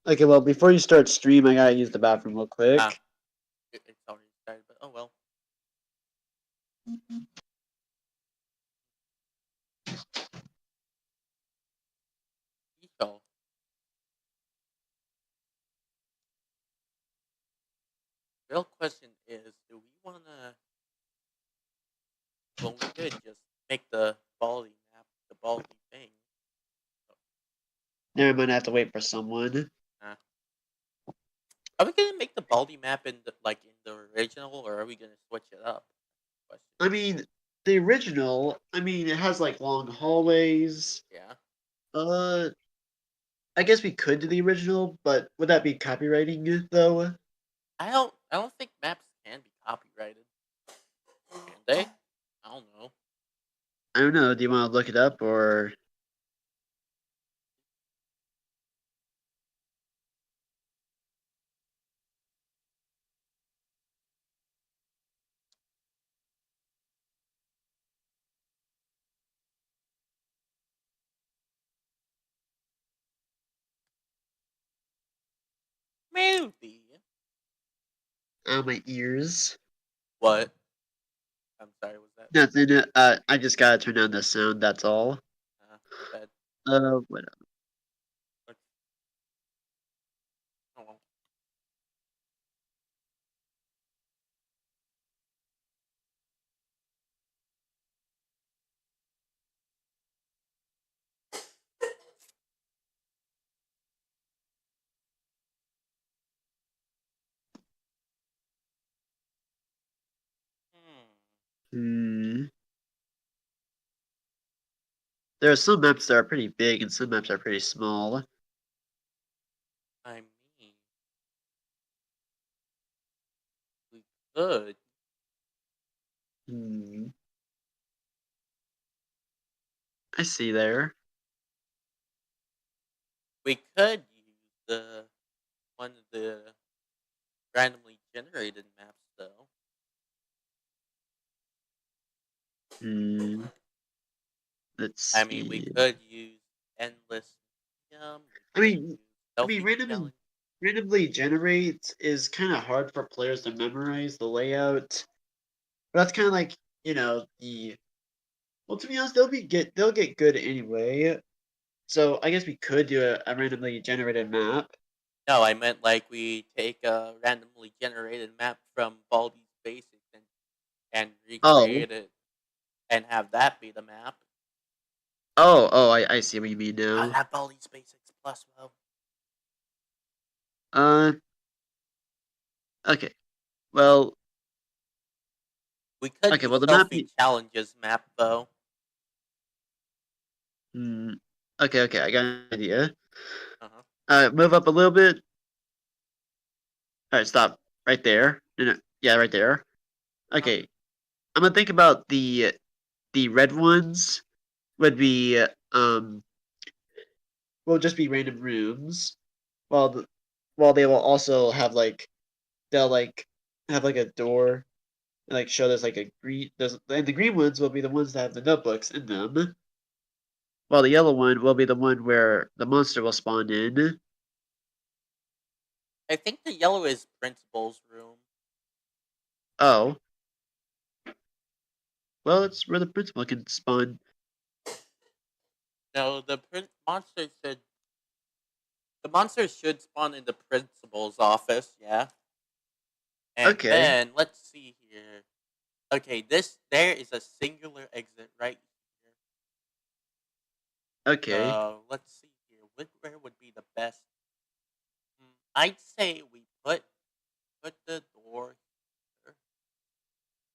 Okay, well, before you start stream, I gotta use the bathroom real Ah, quick. it's already started, but oh well. So, real question is, do we wanna? Well, we could just make the Baldy map the Baldy thing. Never mind, I have to wait for someone. Uh, are we gonna make the Baldy map in the original, or are we gonna switch it up? Question. I mean, the original, it has like long hallways. Yeah. Uh, I guess we could do the original, but would that be copywriting though? I don't think maps can be copyrighted. Can they? I don't know. I don't know. Do you want to look it up or? Maybe. My ears. What? I'm sorry. Was that? Nothing. I just gotta turn down the sound. That's all. My bad. What? What- Oh well. Hmm. Hmm. There are some maps that are pretty big and some maps are pretty small. I mean, we could. Hmm. I see there. We could use the one of the randomly generated maps, though. Hmm. Let's I mean, we see. could use endless medium. I We could mean, use I mean, selfie random challenge. randomly generate is kind of hard for players to memorize the layout. But that's kind of like the well. To be honest, they'll get good anyway. So I guess we could do a randomly generated map. No, I meant like we take a randomly generated map from Baldi's Basics and Oh, recreate it and have that be the map. I see what you mean I now. have Baldi's Basics plus well. Uh, okay. Well, We could okay. Well, use the map. selfie challenges map though. Hmm, okay. I got an idea. Uh huh. Move up a little bit. All right, stop right there. No, yeah, right there. Huh? Okay, I'm gonna think about the red ones would be will just be random rooms, while while they will also have like they'll like have like a door and like show there's like a green there's and the green ones will be the ones that have the notebooks in them, while the yellow one will be the one where the monster will spawn in. I think the yellow is principal's room. Oh, well, it's where the principal can spawn. No, the monster should spawn in the principal's office. Yeah, and Okay, then let's see here. Okay, there is a singular exit right here. okay. So let's see here. Where would be the best? I'd say we put the door here.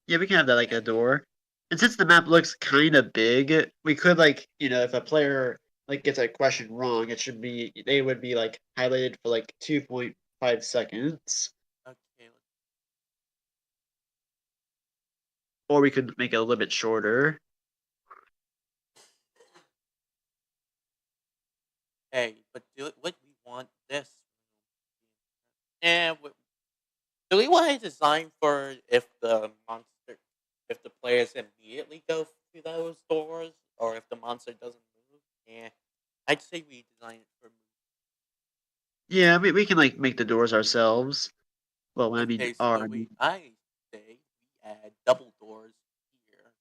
Yeah, we can have that like a And door. And since the map looks kind of big, we could like, if a player like gets a question wrong, they would be like highlighted for like 2.5 seconds. okay, Or we could make it a little bit shorter. hey, but would we want this? And do we want to design for if the players immediately go through those doors, or if the monster doesn't move? Yeah, I'd say we design it for move. Yeah, we can like make the doors ourselves. Well, when I mean Okay, our, so I say we add double doors here.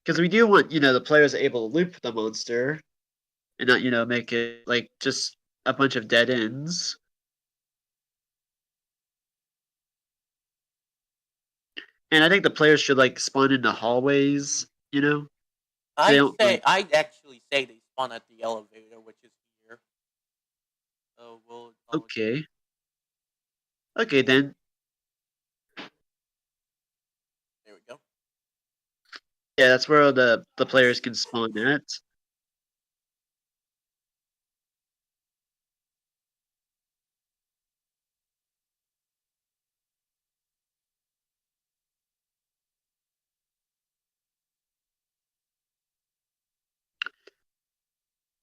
because we do want the players able to loop the monster and not make it like just a bunch of dead ends. And I think the players should like spawn in the hallways, so they don't like. I'd actually say they spawn at the elevator, which is here. So I'll Okay, okay then. there we go. Yeah, that's where the players can spawn at.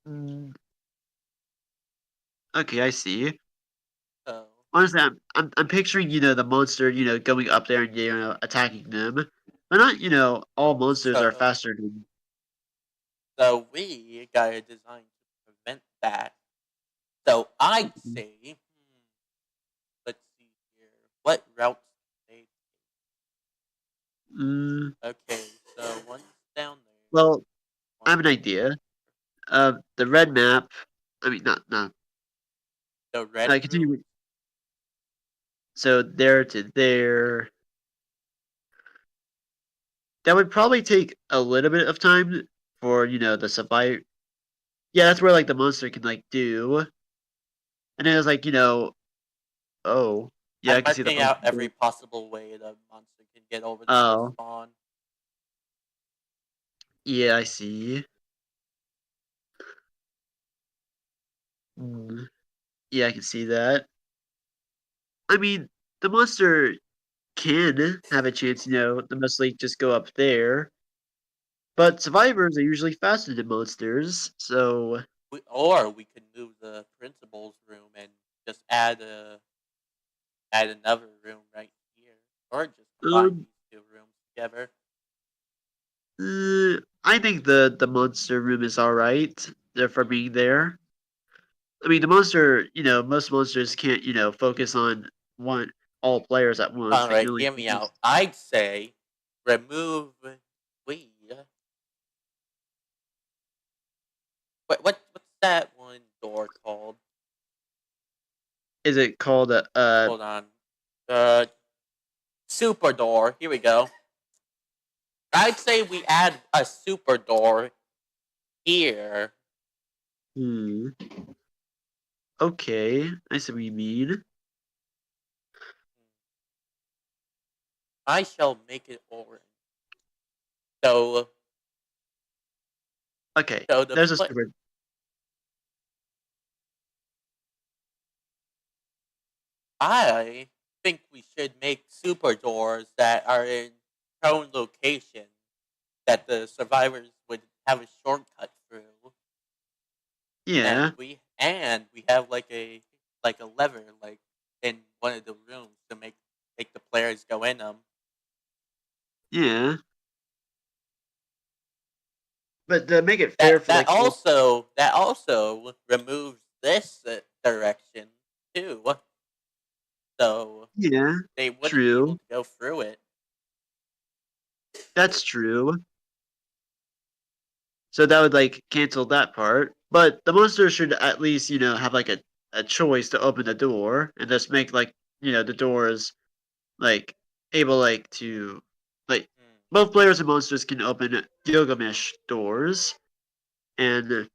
Mm, okay, I see. So Honestly, I'm picturing the monster going up there and attacking them, but not all monsters are so faster than. so we got a design to prevent that. So I'd say, let's see here. What routes they Mm, okay, so one's down there, well, I one's have an over idea. The red map. I mean, not. the red room. Continue. So there to there. That would probably take a little bit of time for the survive. Yeah, that's where like the monster can like do, and then it's like oh yeah, I I'm can see the marking monster. out every possible way the monster can get over to the Oh spawn. yeah, I see. Mm, yeah, I can see that. I mean, the monster can have a chance, the most like just go up there. But survivors are usually faster than monsters, so Or we could move the principal's room and just add another room right here, or just combine um, these two rooms together. I think the monster room is all right there for being there. I mean, the monster, most monsters can't, focus on one all players at once. All They can right, only hear me focus. out. I'd say remove we. What's that one door called? Is it called a? Hold on. Uh, super door. Here we go. I'd say we add a super door here. Hmm. Okay, I see what you mean. I shall make it orange. So Okay, so the there's a pla super. I think we should make super doors that are in prone location that the survivors would have a shortcut through, Yeah, and we have like a lever like in one of the rooms to make the players go in them. yeah. But to make it fair for That also removes this direction too, so yeah, they wouldn't be able true. to go through it. That's true. So that would like cancel that part. But the monster should at least, have like a choice to open the door and just make like, the doors like able like to like Hmm. both players and monsters can open Gilgamesh doors. And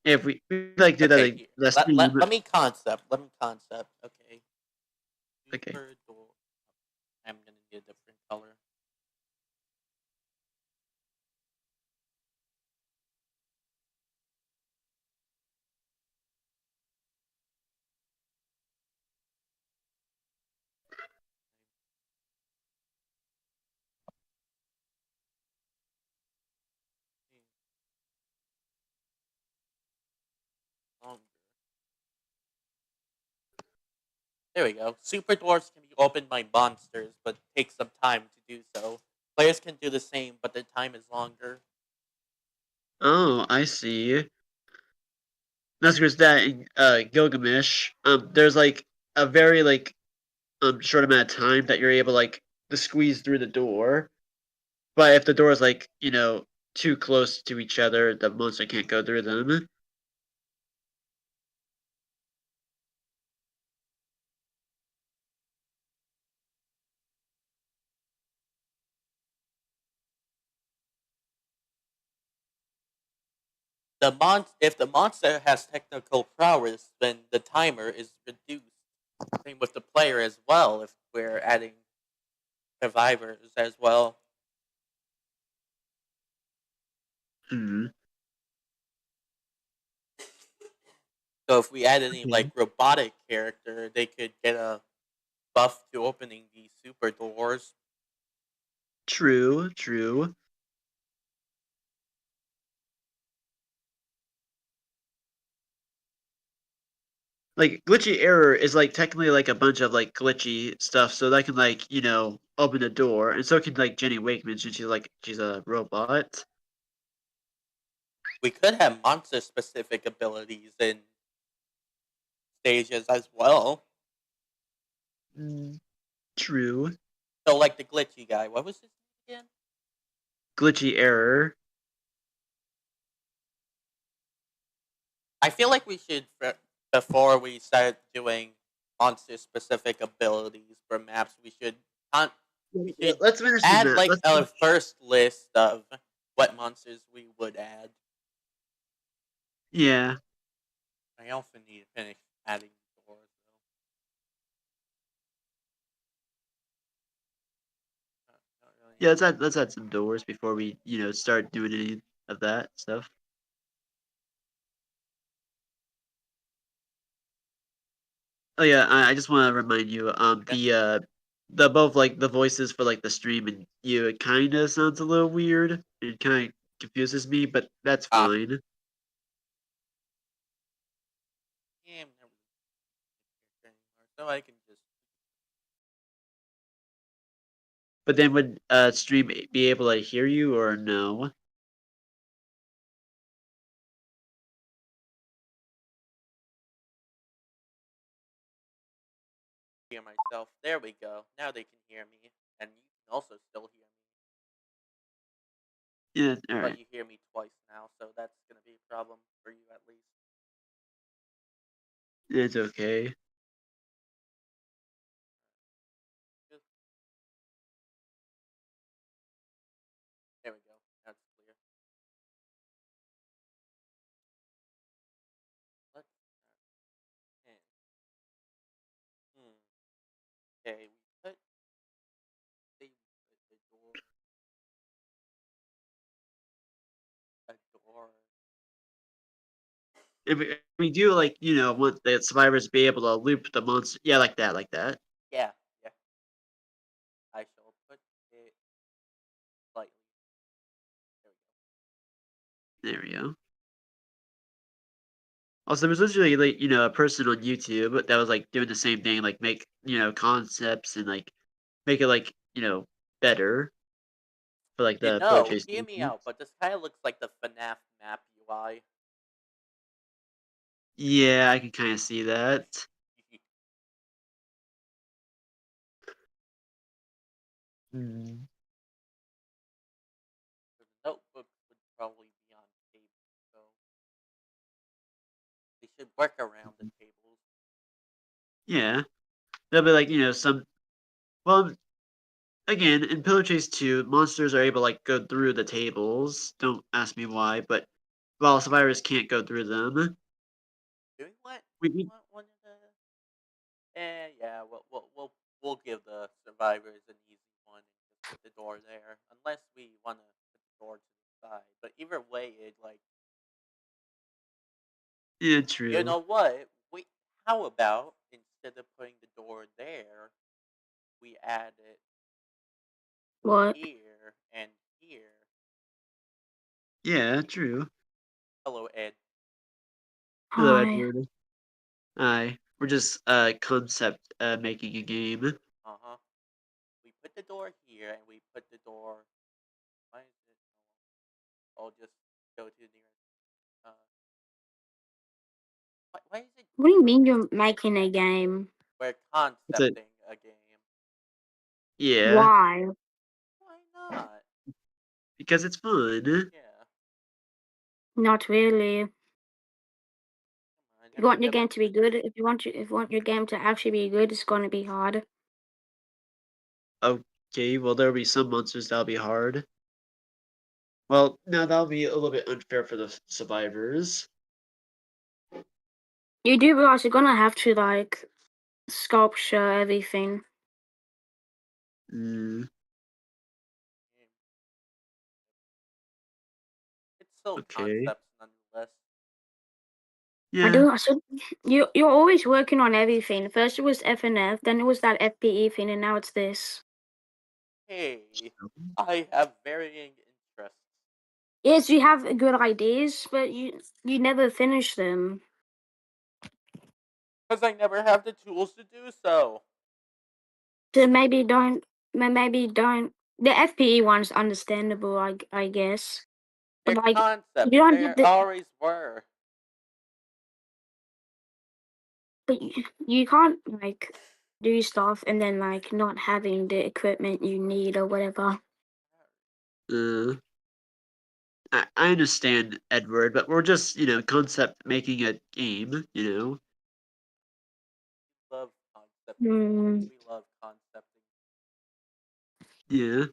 if we like do that Okay, like here. the same. Let me concept. Let me concept. Okay. Okay. Super door. I'm gonna get a different color. Longer. There we go. Super doors can be opened by monsters, but take some time to do so. Players can do the same, but the time is longer. Oh, I see. That's because that in Gilgamesh, there's like a very like short amount of time that you're able like to squeeze through the door. But if the door is like, too close to each other, the monster can't go through them. If the monster has technical prowess, then the timer is reduced. Same with the player as well. If we're adding survivors as well, Hmm. so if we add any Okay. like robotic character, they could get a buff to opening these super doors. True, true. Like glitchy error is like technically like a bunch of like glitchy stuff, so that can like open the door, and so can like Jenny Wakeman since she's a robot. We could have monster specific abilities in stages as well. Mm, true. So like the glitchy guy, what was his name again? Glitchy error. I feel like we should before we start doing monster specific abilities for maps, con- we should Let's finish the add map. like Let's a finish. first list of what monsters we would add. Yeah, I also need to finish adding doors though. Not really. yeah. Let's add some doors before we start doing any of that stuff. Oh yeah, I just want to remind you, Yeah. the both like the voices for like the stream and you, it kind of sounds a little weird. It kind of confuses me, but that's Ah. fine. Yeah, I'm never anymore, so I can just But then would stream be able to hear you or no? hear myself. There we go. Now they can hear me, and you can also still hear me, Yeah, all but right. you hear me twice now, so that's gonna be a problem for you at least. It's okay. Just, there we go. That's clear. Let's in. Hmm. Okay, we put the a door. If we do like want the survivors to be able to loop the monster, yeah, like that, like that. Yeah, yeah. I shall put it slightly. There we There we go. Also, there was literally like a person on YouTube that was like doing the same thing, like make concepts and like make it like better for like go. the pillar chase Hear me stations. out, but this kind of looks like the FNAF map UI. Yeah, I can kind of see that. Mm. The notebook would probably be on table, so they should work around the tables. Yeah, there'll be like some. Well, again, in Pillar Chase 2, monsters are able to like go through the tables. Don't ask me why, but while survivors can't go through them. Do we We want one of the? Yeah. We'll give the survivors an easy one and just put the door there, unless we want to put the door to the side. But either way, it like Yeah, you true. know what? How about instead of putting the door there, we add it What? here and here. Yeah, true. Hello, Ed. Hello, Hi. Edward. Hi. We're just concept making a game. Uh huh. We put the door here, and we put the door. Why is it? I'll just go to the nearest. Why is it What do you mean you're making a game? we're It's a concepting a game? yeah, Why? Why not? because it's fun. Yeah. Not really. If Come on, you want your everybody. game to be good, if you want your game to actually be good, it's gonna be hard. Okay, well there'll be some monsters that'll be hard. Well, now that'll be a little bit unfair for the survivors. You do realize you're gonna have to like sculpture everything. Mm, It's still okay. concepts nonetheless. I Yeah. do. I said you're always working on everything. First it was FNF, then it was that FPE thing, and now it's this. Hey, I have varying interests. Yes, you have good ideas, but you never finish them. Because I never have the tools to do so. So maybe don't. The FPE one's understandable, I guess. But They're like you concepts. don't have They the. always were. But you can't like do stuff and then like not having the equipment you need or whatever. Uh, I understand, Edward, but we're just, concept making a game, We love concepting. Hmm. We love concepting. Yeah. Okay.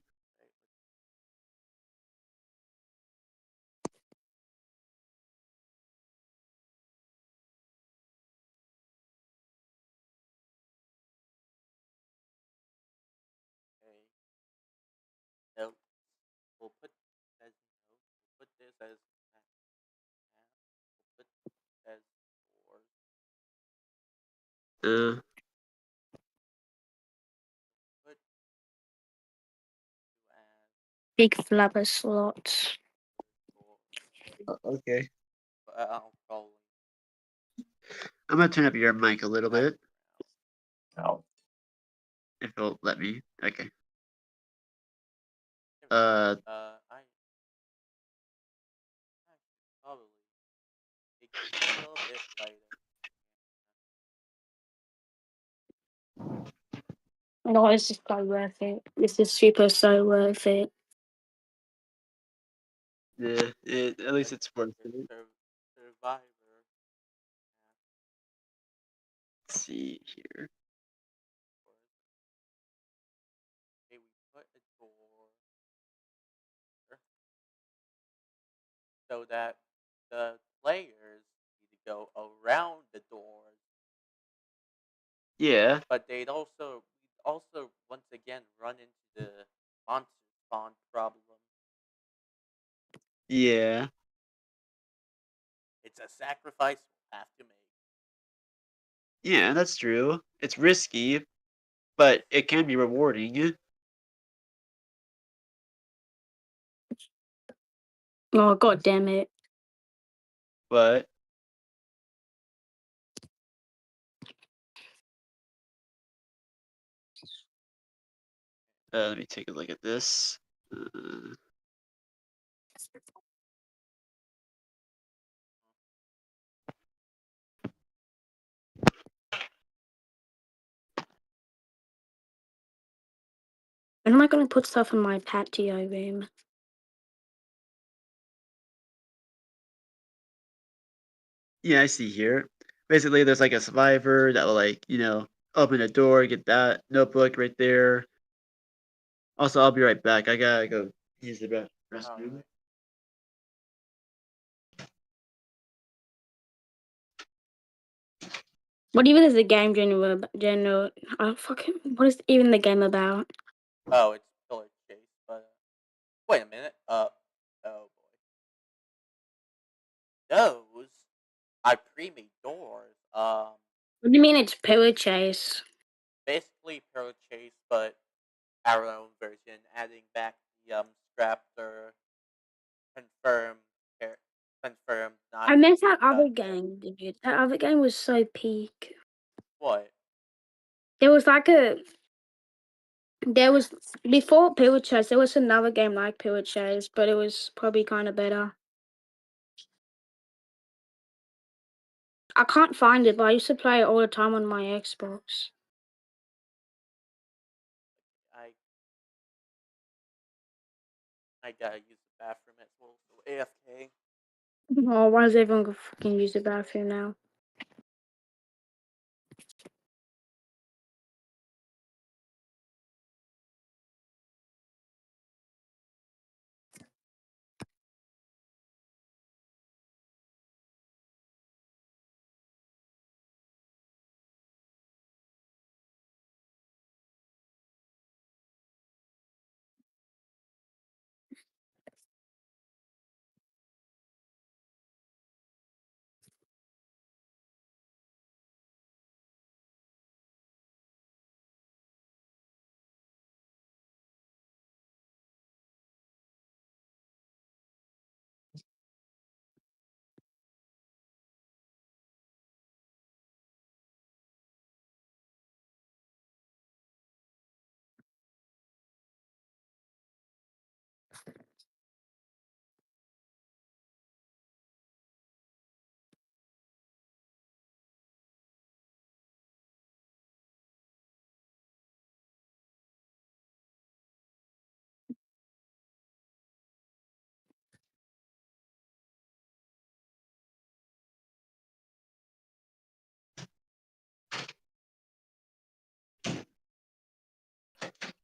Note. We'll put as note. We'll put this as map. We'll put as doors. Uh, Put you as Big flubber slots. door. okay. I'll probably I'm gonna turn up your mic a little bit, background. if it'll let me. Okay. There we Uh, go. I probably make it a little bit lighter. No, it's just so worth it. This is super so worth it. yeah, at least Like it's worth it. Survivor. Let's see here. Okay, we put a door so that the players need to go around the doors, Yeah, but we'd also once again run into the monster spawn problem. yeah, It's a sacrifice we'll have to make. yeah, that's true. It's risky, but it can be rewarding. Oh god damn it. But let me take a look at this. Uh, When am I gonna put stuff in my patio room? yeah, I see here. Basically, there's like a survivor that will open a door, get that notebook right there. Also, I'll be right back. I gotta go use the All restroom. right. What even is the game general? Oh fucking. What is even the game about? Oh, it's pillar chase, but wait a minute. Oh boy, those I pre-made doors. What do you mean it's pillar chase? Basically pillar chase, but our own version, adding back the Scrapter confirm char- confirmed I not meant human that other content. game, dude. That other game was so peak. What? There was like a there was before pillar chase. There was another game like pillar chase, but it was probably kind of better. I can't find it, but I used to play it all the time on my Xbox. I gotta use the bathroom as well, so AFK. Oh, why does everyone go fucking use the bathroom now?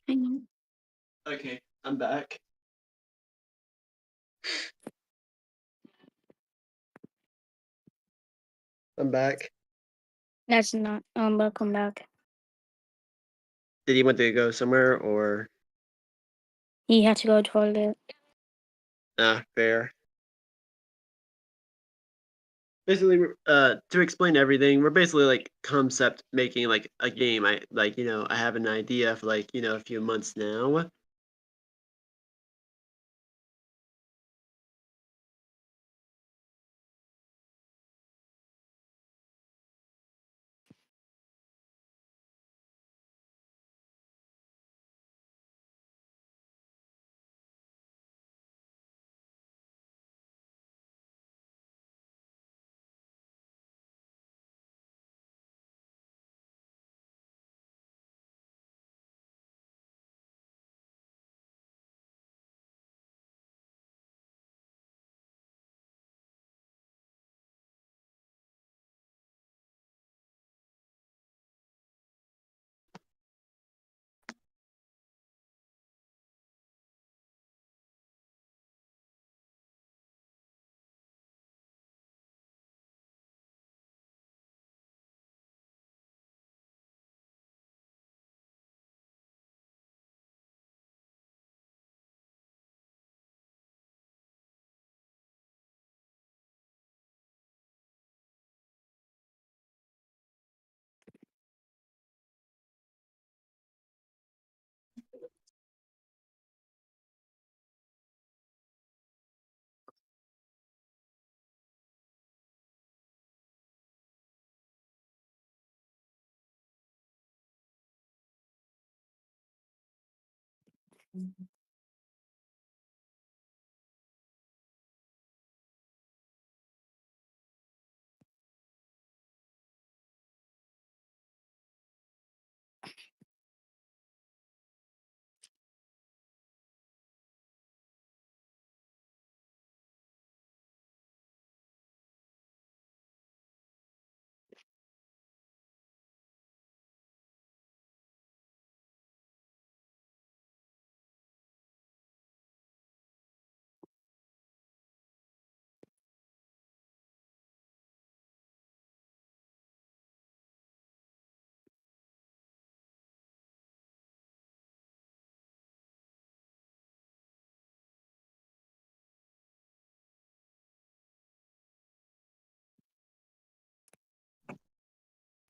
Hang on. Okay, I'm back. I'm back. That's not. Welcome back. Did he want to go somewhere or? He had to go to toilet. Fair. Basically, to explain everything, we're basically like concept making like a game. I like I have an idea for like a few months now.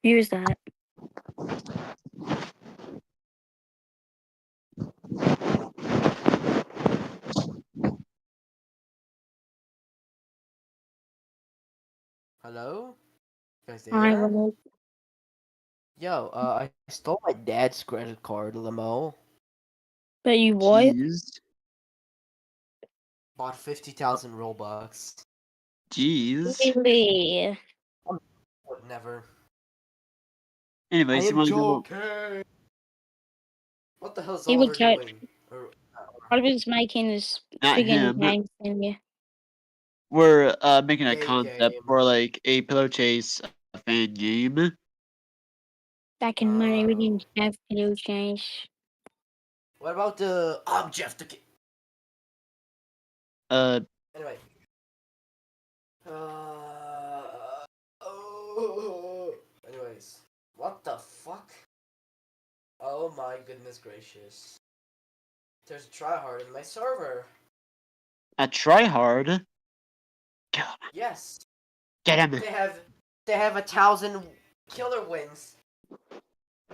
Use that. Hello? You guys I there? will. Yo, I stole my dad's credit card, Limo. But you what? Jeez, Bought 50,000 Robux. jeez. Really? would never. I Anyways, you am want to go? joking. What the hell is He would Oliver catch. doing? Or, I was making this Not friggin' him. game thing. Yeah. We're making a Gay concept game. for like a pillow chase fan game. Back in money, we didn't have video change. What about the object? Uh, Anyway. Oh. Anyways, what the fuck? Oh my goodness gracious! There's a tryhard in my server. a tryhard. Kill him. Yes, Get him. they have 1,000 killer wins.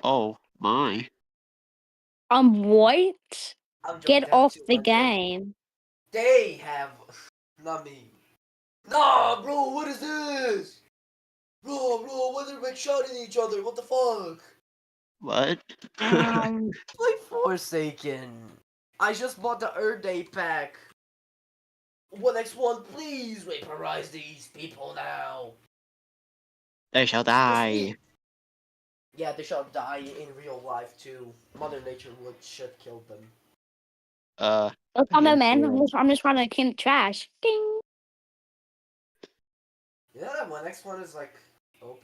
Oh my. What? I'm joking. Get They have off the 200. game. They have, not me. Nah, bro, what is this? Bro, why they're like shouting at each other? What the fuck? What? Play Forsaken. I just bought the Earth Day pack. 1x1, please vaporize these people now. They shall die. Yeah, they shall die in real life too. Mother Nature should kill them. Look, I'm a Okay, man. so- I'm just trying to clean the trash. Ding. Yeah, that 1x1 is like OP.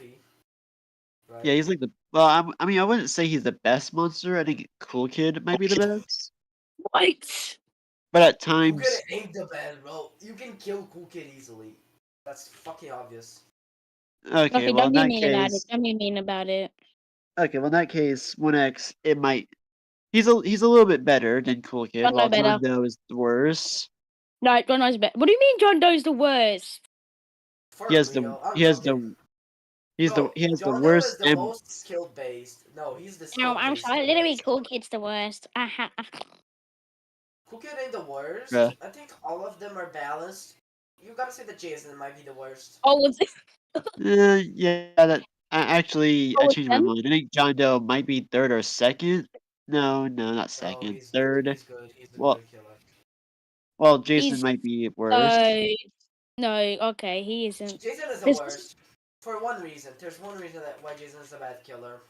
Right? Yeah, he's like the. Well, I mean, I wouldn't say he's the best monster. I think Cool Kid might be the best. What? But at Cool times, Kid ain't the best, bro. You can kill Cool Kid easily. That's fucking obvious. okay. Okay, Well, in don't be that mean about it. case, Don't be mean about it. okay. Well, in that case, 1X, it might. He's a little bit better than Cool Kid, John Doe while better. John Doe is the worst. No, John Doe's better. What do you mean John Doe's the worst? For He has real, I'm he has joking. Bro, he has the John Doe is worst the most skill based. No, he's the No, skill I'm based. sorry. Literally, Cool Kid's the worst. Cool Kid ain't the worst. bruh. I think all of them are balanced. You gotta say that Jason might be the worst. Oh, what's it? Yeah, that actually I Oh, it's changed my them? mind. I think John Doe might be third or second. No, not No, second. Third. he's good. He's a Well, good killer. Jason He's might be worst. no. Okay, he isn't. Jason is the This worst. For one reason. There's one reason that why Jason is a bad killer.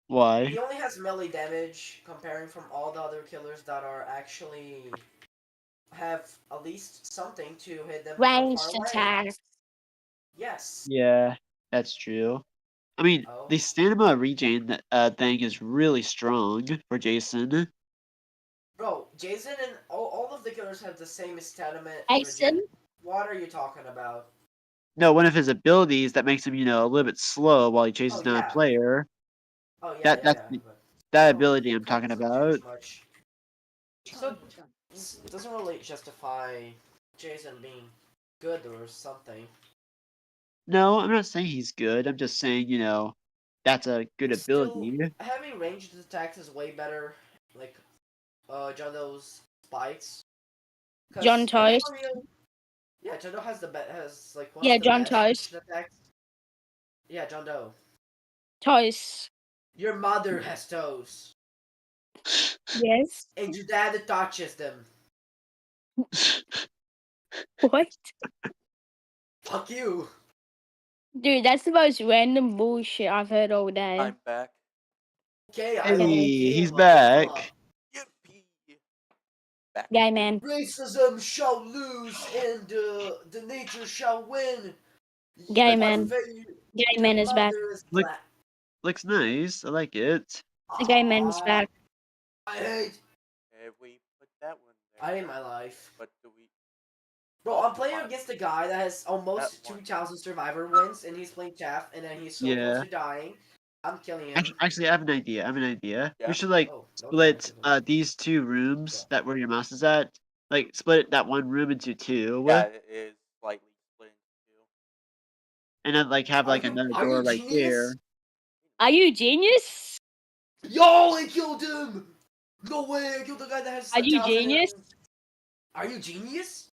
Why? He only has melee damage comparing from all the other killers that are actually have at least something to hit them from far ranged away. attack. Yes. Yeah, that's true. I mean, Oh. the stamina regen thing is really strong for Jason. Bro, Jason and all of the killers have the same stamina Jason? regen. What are you talking about? No, one of his abilities that makes him, a little bit slow while he chases Oh down a yeah. player. Oh yeah, That yeah, that's yeah. the, But that no, ability I'm that talking doesn't about. change much. So it doesn't really justify Jason being good or something. No, I'm not saying he's good. I'm just saying, that's a good Still, ability. having ranged attacks is way better. Like, John Doe's spikes. John Cause I think Toast. for real, yeah, John Doe has has like one Yeah, of the John best Toast. ranged attacks. Yeah, John Doe. Toast. Your mother has toes, Yes. and your dad touches them. What? Fuck you. Dude, that's the most random bullshit I've heard all day. I'm back. Okay, I Okay. don't Hey, care. he's What the fuck? back. Yippee! Back. Gay man. Racism shall lose, and the nature shall win. Gay Your man. Gay man is back. mother is Look, black. looks nice. I like it. The gay man is back. I hate. We put that one there. I hate my life. But do we? Bro, I'm playing against a guy that has almost That one. 2,000 survivor wins, and he's playing Chaff, and then he's so close Yeah. to dying. I'm killing him. Actually, I have an idea. Yeah. We should Oh, split okay. these two rooms Okay. that where your mouse is at. Like split that one room into two, Yeah, it is slightly split into two. and then have Are another you door right genius? there. Are you genius? Yo, I killed him! No way, I killed the guy that has Are you 1,000 genius? Are you genius?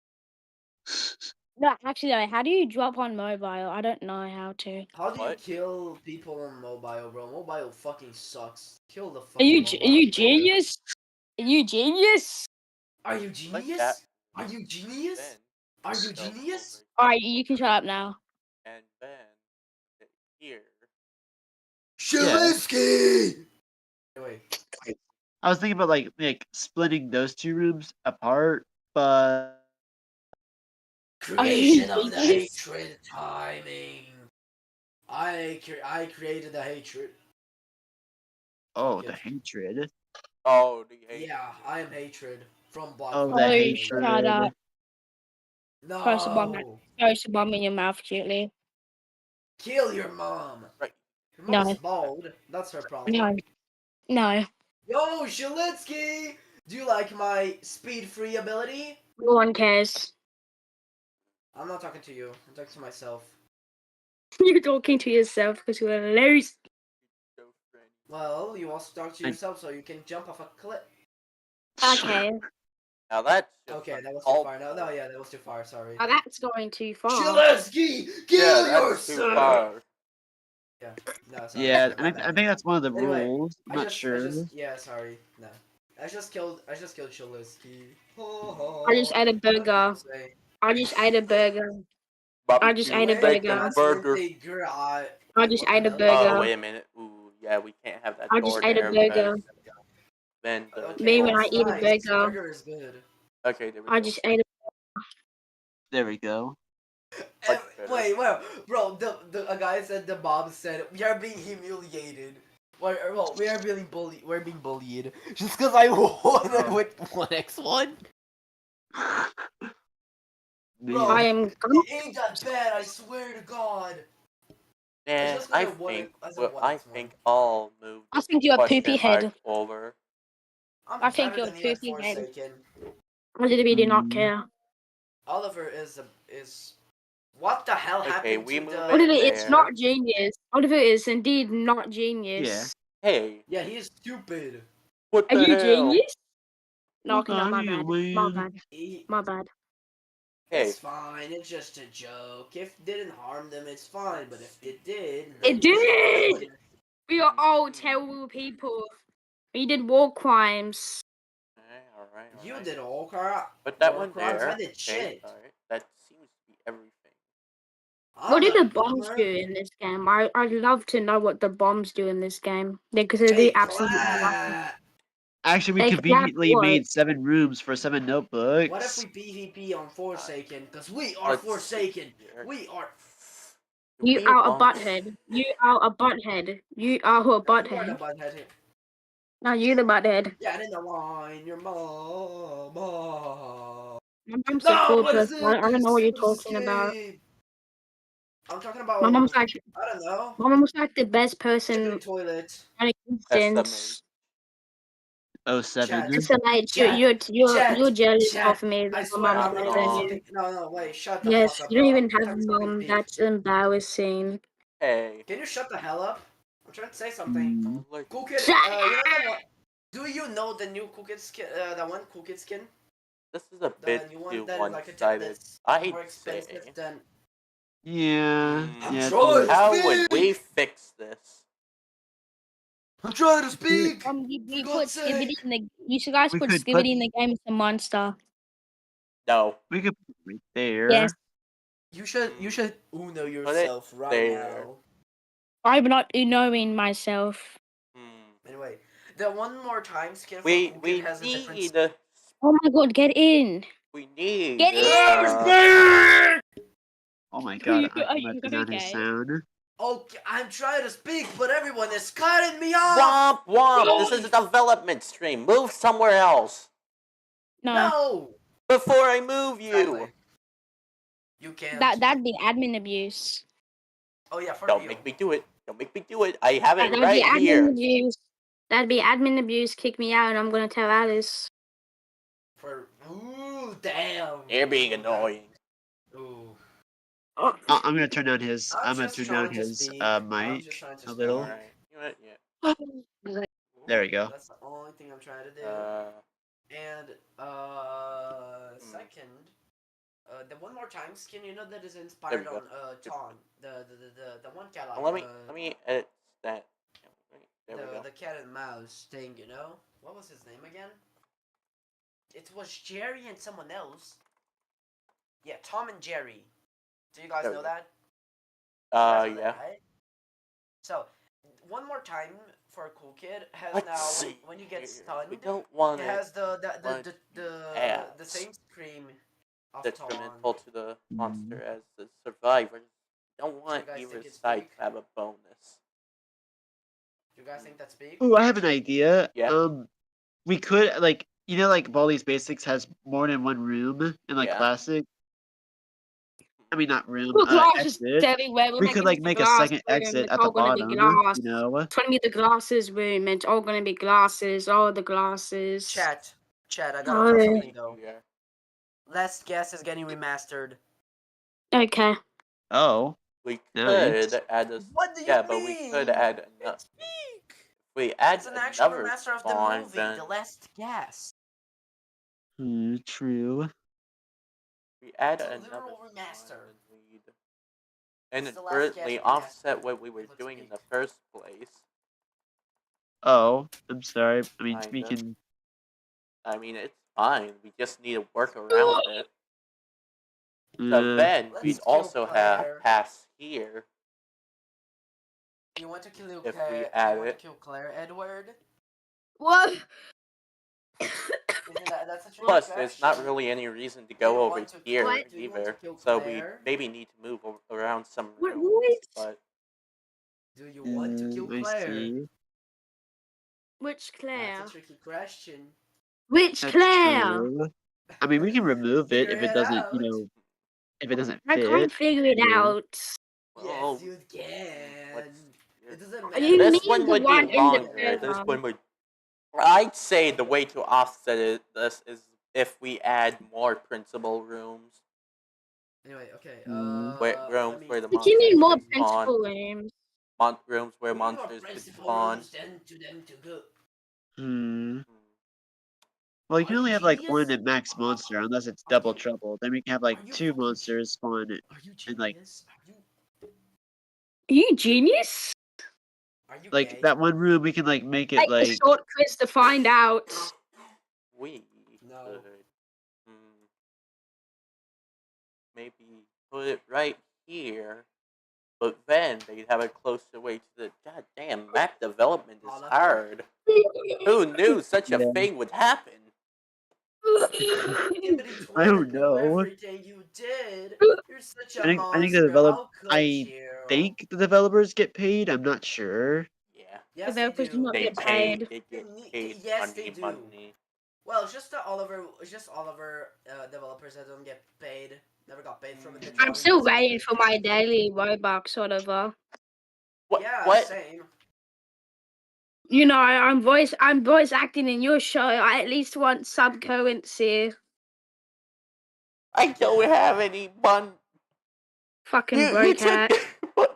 No, actually, no. How do you drop on mobile? I don't know how to. How do you What? kill people on mobile, bro? Mobile fucking sucks. Kill the Are fucking you mobile are you player. genius? Are you genius? Are you Like genius? that. Are you genius? Then Are you go genius? over Alright, you can shut up now. and then here. Shilinsky! Anyway, I was thinking about like splitting those two rooms apart, but creation of the Yes. hatred timing. I created the hatred. oh, Fuck the it. hatred. Oh, the hatred. Yeah, I am hatred from Black Oh, Flag the Oh, Gaming. shut hatred. up. Throw No! a bomb in your mouth, Julie. Kill your mom! Right. Your mom No, is bald. That's her problem. no, no. Yo, Shilinsky! Do you like my speed free ability? No one cares. I'm not talking to you. I'm talking to myself. You're talking to yourself because you're a loser. So friendly. Well, you also talk to I- yourself so you can jump off a cliff. Okay. Now that's just Okay, that was too uncalled far. No, for. yeah, that was too far. Sorry. Oh, that's going too far. Shilinsky, Yeah, kill that's too yourself. far. Yeah, no, sorry. Yeah, My I bad. think that's one of the Anyway, rules. I'm not sure. yeah, sorry. No, I just killed Shilinsky. I just ate a burger. I just ate a burger. I just ate a Steak burger. and burger. I Wait, just what the ate a hell? Oh, burger. wait a minute. Ooh, yeah, we can't have that I just door ate a there burger. because then the Okay, Me when I that's eat a nice. This burger, burger is good. okay, there we I go. just ate a. There we go. Much better. Wait, bro. A guy said the mob said we are being humiliated. Well, we are being bullied. We're being bullied just because I won Oh. with 1x1. I Bro, Man. am. it ain't that bad. I swear to God. And just 'cause I I won think it as a well, I 1x1. think I'll move I the think you're a poopy question mark head. over. I'm I think better you're a than you at poopy head. Forsaken. I literally do not Mm. care. Oliver is. What the hell Okay, happened we to move the? Oliver, it it's there. not genius. Oliver is indeed not genius. Hey, Yeah, he is stupid. what Are the you hell? genius? No, Look okay, no, on my you, bad. My man. bad. My bad. Hey, It's fine. It's just a joke. If it didn't harm them, it's fine. But if it did, It then it's did! We are all terrible people. We did war crimes. alright, You alright. did all crap. Put that War one crimes. I there. did Okay, shit. alright. That seems to be everything. What I'm do not the a bombs bummer. do in this game? I'd love to know what the bombs do in this game. Because they do Hey, absolutely nothing. clap. Actually, we They clap conveniently what? made 7 rooms for 7 What if we notebooks. PvP on Forsaken? Because we are Let's see Forsaken. here. We are. Do You we are a want- butthead. You are a butthead. You are a No, you are the butthead. butthead here. No, you're the butthead. Yeah, in the line, your mom. My mom's a No, cool what is person. I don't know what this? you're What is this talking about. game? I'm talking My mom's about. like, I don't know. my mom's like the best Shipping person toilet. in estimate? existence. Oh, 7. Chat. SMH, Chat. you're jealous Chat. of me I that my swear, mom is I'm better not than Uh-uh. you. talking. No, wait. Shut the fuck Yes, up, you don't bro. even I'm have a trying to say something mom. big. That's embarrassing. Hey. Can you shut the hell up? I'm trying to say something. Mm. Like, Cool kid. Shut You know up! the one. Do you know the new Cool Kid skin? The one Cool Kid skin. this is a The bit new one too that is like a tip one-sided. that's I'd more say. expensive than. Yeah. I'm Yeah. trying to How would we speak. fix this? I'm trying to We speak. You For put God's Skibidi sake. in the. You should guys put could put Skibidi in the game as a monster. No. we could put it right there. Yes, You should Uno Put it yourself right there. now. I'm not knowing myself. Hmm. Anyway, the one more time skin for We Cool Kid we has a different. need Oh my god, get in! we need Get Oh my Are god, you, I'm are gonna you turn down his okay? sound. Okay, I'm trying to speak, but everyone is cutting me off. Womp womp. This is a development stream. Move somewhere else No, No. before I move you. Exactly. You can't. that'd be admin abuse. Oh yeah, for Don't real. make me do it. Don't make me do it. I have it That'd be right admin here. abuse. That'd be admin abuse. Kick me out, and I'm gonna tell Alice. Ooh, damn. You're being Ooh, that- annoying. Ooh. Oh, I'm gonna turn down his. I'm gonna just turn trying down to his speak. I'm just mic trying to a speak. little. Alright. You know what? Yeah. There we go. That's the only thing I'm trying to do. And second, the one more time skin, you know that is inspired There we on Ton, the one cat like let me edit that. There we go. the cat and mouse thing, you know? What was his name again? It was Jerry and someone else. Yeah, Tom and Jerry. Do you guys There we know go. that? You guys know Yeah. that, right? So, one more time for a cool kid has Let's now see when you get here. stunned, We don't it want has to the add same scream of detrimental taunt. to the monster as the survivor. We don't So you want guys either think it's side big? to have a bonus. You guys think that's big? Ooh, I have an idea. Yeah. We could like like Baldi's Basics has more than one room in like Yeah. classic. I mean, not room. Well, glass is Exit. everywhere. We're We could making like this a make a glass second room. exit It's at the all gonna be bottom. glass. You know. It's gonna be the glasses room. It's all gonna be glasses. All the glasses. Chat, I got a Oh, question for you though. Yeah. Last Guess is getting remastered. okay. Oh, We nice. could add a What do you yeah, mean? but we could add enough. It's big. We add It's an actual another remaster of the spawn, movie, then The Last Guess. True. we add It's a another literal spawn, remaster. then we'd It's The Last Guess inadvertently remastered. offset what we were It looks doing in big. the first place. Oh, I'm sorry. I mean, we Kinda. can. I mean, it's fine. We just need to work around it. So Uh, then Let's we'd kill also have Claire. pass here You want to kill if we Claire? add You want to it. kill Claire, Edward? What? Isn't that's a tricky Plus, question. there's not really any reason to Do go you over want to here What? do you want to either. kill So we Claire? maybe need to move around some What? rooms. What? But Do you want to kill I Claire? see. Which Claire? That's a tricky question. Which That's Claire? true. I mean, we can remove it Figure if it doesn't, out. if it doesn't I can't fit. figure it Yeah. out. well, Yes, you can. It doesn't matter. You this mean one the would be one in the longer. This server? one would. I'd say the way to offset this is if we add more principal rooms. Anyway, okay. Rooms where the What do you monsters mean more could spawn. principal rooms? Rooms where We need more monsters could principal spawn. rooms than to them to go. Hmm. Hmm. Well, you Are can you only have like genius? one at max monster unless it's Are double you- trouble. Then we can have like are you two fucking monsters spawn Are you and like genius? Are you genius? Are you like gay? that one room we can like make it Take a like short quiz to find out. We No. could maybe put it right here, but then they'd have a closer way to the goddamn map development is Holla. hard. Who knew such a Yeah. thing would happen? Skibbity I don't toilet knew know. everything you did. You're such a I think the monster. How could I you? think the developers get paid. I'm not sure. Yeah, Yes, they Developers do do. not they get pay. paid. They get paid Yes, they money, do. money. Well, it's just Oliver developers that don't get paid. Never got paid from it. I'm still waiting for my daily Robux, whatever. What? Yeah, What? same. You know, I'm voice acting in your show. I at least want some currency. I don't have any money. Fucking You broke took. hat. I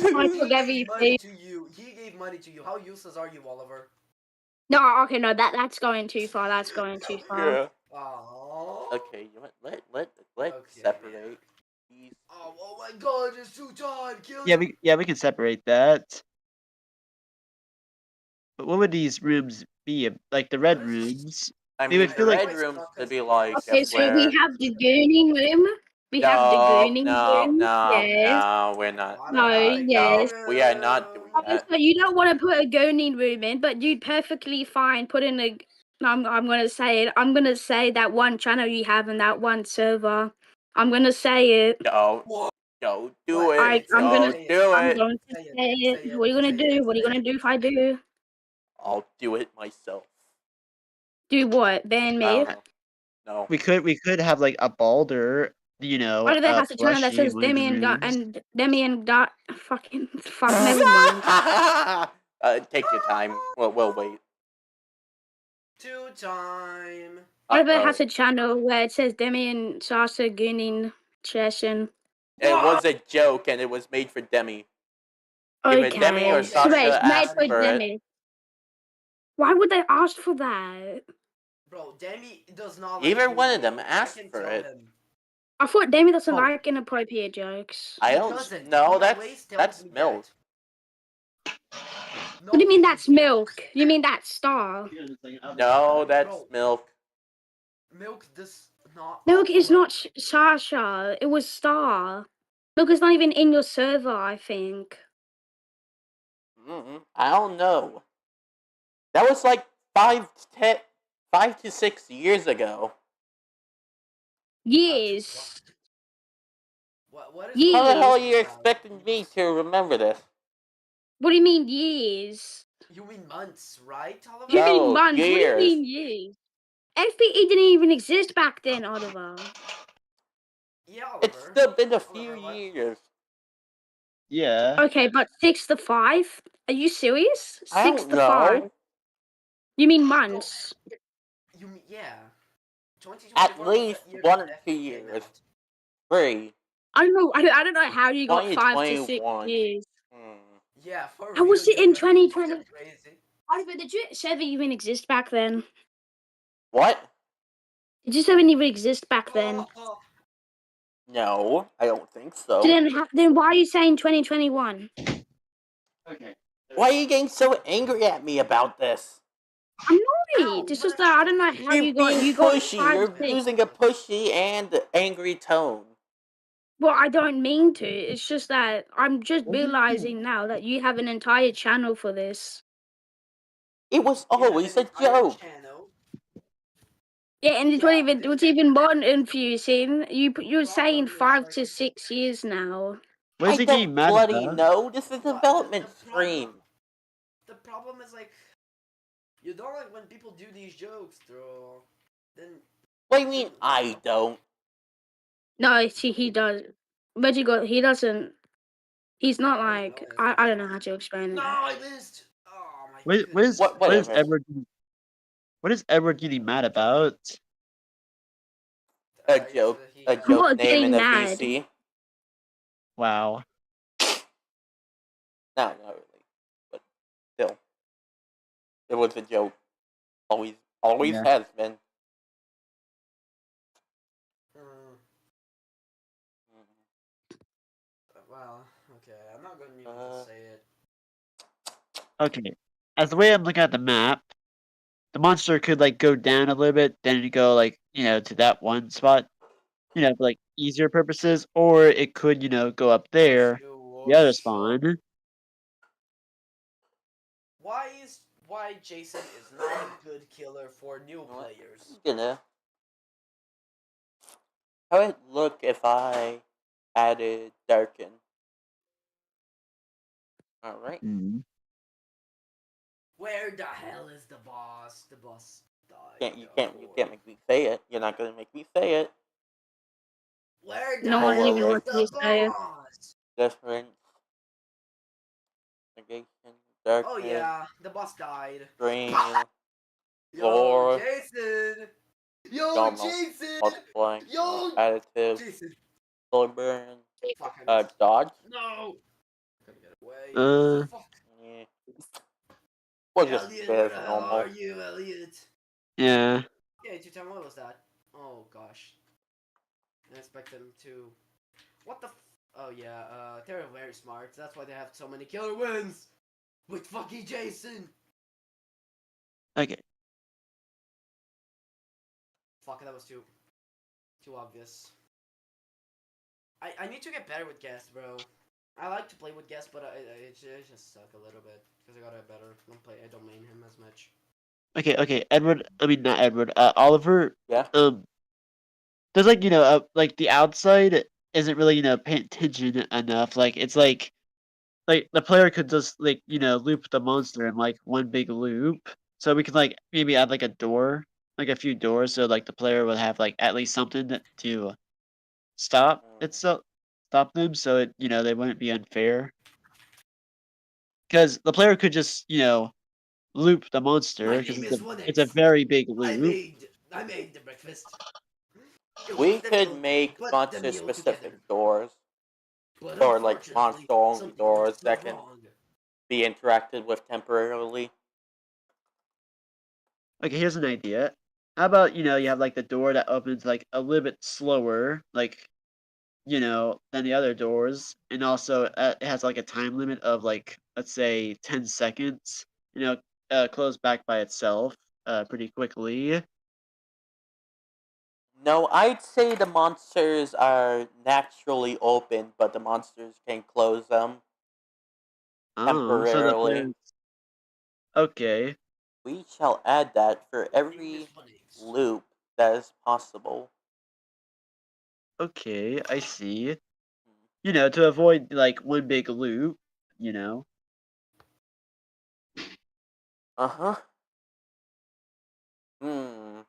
took Money everything. to you. He gave money to you. How useless are you, Oliver? No, okay, no, that's going too far. That's going too far. Yeah. Aww. Okay, you know what? Let's Okay. separate these. Oh my god, it's too tight. Kill Yeah, him. we can separate that. But what would these rooms be? Like the red What is this? rooms? I They mean, would the feel like red rooms could be like Okay, so we where. have the gooning room. We have the gooning room. Yes. No, we're not. What No, about a yes. We are not doing Okay, that. so you don't want to put a gooning room in, but you'd perfectly fine put in a. I'm gonna say it. I'm gonna say that one channel you have in that one server. I'm gonna say it. Don't do it. I'm Don't gonna. do I'm it. going to say it. What are you gonna do? What are you gonna do if I do? I'll do it myself. Do what? Ban I me? don't know. No. we could have like a Balder, Why do they have to channel that plushie in says one of the Demian got rooms. and Demian got fucking fuck? Never mind. Take your time. We'll wait. Two time. What if it has a channel where it says Demian Sasa Gooning session? It was a joke, and it was made for Demi. Either Demi or Okay. So wait, Sasha it's made asked for for it. Demi. Why would they ask for that? Bro, Demi does not. Either like one you, of them bro. asked I can for tell it. him. I thought Demi doesn't Oh. like inappropriate jokes. I He don't. doesn't. No, He always tells that's me milk. that. What do you mean that's milk? You mean that's Star? No, that's Bro. milk. Milk does not. Milk is offer- not Sasha. It was Star. Milk is not even in your server, I think. I don't know. That was like 5 to 6 years ago. Years. What is How the hell Years. are you about? expecting me to remember this? What do you mean years? You mean months, right, Oliver? You mean No, months? What do you years. mean years? FPE didn't even exist back then, Oliver. Yeah, It's Oliver. still been a few Oliver, what? years. Yeah. Okay, but 6 to 5? Are you serious? I 6 don't to 5. know. You mean No, months? you mean yeah. At 2024 was least the year 1 that or 2 FP came years. out. 3. I don't know. I don't know how you got 5 to 6 2021. years. Yeah, for How real, was it you're in fucking 2020? crazy. Oliver, did you server even exist back then? What? Did you server even exist back then? No, I don't think so. Then why are you saying 2021? Okay. Why are you getting so angry at me about this? I'm Ow, not. It's what just that I don't know how You're you got being 5 pushy. You're to 6. using a pushy and angry tone. Well, I don't mean to. It's just that I'm just What do you realizing now that you have an entire channel for this. It was You have always an a entire joke. channel. Yeah, and it's Yeah, what's even more confusing. You're saying problem is 5 like to 6 years now. What I is he getting don't mad bloody about? know. This is a well, development stream. the problem is like you don't like when people do these jokes, bro. Then What do you mean I don't? No, see, he does. But he doesn't. He's not Oh, he's like honest. I don't know how to explain No, it. I missed. Oh my What goodness. what is Whatever. What is Edward getting mad about? A He said joke. that he A had. I'm joke not name in getting a mad. VC. Wow. No, not really. But still, it was a joke. Always Yeah. has been. Mm, well, okay. I'm not going to even to say it. Okay. As the way I'm looking at the map, the monster could like go down a little bit, then go like, to that one spot, for like easier purposes, or it could, go up there, the other spawn. Why Jason is not a good killer for new players? How would it look if I added Darken? Alright. Mhm. Where the hell is the boss? The boss died. You of can't course. make me say it. You're not gonna make me say it. Where the No one Hold even hell on. is wants the to say it. boss? Different. Negation. Oh Darken. yeah, the boss died. Green. Yo, Floor. Jason! Yo, Normal. Jason! Multiplying. Yo, Additive. Jason! Color burn. Fuck, I missed. Dodge. No! I couldn't get away. Uh, Fuck. Yeah. We'll just Elliot, stay where as the hell normal. are you, Elliot? yeah. Yeah, 210, what was that? Oh gosh. I expect them to. What the oh yeah, they're very smart. That's why they have so many killer wins! With fucking Jason! Okay. Fuck, that was too obvious. I need to get better with guests, bro. I like to play with guests, but I just suck a little bit. Because I gotta better. I don't main him as much. Okay. Edward, I mean, not Edward, Oliver, Yeah. there's like, like the outside isn't really, paying attention enough. Like, it's like the player could just like, loop the monster in like one big loop. So we could like maybe add like a door, like a few doors, so like the player would have like at least something to stop them, so they wouldn't be unfair. Because the player could just, loop the monster My because name it's a is it's a 1x. very big I loop. made the breakfast. It We was could difficult to make put the monster meal specific together. doors. But Or like unfortunately, monster only something went doors so that can wrong. be interacted with temporarily. Okay, here's an idea. How about, you have like the door that opens like a little bit slower, like, than the other doors, and also it has like a time limit of like, let's say 10 seconds, close back by itself pretty quickly. No, I'd say the monsters are naturally open, but the monsters can close them. Oh, so the temporarily. players. Okay. We shall add that for every loop that is possible. Okay, I see. To avoid like one big loop. You know. Uh-huh. Hmm.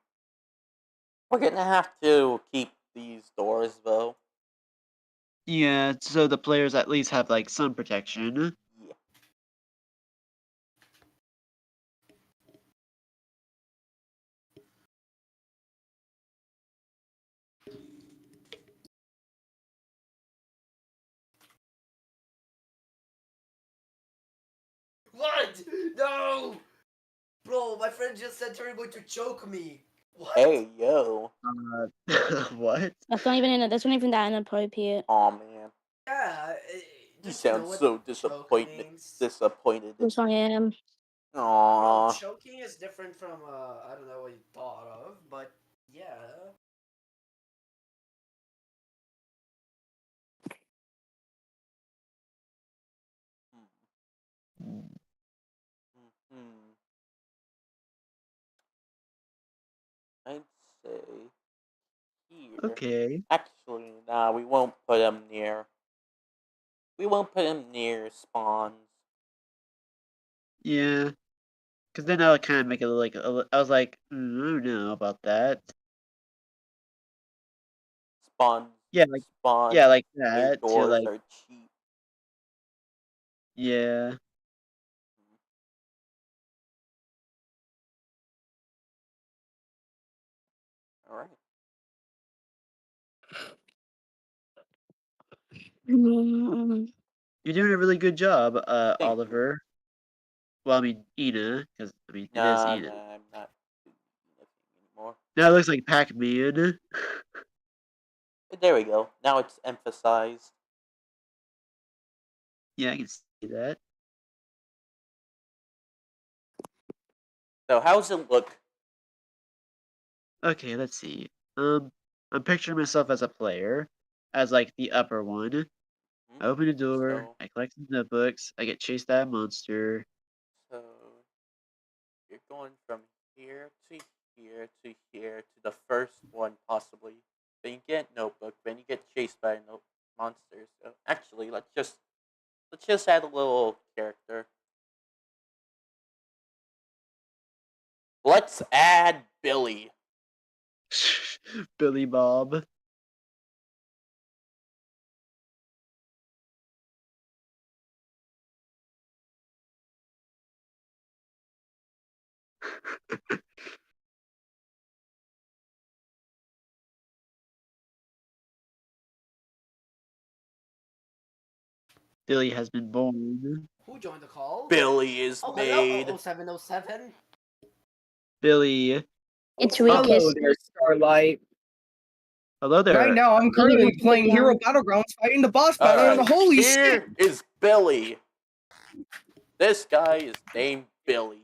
We're gonna have to keep these doors though. Yeah, so the players at least have like some protection. Yeah. What? No! Bro, my friend just said they're going to choke me. What? Hey yo. What? That's not even that inappropriate. Aw man. Yeah, You don't you know sound what so choke disappointed. means? Disappointed. Yes, I am. Bro, Aww. choking is different from, I don't know what you thought of, but yeah. Hmm. I'd say here. Okay. Actually, nah, we won't put him near. We won't put him near spawns. Yeah. Because then I would kind of make it like I was like, I don't know about that. Spawns. Yeah, Spawns. like Their that to doors like are cheap. yeah. All right. Mm. You're doing a really good job, Thank you. Oliver. Well, I mean eNA, because I mean it is Nah, eNA. I'm not doing anything anymore. Now it looks like Pac-Man. There we go. Now it's emphasized. Yeah, I can see that. So how's it look? Okay, let's see. I'm picturing myself as a player, as like the upper one. I open a door, So I collect some notebooks, I get chased by a monster. so you're going from here to here to here to the first one possibly. Then you get notebook. Then you get chased by a monster. So actually, let's just add a little character. Let's add Billy. Billy Bob. Billy has been born. Who joined the call? Billy is Oh, hello, made. 0707. Billy. It's Oh, hello. Hello weakest. there, Starlight. Hello Right there. now, I'm currently playing Hero Battlegrounds, fighting the boss All battle, and right, holy shit! here is Billy. This guy is named Billy,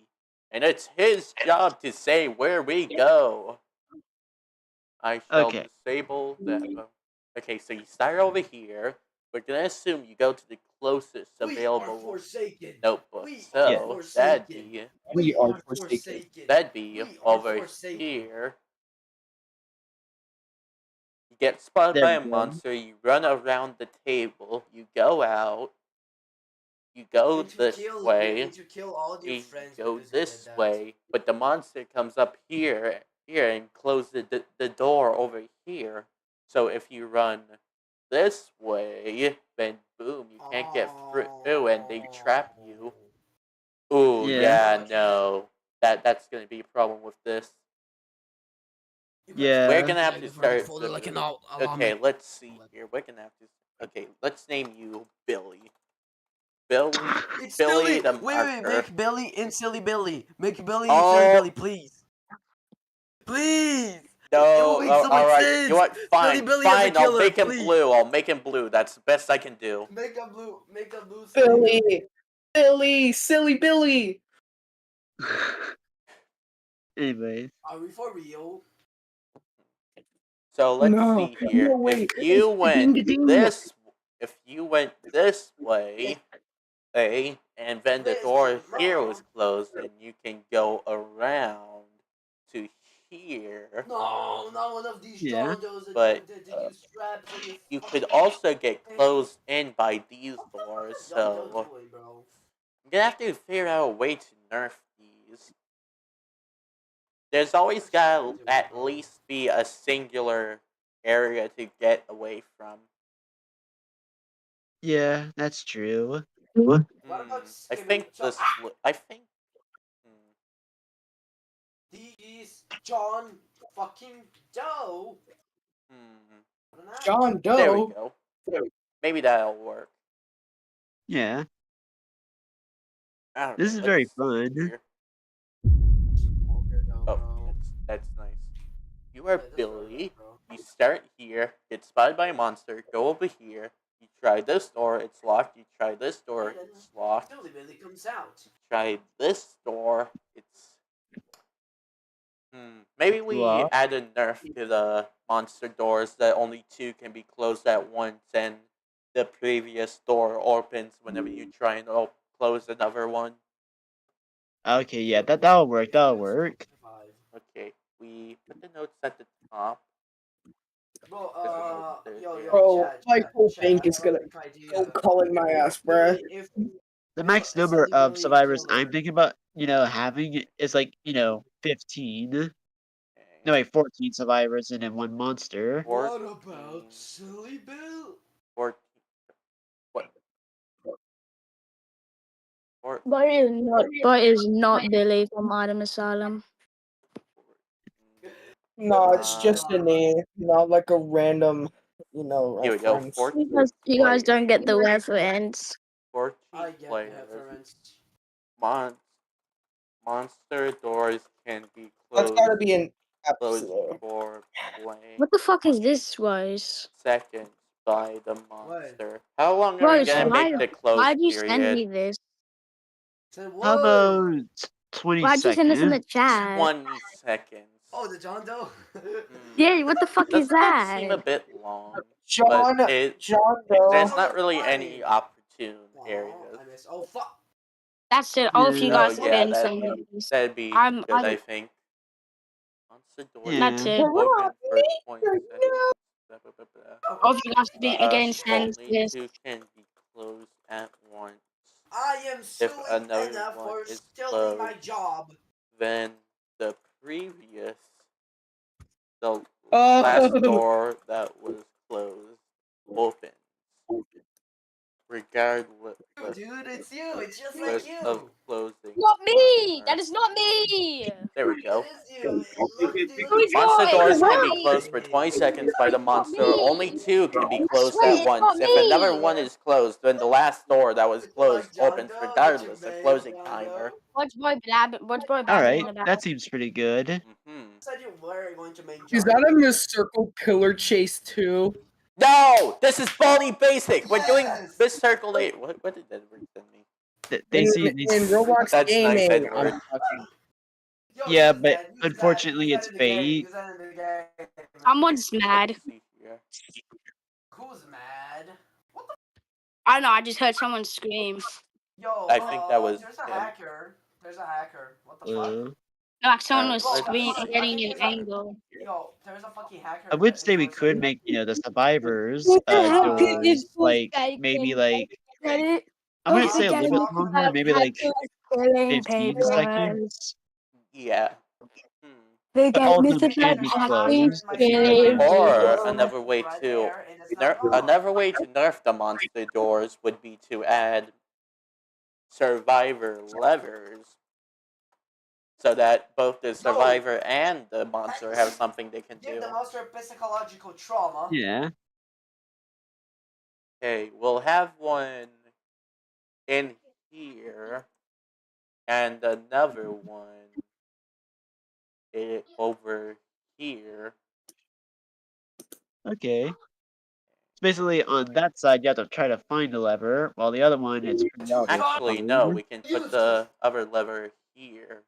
and it's his job to say where we go. I shall Okay. disable that. Okay, so you start over here. We're gonna assume you go to the closest We are available forsaken. notebook. We Yeah. are So that'd forsaken. be We are forsaken. be We are over forsaken. here. You get spotted There by we a go. monster. You run around the table. You go out. You go this way. And to kill all your You friends go because you did this that. way, but the monster comes up here and closes the door over here. So if you run this way, then boom, you can't get through and they trap you. Ooh, Yeah. yeah, no. That's gonna be a problem with this. Yeah. We're gonna have to start. Okay, Okay, let's see here. We're gonna have to. Okay, let's name you Billy. Billy. it's Billy Billy. the Wait, marker. make Billy and Silly Billy. Make Billy Oh. and Silly Billy, please. Please. No, It will make so much all right. sense. You know what? Fine, Billy as a fine. I'll killer, make him please. blue. I'll make him blue. That's the best I can do. Make a blue. Make a blue. Silly Billy! Billy! Silly Billy! Anyways. Are we for real? So let's No, see here. no way. If you went Ding-a-ding. this, if you went this way, and then the door here was closed, and you can go around to here. No, not one of these Yeah. Jondos But that you strap for your you could fucking also get head. closed in by these doors, Don't so do it, bro. I'm gonna have to figure out a way to nerf these. There's always gotta at least be a singular area to get away from. Yeah, that's true. What about I skipping think this. I think. these John fucking Doe? John There we Doe. go. Maybe that'll work. Yeah. I don't This know. is Let's very see fun. here. Oh, that's nice. You are Billy. You start here, get spotted by a monster, go over here. You try this door, it's locked. You try this door, it's locked. Billy Billy comes out. You try this door, it's. Maybe we Locked. add a nerf to the monster doors that only two can be closed at once, and the previous door opens whenever you try and close another one. Okay, yeah, that'll work. That'll work. Okay, we put the notes at the top. Bro, Bro, my whole chat, bank I is have a gonna quick idea. go calling my ass, bruh. The max number of survivors I'm thinking about, having is like, 15. No, wait, 14 survivors and then one monster. What about Silly Bill? 14. What? But is not Billy from Artem Asylum. No, it's just a name, not like a random, Here we go. reference. 14 You guys don't players. get the reference. 14 I get players. reference. Monster doors can be That's closed gotta be an closed episode. for blank What the fuck is this, Rose? seconds by the What? monster. How long are we Rose, gonna make the close why'd you send period? me this? Said How what? about 20 Why'd you send this in the seconds? chat? 20 seconds. Oh, the John Doe? Yeah, what the fuck is Doesn't that seem a that? bit long? John But there's Doe. not really any opportune areas. I miss. Oh fuck! That's it. All of you Yeah. Oh guys yeah, can send me this. that'd be I'm good, I think. Monster doors That's Yeah. it. open for 20 seconds. Blah, blah, blah, blah. All of you guys be again send Only this. two can be closed at once. I am If suing another eNA one for is stealing my closed, job. then the last door that was closed opens. Regardless Dude, it's you. It's just like you. of closing. Not me. timer. That is not me. There we go. That is you. Look, dude. Who's Monster yours? doors It's not can be me. closed for 20 seconds by the It's not monster. Only me. two can be I closed swear at it's not once. If another me. one is closed, then the last door that was Would you closed like John opens Doe? regardless Would of you closing bang John timer. Doe? What's boy All right, babbling about? that seems pretty good. Said you were going to make Is John that a Doe. Miss Circle Killer Chase too? No! This is Baldy Basic! We're doing Yes! this circle 8. What did Edward send me? They In, see. in Roblox That's nice, gaming, Edward. I'm talking. Yo, Yeah, use but that. Use unfortunately, that it's in the game. fate. Use that in the game. Someone's mad. Let's see here. Who's mad? I don't know. I just heard someone scream. Yo, I think that was there's a him. hacker. There's a hacker. What the fuck? No, like someone was Bro, screaming, I getting think an there's a- angle. Yo, there's a fucking hacker. I would say we could make, the survivors doors like maybe like I'm gonna say a little bit longer, maybe like 15 seconds. Yeah. But all of them can be closed. Or another way to nerf the monster doors would be to add survivor levers, so that both the survivor and the monster have something they can do. Give the monster psychological trauma. Yeah. Okay, we'll have one in here, and another one over here. Okay. So basically, on that side, you have to try to find a lever, while the other one it's pretty obvious. Actually, no, we can put the other lever here.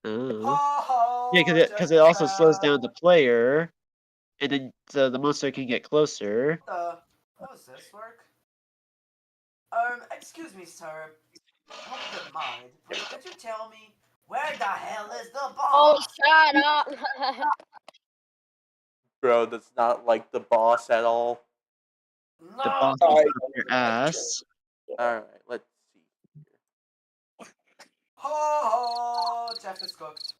Oh. Yeah, because it also slows down the player, and then so the monster can get closer. How does this work? Excuse me, sir. Hope you don't mind. Please, could you tell me where the hell is the Oh, boss? shut up. Bro, that's not like the boss at all. The No. boss will up your ass. Alright, let's see. Ho ho! Jeff is cooked.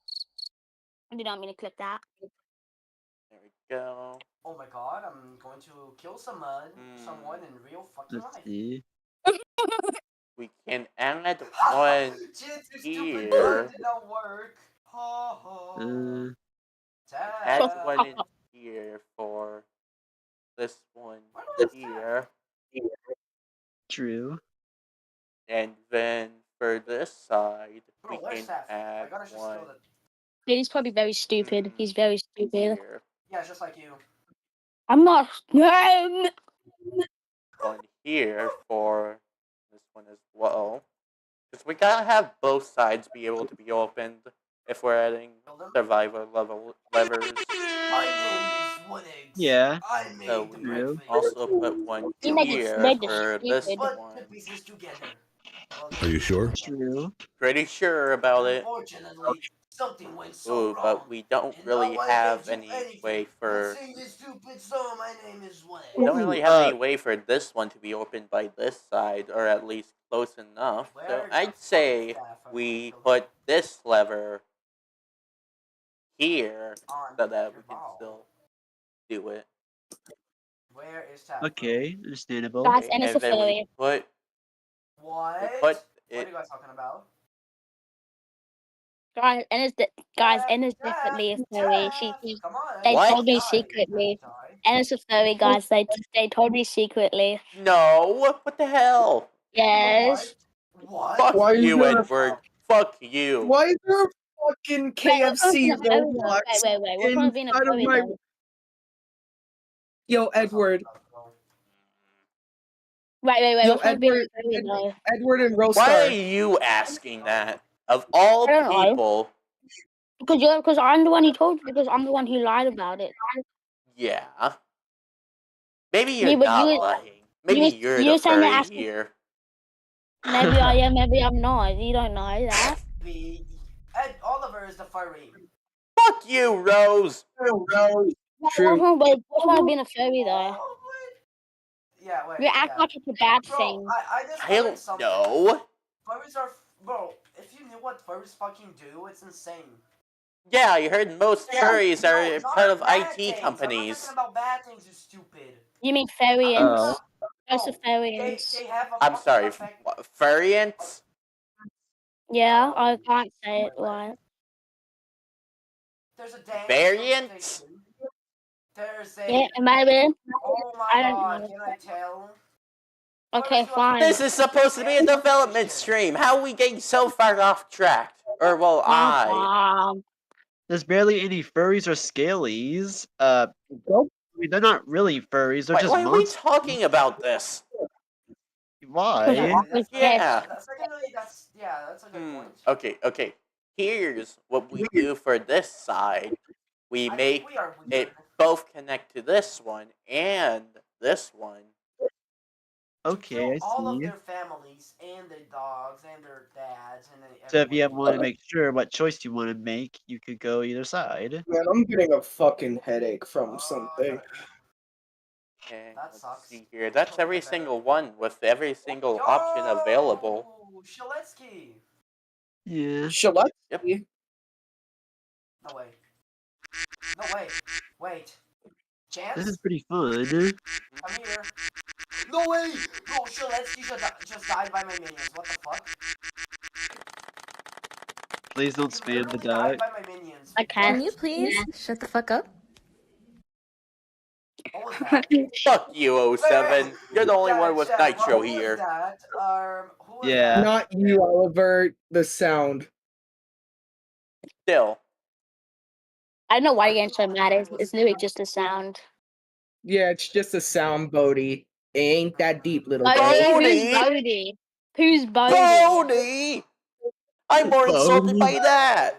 I did not mean to click that. There we go. Oh my god, I'm going to kill someone in real fucking Let's life. see. We can add one Shit, you stupid here. gun did not work. Ho ho. Add Jeff. one in here for this one Why not this here. True. And then for this side, Bro, we where's can Steph? I add gotta just one kill it. He's probably very stupid. He's very stupid. here. Yeah, just like you. I'm not. One here for this one as well. Because we gotta have both sides be able to be opened if we're adding survivor level levers. My name is Woodix. Yeah. I So made the we True. breakfast. also put one You made it- here made it for this stupid. Put one. the pieces together. Well, Are you sure? True. Pretty sure about it. Unfortunately, something went so Ooh, wrong. but we don't And really now I have can't do any anything way but for. sing this stupid song. My name is Woodix. We don't really Ooh, have any way for this one to be opened by this side, or at least close enough. So Where the I'd fucking say staff are we killed put this lever here on so that we your can ball. still do it. Where is staff? Okay, understandable. Guys, Okay, and it's a and then we furry. put What? it. What are you guys talking about? Guys, and it's definitely a furry. Come on. They What? told me Die. secretly. Die. And it's a furry, guys. They told me secretly. No, what the hell? Yes. What? Fuck Why is you, there a- Edward. Fuck you. Why is there a fucking Wait, KFC what's wrong with Roblox a furry though? What's wrong with being a inside of furry my? though? Yo, Edward. Wait. Yo, What's wrong with being a Edward. furry though? Edward and Why are Rostar. you asking that? Of all I don't know. people, Because I'm the one who told you. Because I'm the one who lied about it. yeah. Maybe you're Yeah, but not you- lying. Maybe you're the you're saying you're furry asking- here. Maybe I am. Maybe I'm not. You don't know that. Ed Oliver is the furry. Fuck you, Rose. True. What's wrong with being a furry though? Oh, wait. Yeah, wait. You act like it's a bad Bro, thing. I just I learned don't something. know. Furries are. Bro, if you knew what furries fucking do, it's insane. Yeah, I heard most furries No, are not part of bad IT things. companies. I'm not talking about bad things, you stupid. You mean furrients? Oh. Those are No, furrients. they have a I'm fucking sorry, effect. furrients? Yeah, I No. can't say it right. There's a dance Variants? station. There's a. Yeah, maybe. Oh my I don't god, know. can I tell? Okay, Furries do a fine. This is supposed to be a development stream. How are we getting so far off track? Or, well, There's barely any furries or scalies. I mean, they're not really furries. They're Why just are we monsters. talking about this? Why? Yeah. Secondly, that's a good point. Okay. Here's what we do for this side. We I make think we are it weird. both connect to this one and this one. Okay, I All of see. their families and their dogs and their dads and So if you everyone. want to make sure what choice you want to make, you could go either side. Man, I'm getting a fucking headache from something. Okay, That let's sucks. see here. That's every single one with every single option available. Shaletsky. Yeah. Shalexi? Yep. No way. No way. Wait. This Chance? is pretty fun. Come here. No way! Bro, Shaletsky just died by my minions. What the fuck? Please don't You spam the literally died duck. by my minions. Okay. Can you please shut the fuck up? What was that? Fuck you, 07. You're the only one with Chat, Nitro what was here. that? Who was Yeah. that? Not you, Oliver. The sound. Still. I don't know why you're getting so mad. It's literally just a sound. Yeah, it's just a sound, Bodie. It ain't that deep, little Like, girl. who's Bodie! Bodie? Who's Bodie? Bodie! I'm more insulted by that.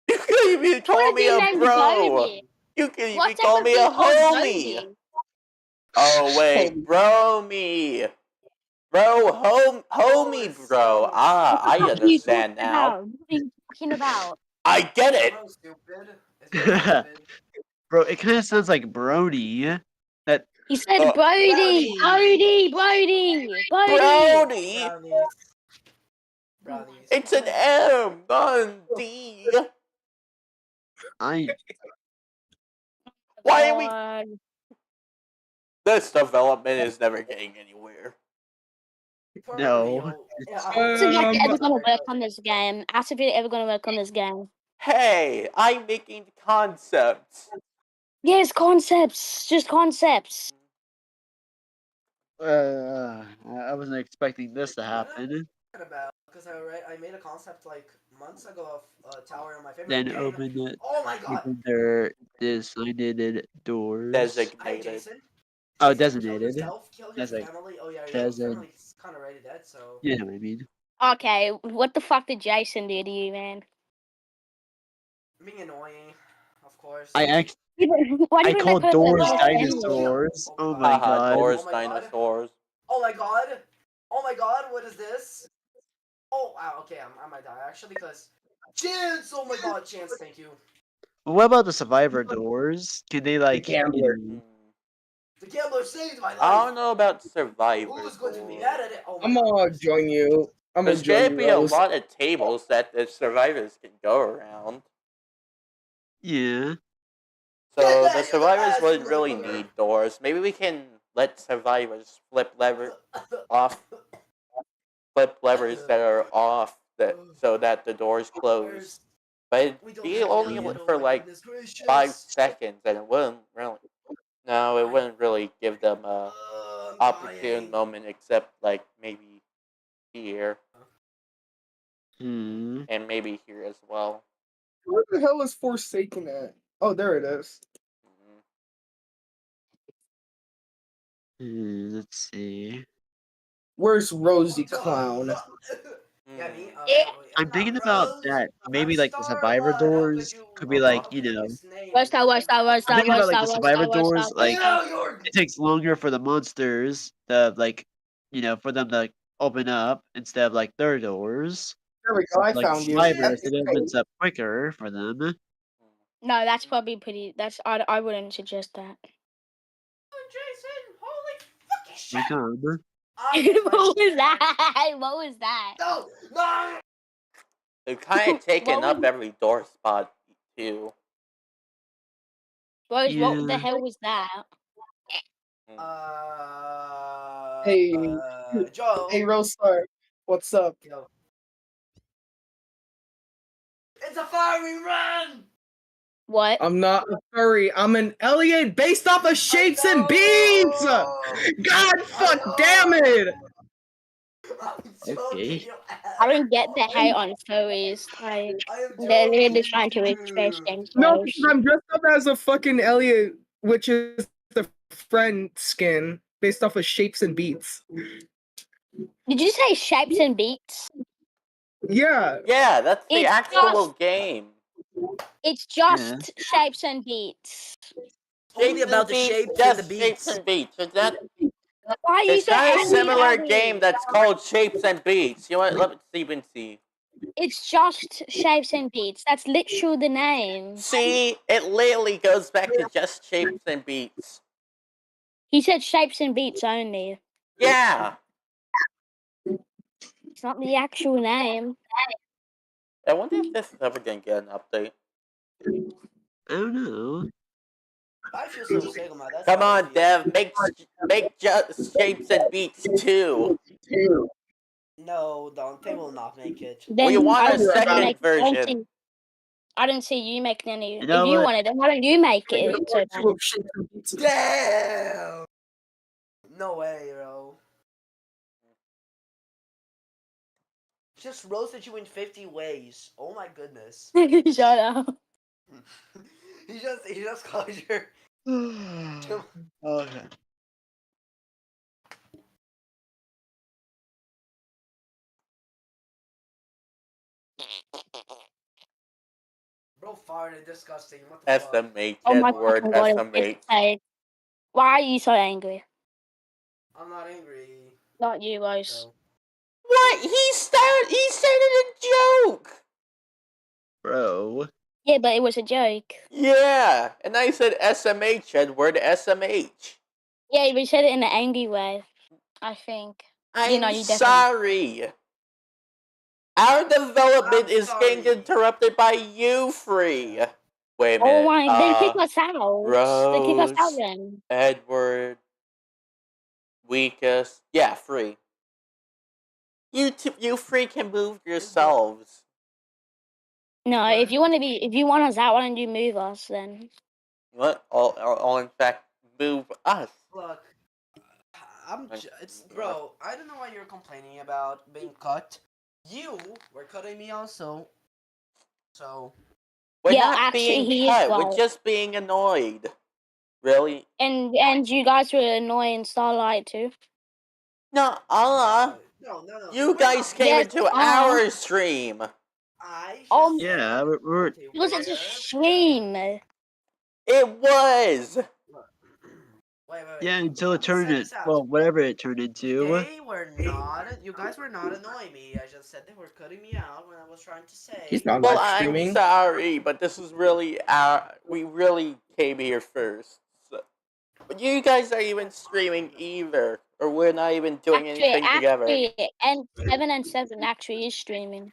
You can't even call What me if you a named bro. Bodie? You can even What's call up me with a being called homie. Bodie? Oh wait, bro me. Bro, homie, it's bro. so I What are you understand talking now. about? What are you talking about? I get it. Bro, stupid. It's very stupid. Bro, it kind of sounds like Brody. That He said Oh. Brody, Brownies. Brody, Brody. Brody. Brownies. Brownies. It's an M, not a D. I Why are we? God. This development is never getting anywhere. For No. real. Yeah, I Ask if hope you're ever it's gonna never work on this game. Ask if you're ever gonna work on this game. Hey, I'm making concepts. Yes, concepts, just concepts. I wasn't expecting this to happen. about because I made a concept like months ago of a tower in my favorite Then game. open the Oh my god! open their designated doors. Hey Designated. Jason. Oh, Jason, kill designated. yourself, kill your That's like family. Oh yeah, your designated. family's kind of already dead. So You know what I mean. Okay, what the fuck did Jason do to you, man? being annoying, of course. I actually Why do I you bring call that person doors up on the family? dinosaurs. Oh Oh my my god. Haha, god. doors, Oh my god. dinosaurs. Oh my god. Oh my god. What is this? Oh wow. Okay, I might die actually because Chance. Oh my god, Chance. Thank you. What about the survivor doors? Can they like gambler. Hmm. The gambler saved my life. I don't know about survivor. Who's going to be mad at it? Oh my I'm god. gonna join you. I'm gonna There's join gonna you, be a Rose. lot of tables that the survivors can go around. Yeah. So Get the that, you survivors ass, wouldn't really motherfucker. need doors. Maybe we can let survivors flip levers that are off so that the doors close. But We it'd don't be have only Elliot. Oh for my like goodness gracious. 5 seconds, and it wouldn't really. No, it wouldn't really give them a I'm opportune dying. moment, except like maybe here Hmm. and maybe here as well. Where the hell is Forsaken at? Oh, there it is. Let's see. Where's Rosie Clown? Yeah, me. Yeah. I'm not thinking about Rose. that. I'm Maybe like the survivor Star-Lord. How could doors you could be like, not pick this name? What's that? What's that? What's I'm that? thinking about What's like that? the What's survivor that? What's doors, that? like Ew, you're. it takes longer for the monsters to like, for them to like, open up instead of like their doors. There we go. I Like the found you. survivors, it opens up quicker for them. No, that's probably pretty. I wouldn't suggest that. Jason, holy fucking shit! Like, What was that? What was that? No, no. They've kind of taken What up was? every door spot too. Rose, what the yeah. hell was that? Hey, Joe. hey, Rose Star. What's up? Yo. It's a firing run. What? I'm not a furry. I'm an Elliot based off of shapes and beats. God, fuck, damn it! I'm Okay. joking, your ass. I don't get the hate on furries. Like I am they're joking. just trying to express No, themselves. because I'm dressed up as a fucking Elliot, which is the friend skin based off of shapes and beats. Did you say shapes and beats? Yeah. Yeah, that's the It's actual just- game. It's just shapes and beats. Only about the Beats, shapes and just the shapes beats. and beats. Why are you It's so not a angry similar about game it? that's called Shapes and Beats. You know what? Let me even see. It's just shapes and beats. That's literally the name. See, it literally goes back to just Shapes and Beats. He said shapes and beats only. Yeah. It's not the actual name. I wonder if this is ever gonna get an update. I don't know. I feel so sick of my. That's Come how I on, feel. Dev, make just Shapes and Beats too. No, Dante will not make it. Then We want I a don't see you second make, version. I don't see you making any. You know If you what? want it, then why don't you make it? So then? Damn. No way, bro. Just roasted you in 50 ways. Oh my goodness. Shut up. he just called your. Okay. Bro farted, disgusting. What the fuck? SMH, Oh my Edward, fucking god! SMH. Why are you so angry? I'm not angry. Not you guys. So What? He started a joke. Bro. Yeah, but it was a joke. Yeah, and I said SMH, Edward, SMH. Yeah, we said it in an angry way. I think. I'm You definitely. sorry. Our development I'm is getting sorry. interrupted by you, Free. Wait a Oh minute. my! Then kick us out. Then kick us out Rose, then. Edward, Weakest. Yeah, Free. You Free can move yourselves. No, What? if you want us out, why don't you move us then? What? All in fact, move us. Look, it's bro. I don't know why you're complaining about being cut. You were cutting me also. So We're Yeah, not actually, being he is cut. We're right. just being annoyed. Really? And you guys were annoying Starlight too. No, no. You We're guys not came Yes, into our stream. I just Oh, said Yeah, we're they it wasn't were a stream. It was. Wait. yeah, until Let it me say turned it this out. well, whatever it turned into. They were not. You guys were not annoying me. I just said they were cutting me out when I was trying to say. He's not Well, live I'm streaming. sorry, but this is really we really came here first. So. But you guys aren't even streaming either, or we're not even doing anything together. And 7 actually is streaming.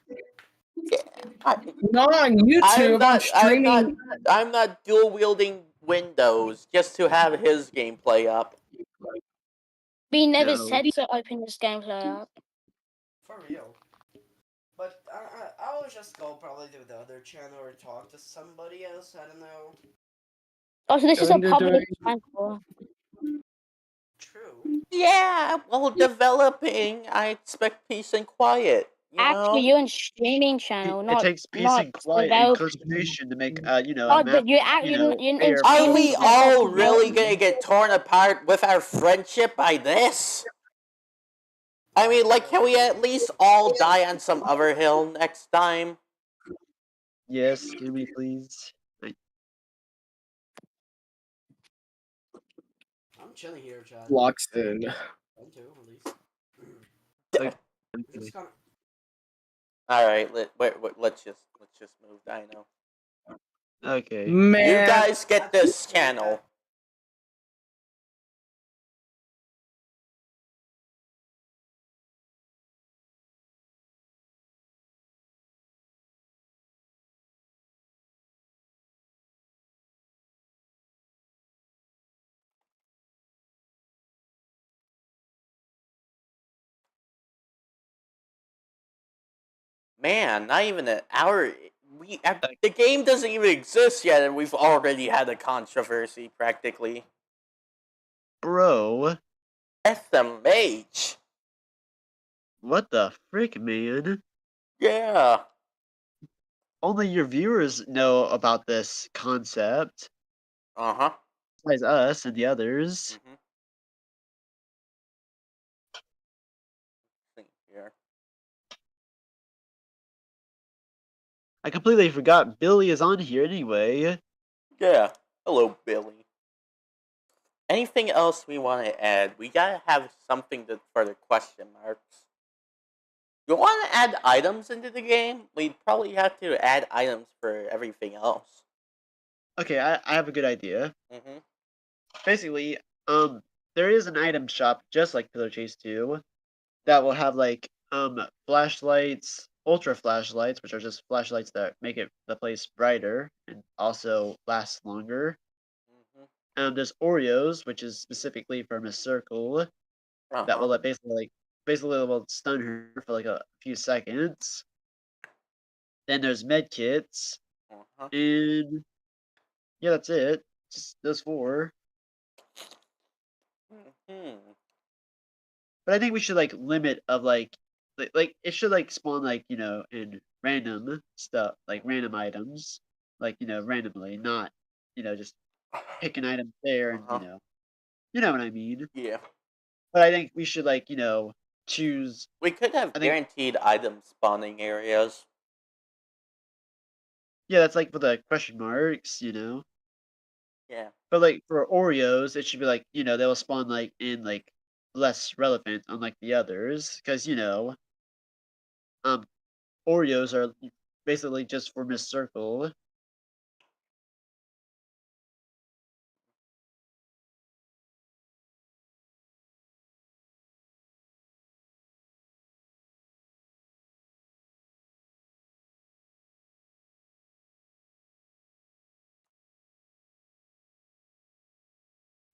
Not on YouTube. I'm streaming. I'm not dual wielding Windows just to have his gameplay up. We never No. said to open this gameplay up. For real. But I will just go probably to the other channel or talk to somebody else. I don't know. Also, this is a Going to public do- channel. True. Yeah, well, developing, I expect peace and quiet. Actually, you're in streaming channel, It not takes peace not and quiet and develop. concentration to make a Oh, map, but you're in fair Are streaming we for channel, not all really development. gonna get torn apart with our friendship by this? I mean, like, can we at least all die on some other hill next time? Yes, can we please? I'm chilling here, Chad. Loxton. Me too, at least. Okay. Just kind of. All right, let's just move Dino. Okay. Man. You guys get this That's- channel. Man, not even an hour. The game doesn't even exist yet, and we've already had a controversy practically. Bro. SMH. What the frick, man? Yeah. Only your viewers know about this concept. Uh-huh. Besides us and the others. Mm-hmm. Here. I completely forgot Billy is on here anyway. Yeah. Hello, Billy. Anything else we want to add? We gotta have something for the question marks. You want to add items into the game? We'd probably have to add items for everything else. Okay, I have a good idea. Mm-hmm. Basically, there is an item shop just like Pillar Chase 2 that will have like flashlights, ultra flashlights, which are just flashlights that make the place brighter and also last longer. Mm-hmm. There's Oreos, which is specifically for Miss Circle, that will basically will stun her for like a few seconds. Then there's med kits, and yeah, that's it. Just those 4. Mm-hmm. But I think we should like limit of like it should like spawn like in random stuff, like random items, like randomly, not just pick an item there and you know what I mean. Yeah. But I think we should like choose. We could have I think guaranteed item spawning areas. yeah, that's like for the question marks, Yeah. But like for Oreos, it should be like they'll spawn like in like less relevant, unlike the others, because um, Oreos are basically just for Miss Circle.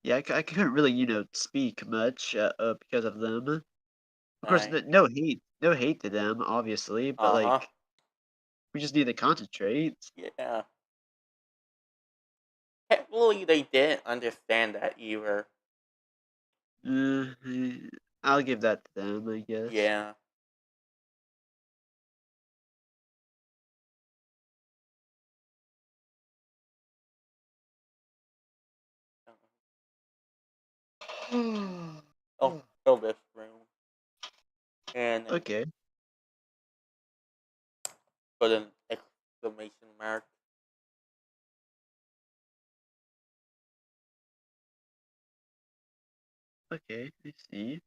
Yeah, I couldn't really, speak much because of them. Of course, Alright. no hate to them, obviously, but Uh-huh. like we just need to concentrate. Yeah. Technically, they didn't understand that either. I'll give that to them, I guess. Yeah. Oh, fill this room. And then Okay, put an exclamation mark. okay, I see.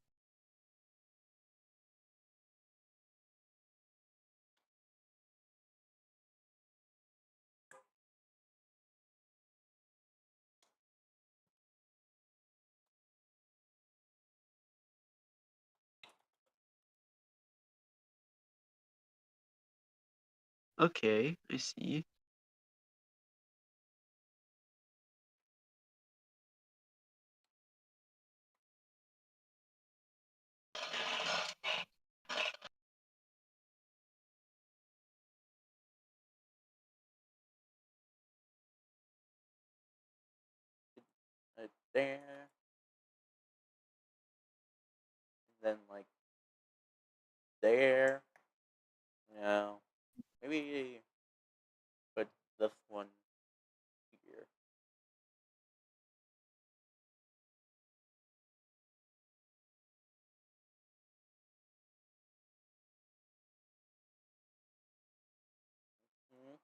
Okay, I see. Right there. And then, like, there. No. Maybe put this one here. Mhm.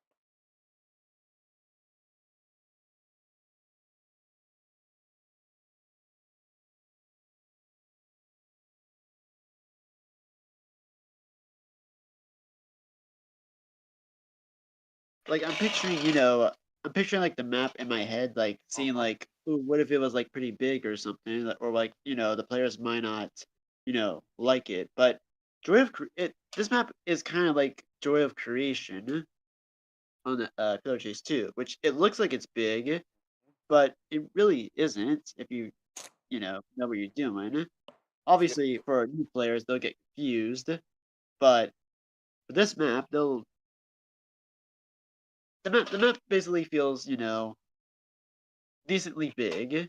Like I'm picturing like the map in my head, like seeing Uh-huh. like, ooh, what if it was like pretty big or something, or like the players might not, like it. But this map is kind of like Joy of Creation on the Pillar Chase 2, which it looks like it's big, but it really isn't if you know what you're doing. Yep. Obviously, for new players, they'll get confused, but for this map, the map basically feels, decently big.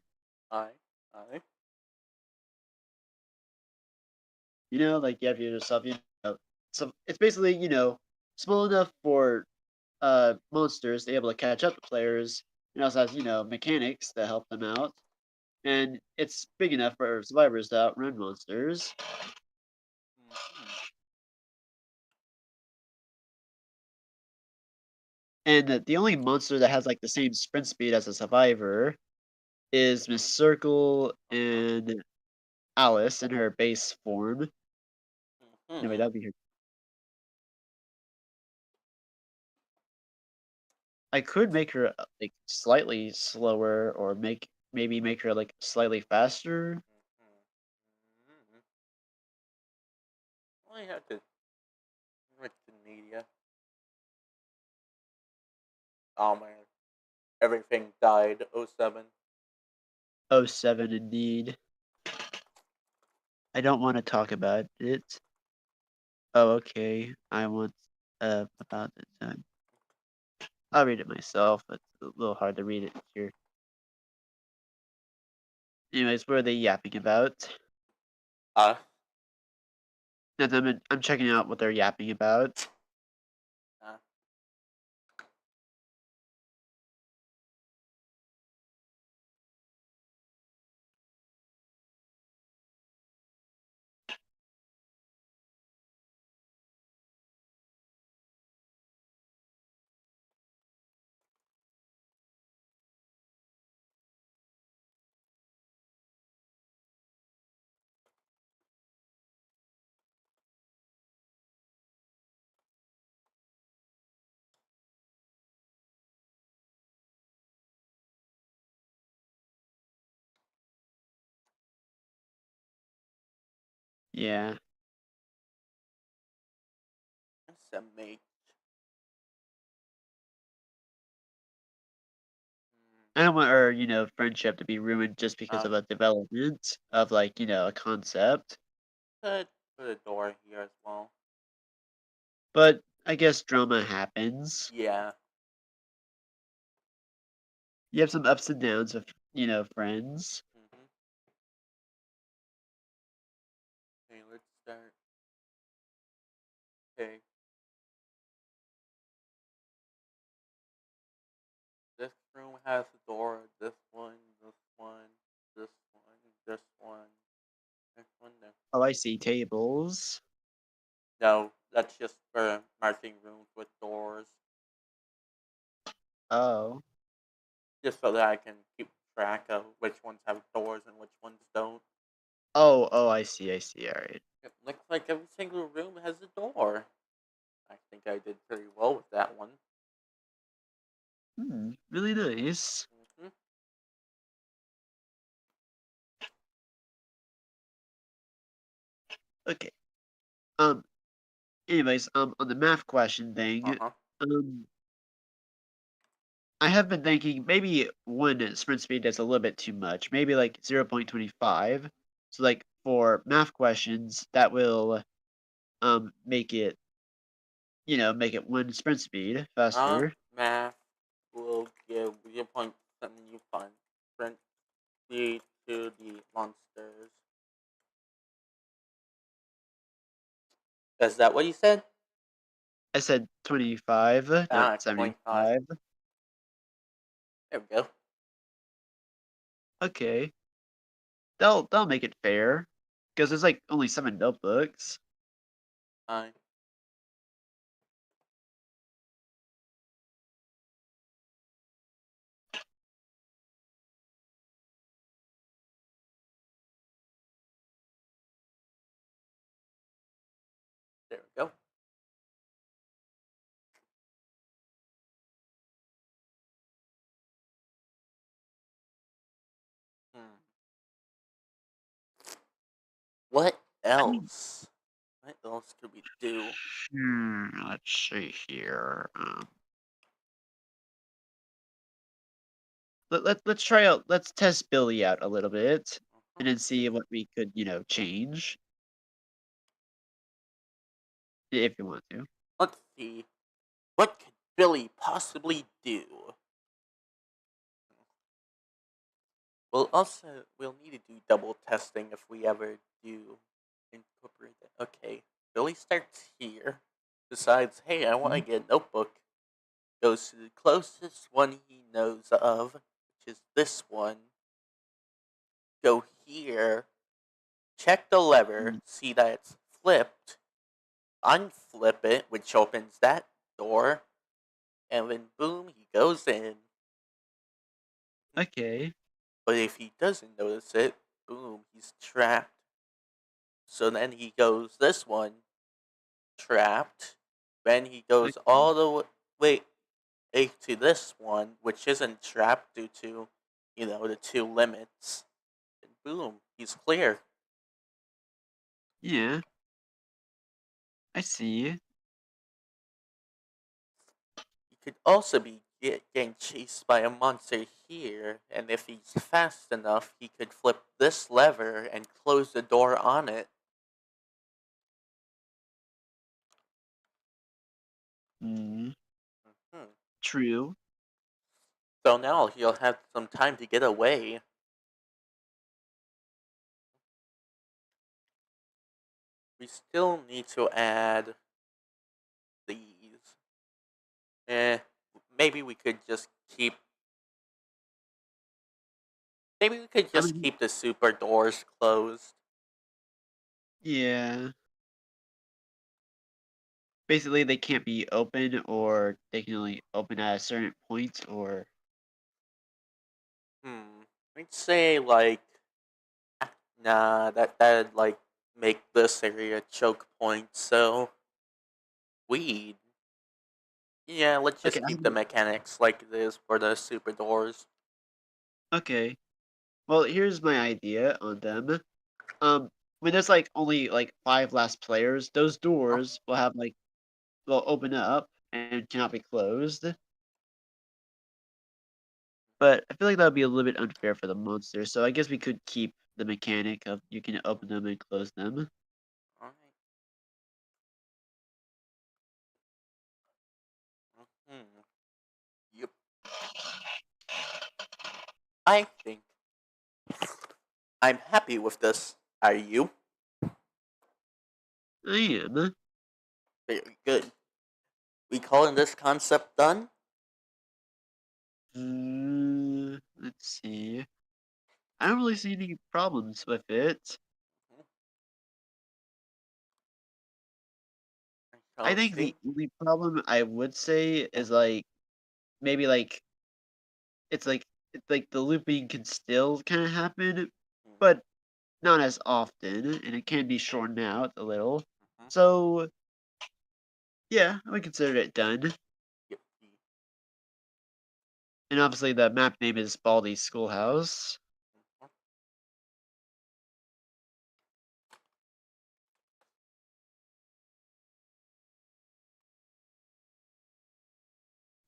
I. I. Like you have yourself, so it's basically, small enough for monsters to be able to catch up to players. It also has, mechanics that help them out. And it's big enough for survivors to outrun monsters. Mhm. And the only monster that has like the same sprint speed as a survivor is Miss Circle Uh-huh. and Alice in her base form. Anyway, Mhm. that'd be her. I could make her like slightly slower, or maybe make her like slightly faster. Mhm. Well, you have to with the media. Oh man, everything died. '07. Oh, 07 indeed. I don't want to talk about it. Oh, okay. I want about it. I'll read it myself, but it's a little hard to read it here. Anyways, what are they yapping about? Uh, And I'm checking out what they're yapping about. uh, Yeah. SMH. I don't want our, friendship to be ruined just because Uh, of a development of like, a concept. could put a door here as well. But I guess drama happens. Yeah. You have some ups and downs of, friends. Mm-hmm. Okay, let's start. Okay. This room has a door. This one, this one, this one, this one, this one. No, Oh, I see tables. no, that's just for marking rooms with doors, Oh. just so that I can keep track of which ones have doors and which ones don't. Oh, I see, alright. It looks like every single room has a door. I think I did pretty well with that one. Really nice. Hmm. Okay. Anyways, on the math question thing, Uh-huh. um, I have been thinking maybe one sprint speed is a little bit too much. Maybe like 0.25. So like for math questions, that will make it make it one sprint speed faster. Math will give 0.75 sprint speed to the monsters. Is that what you said? I said 25, not 25. 75. There we go. Okay. They'll make it fair. Because there's like only 7 notebooks. Fine. There we go. Hmm. What I mean, else? What else could we do? let's see here. Let's try out. Let's test Billy out a little bit, Uh-huh. and then see what we could, change if you want to. Let's see. What could Billy possibly do? We'll need to do double testing if we ever do incorporate it. Okay, Billy starts here. Decides, hey, I want to Mhm. get a notebook. Goes to the closest one he knows of, which is this one. Go here. Check the lever. Mm, See that it's flipped. Unflip it, which opens that door. And then boom, he goes in. Okay. But if he doesn't notice it, boom, he's trapped. So then he goes this one, trapped. Then he goes Okay. all the way to this one, which isn't trapped due to, the two limits. And boom, he's clear. Yeah, I see. He could also be getting chased by a monster here, and if he's fast enough, he could flip this lever and close the door on it. Mm, Hmm. true. So now he'll have some time to get away. We still need to add these. Eh, maybe we could just keep. Maybe we could I just mean, keep the super doors closed. yeah. Basically, they can't be open, or they can only open at a certain point, or I'd say like, nah, that'd like make this area choke point. So weed. Yeah, let's okay. just keep the mechanics like it is for the super doors. Okay. Well, here's my idea on them. when there's like only like 5 last players, those doors will have like will open up and cannot be closed. But I feel like that would be a little bit unfair for the monsters, so I guess we could keep the mechanic of you can open them and close them. Alright. Hmm. Yep. I think I'm happy with this. Are you? I am. Very good. We calling this concept done? Let's see. I don't really see any problems with it. I Shall think see. the only problem I would say is like maybe like it's like the looping can still kind of happen, but not as often, and it can be shortened out a little. Mhm. So yeah, I would consider it done. Yep. And obviously the map name is Baldi's Schoolhouse. Mhm.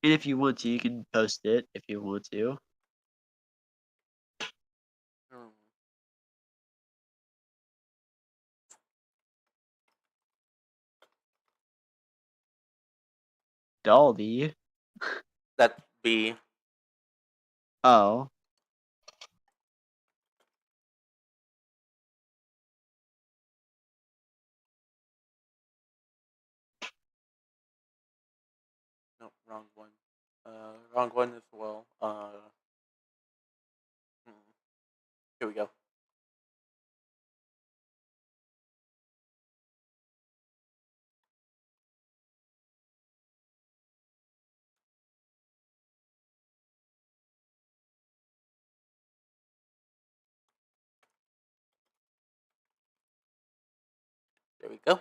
And if you want to, you can post it if you want to. Hmm. Daldy. That be Oh. no wrong one. Wrong one as well. Here we go. There we go.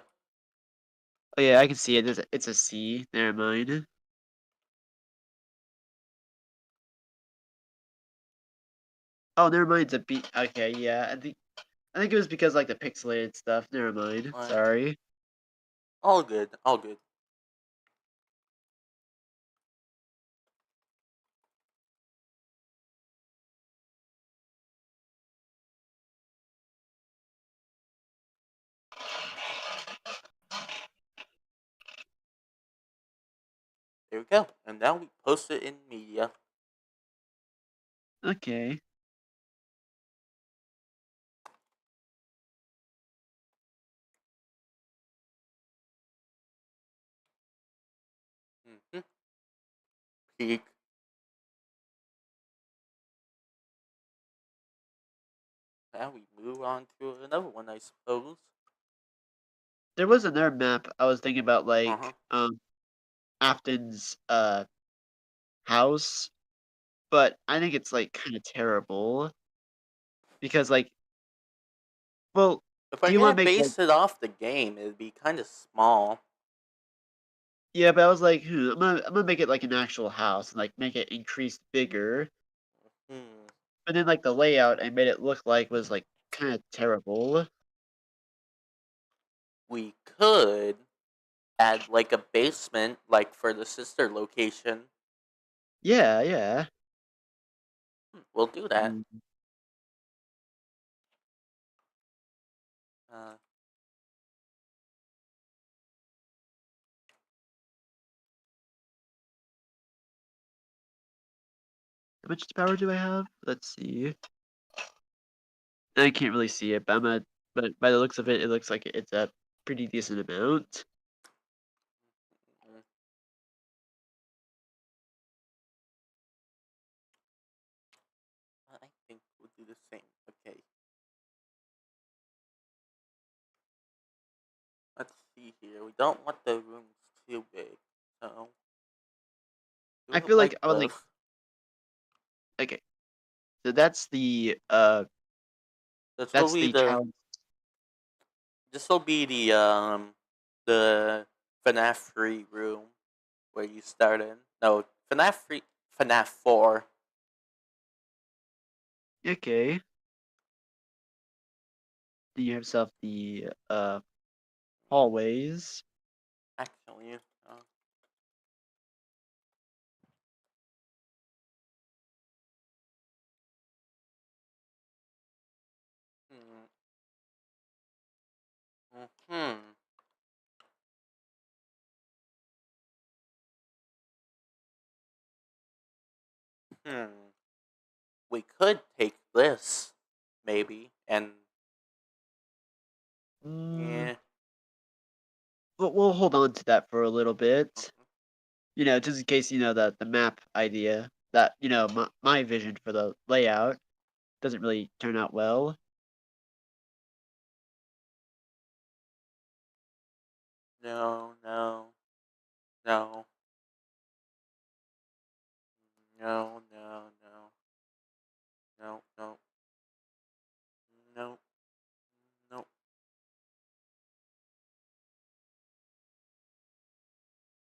Oh yeah, I can see it. It's a C. Never mind. Oh, never mind. It's a B. Okay, yeah. I think it was because like the pixelated stuff. Never mind. Alright. Sorry. All good. All good. There we go. And now we post it in media. Okay. Mm-hmm. Peak. Now we move on to another one, I suppose. There was another map I was thinking about, Uh huh. like Afton's house, but I think it's like kind of terrible because like, well, If do we're you want gonna to make like base it off the game, it'd be kind of small. yeah? But I was like, I'm gonna make it like an actual house and like make it increased bigger. Hmm. But then like the layout I made it look like was like kind of terrible. We could add like a basement, like for the sister location. Yeah, yeah. We'll do that. Mm. Uh, How much power do I have? Let's see. I can't really see it, but by the looks of it, it looks like it's a pretty decent amount. mm, I think we'll do the same. Okay. Let's see here. We don't want the rooms too big, so do I it feel like like I would like this. okay. So This will that's be the the. child. This will be the FNAF free room where you start in. No, FNAF free. FNAF 4. Okay. Then you have yourself the hallways. Actually, hmm. Hmm. Hmm. We could take this, maybe, and Mm, yeah. but we'll hold on to that for a little bit. Mhm. Just in case that the map idea that my vision for the layout doesn't really turn out well. No, no, no, no, no, no, no, no, no,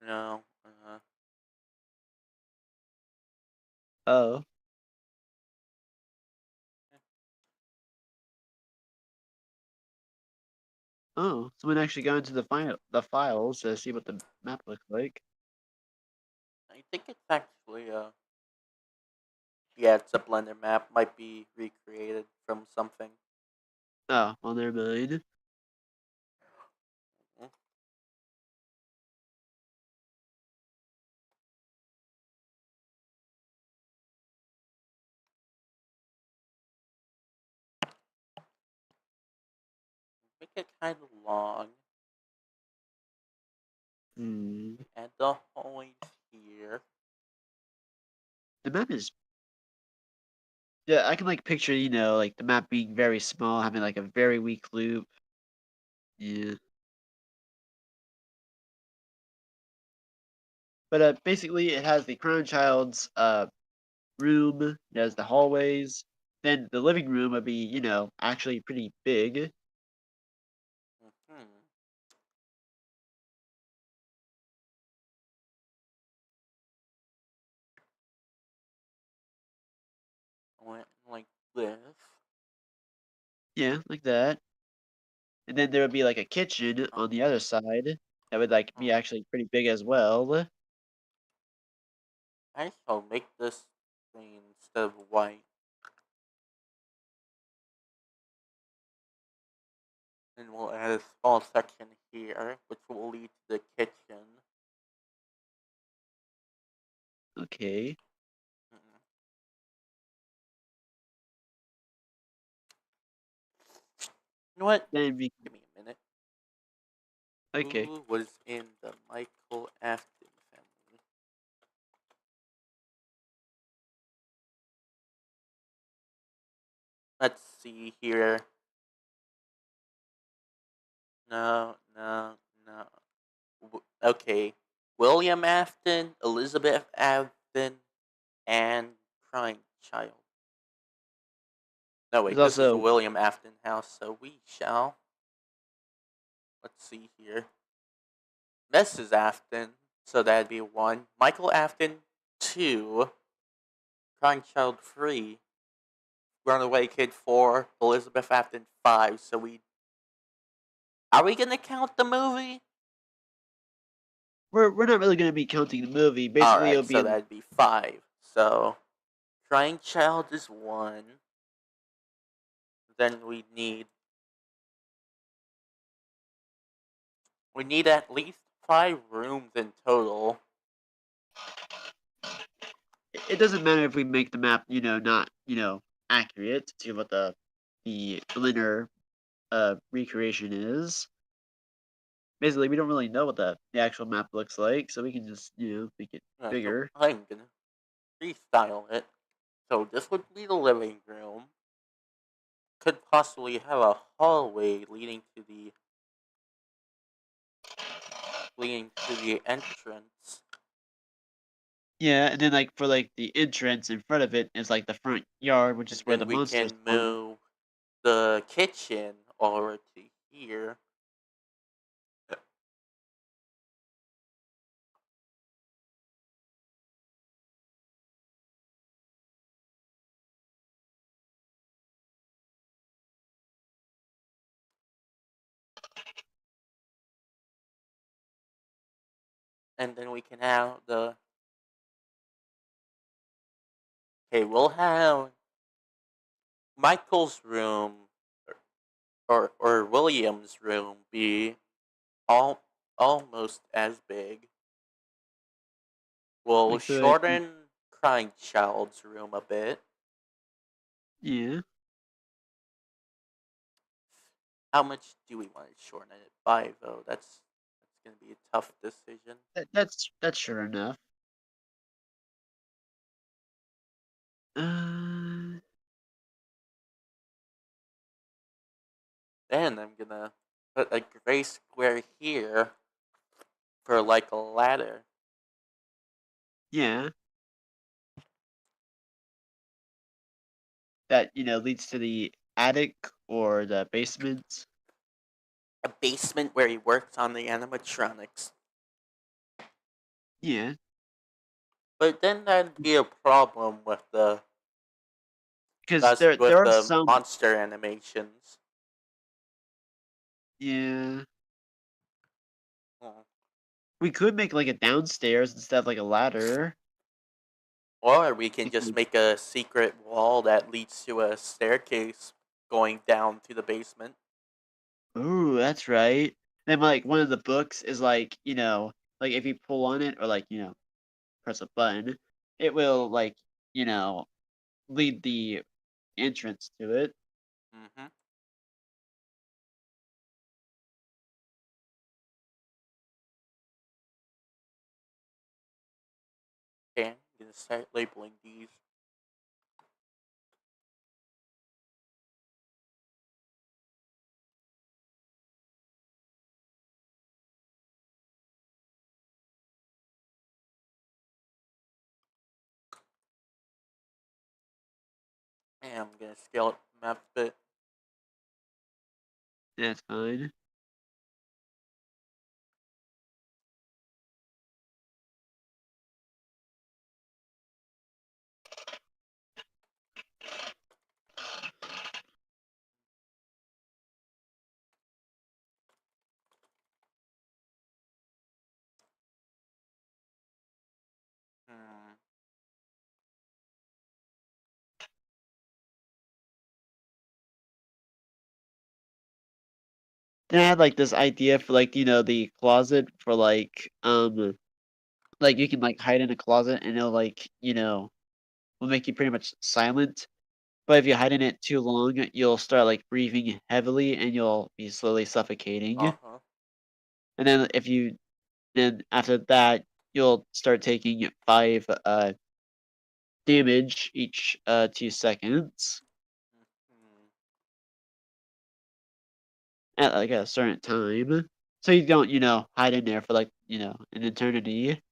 no, no. Oh, oh, someone actually got into the files to see what the map looks like. I think it's actually yeah, it's a Blender map. Might be recreated from something. Oh, well, never mind. Mhm. Make it kind of long. Hmm. Add the hallways here. The map is yeah. I can like picture like the map being very small, having like a very weak loop. Yeah. But basically, it has the Crown Child's room. It has the hallways. Then the living room would be, actually pretty big. Hmm. Went like this. Yeah, like that. And then there would be like a kitchen Oh, on the other side that would like be oh. actually pretty big as well. I shall make this green instead of white. And we'll add a small section here, which will lead to the kitchen. Okay. Mm. You know what? Then we Give me a minute. okay. Who was in the Michael Afton family? Let's see here. No, no, no. Okay. William Afton, Elizabeth Afton, and Crying Child. No, There's wait, this is a also William Afton house, so we shall. Let's see here. Mrs. Afton, so that'd be 1. Michael Afton, 2. Crying Child, 3. Runaway Kid, 4. Elizabeth Afton, 5. So we. Are we gonna count the movie? we're not really gonna be counting the movie. Basically, it'll Alright, be so that'd be 5. So. Crying Child is 1. Then we need. We need at least 5 rooms in total. it doesn't matter if we make the map, not, accurate to what the Blender recreation is. Basically, we don't really know what the actual map looks like, so we can just, make it So bigger. I'm gonna restyle it. So this would be the living room. Could possibly have a hallway leading to the entrance. Yeah, and then like for like the entrance in front of it is like the front yard, which is And where the then we monsters can spawn. move the kitchen over to here. And then we can have the. Okay, we'll have Michael's room or William's room be almost as big. We'll We could, shorten Crying Child's room a bit. yeah. How much do we want to shorten it by, though? That's gonna be a tough decision. That's sure enough. Uh, Then I'm gonna put a gray square here for like a ladder. yeah. That leads to the attic or the basement. A basement where he works on the animatronics. Yeah, But then that'd be a problem with the because there are some. monster animations. Yeah, Hmm. we could make like a downstairs instead of like a ladder. Or we can just Because make a secret wall that leads to a staircase going down to the basement. ooh, that's right. Then like one of the books is like like if you pull on it or like press a button, it will like you know lead the entrance to it. Mm-hmm. Okay, I'm gonna start labeling these. And I'm gonna scale it map a bit. That's fine. Hmm. Then I had like this idea for like the closet for like you can like hide in a closet and it'll like will make you pretty much silent. But if you hide in it too long, you'll start like breathing heavily and you'll be slowly suffocating. Uh-huh. And then after that, you'll start taking 5 damage each 2 seconds Hmm. at like a certain time. So you don't, hide in there for like, an eternity.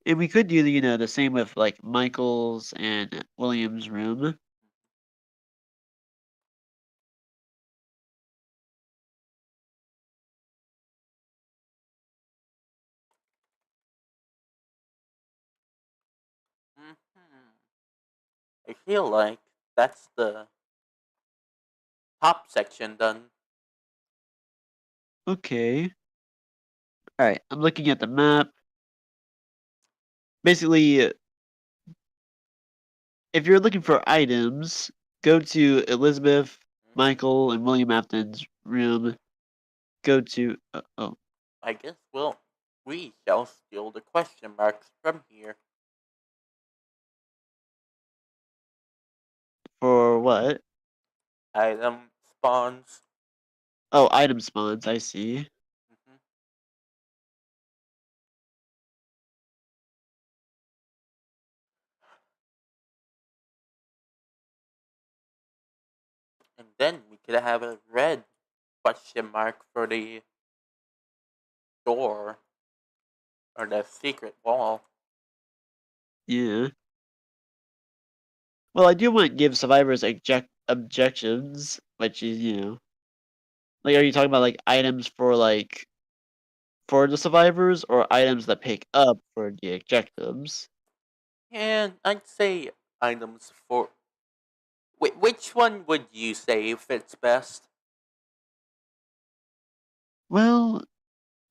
And we could do the same with like Michael's and William's room. Hmm. I feel like that's the top section done. Okay. All right. I'm looking at the map. Basically, if you're looking for items, go to Elizabeth, Hmm. Michael, and William Afton's room. Go to oh, I guess we shall steal the question marks from here. for what? Item spawns. Oh, item spawns. I see. Hmm. And then we could have a red question mark for the door or the secret wall. Yeah. Well, I do want to give survivors objections, which is like, are you talking about like items for like for the survivors or items that pick up for the objectives? And I'd say items for. Which one would you say fits best? Well,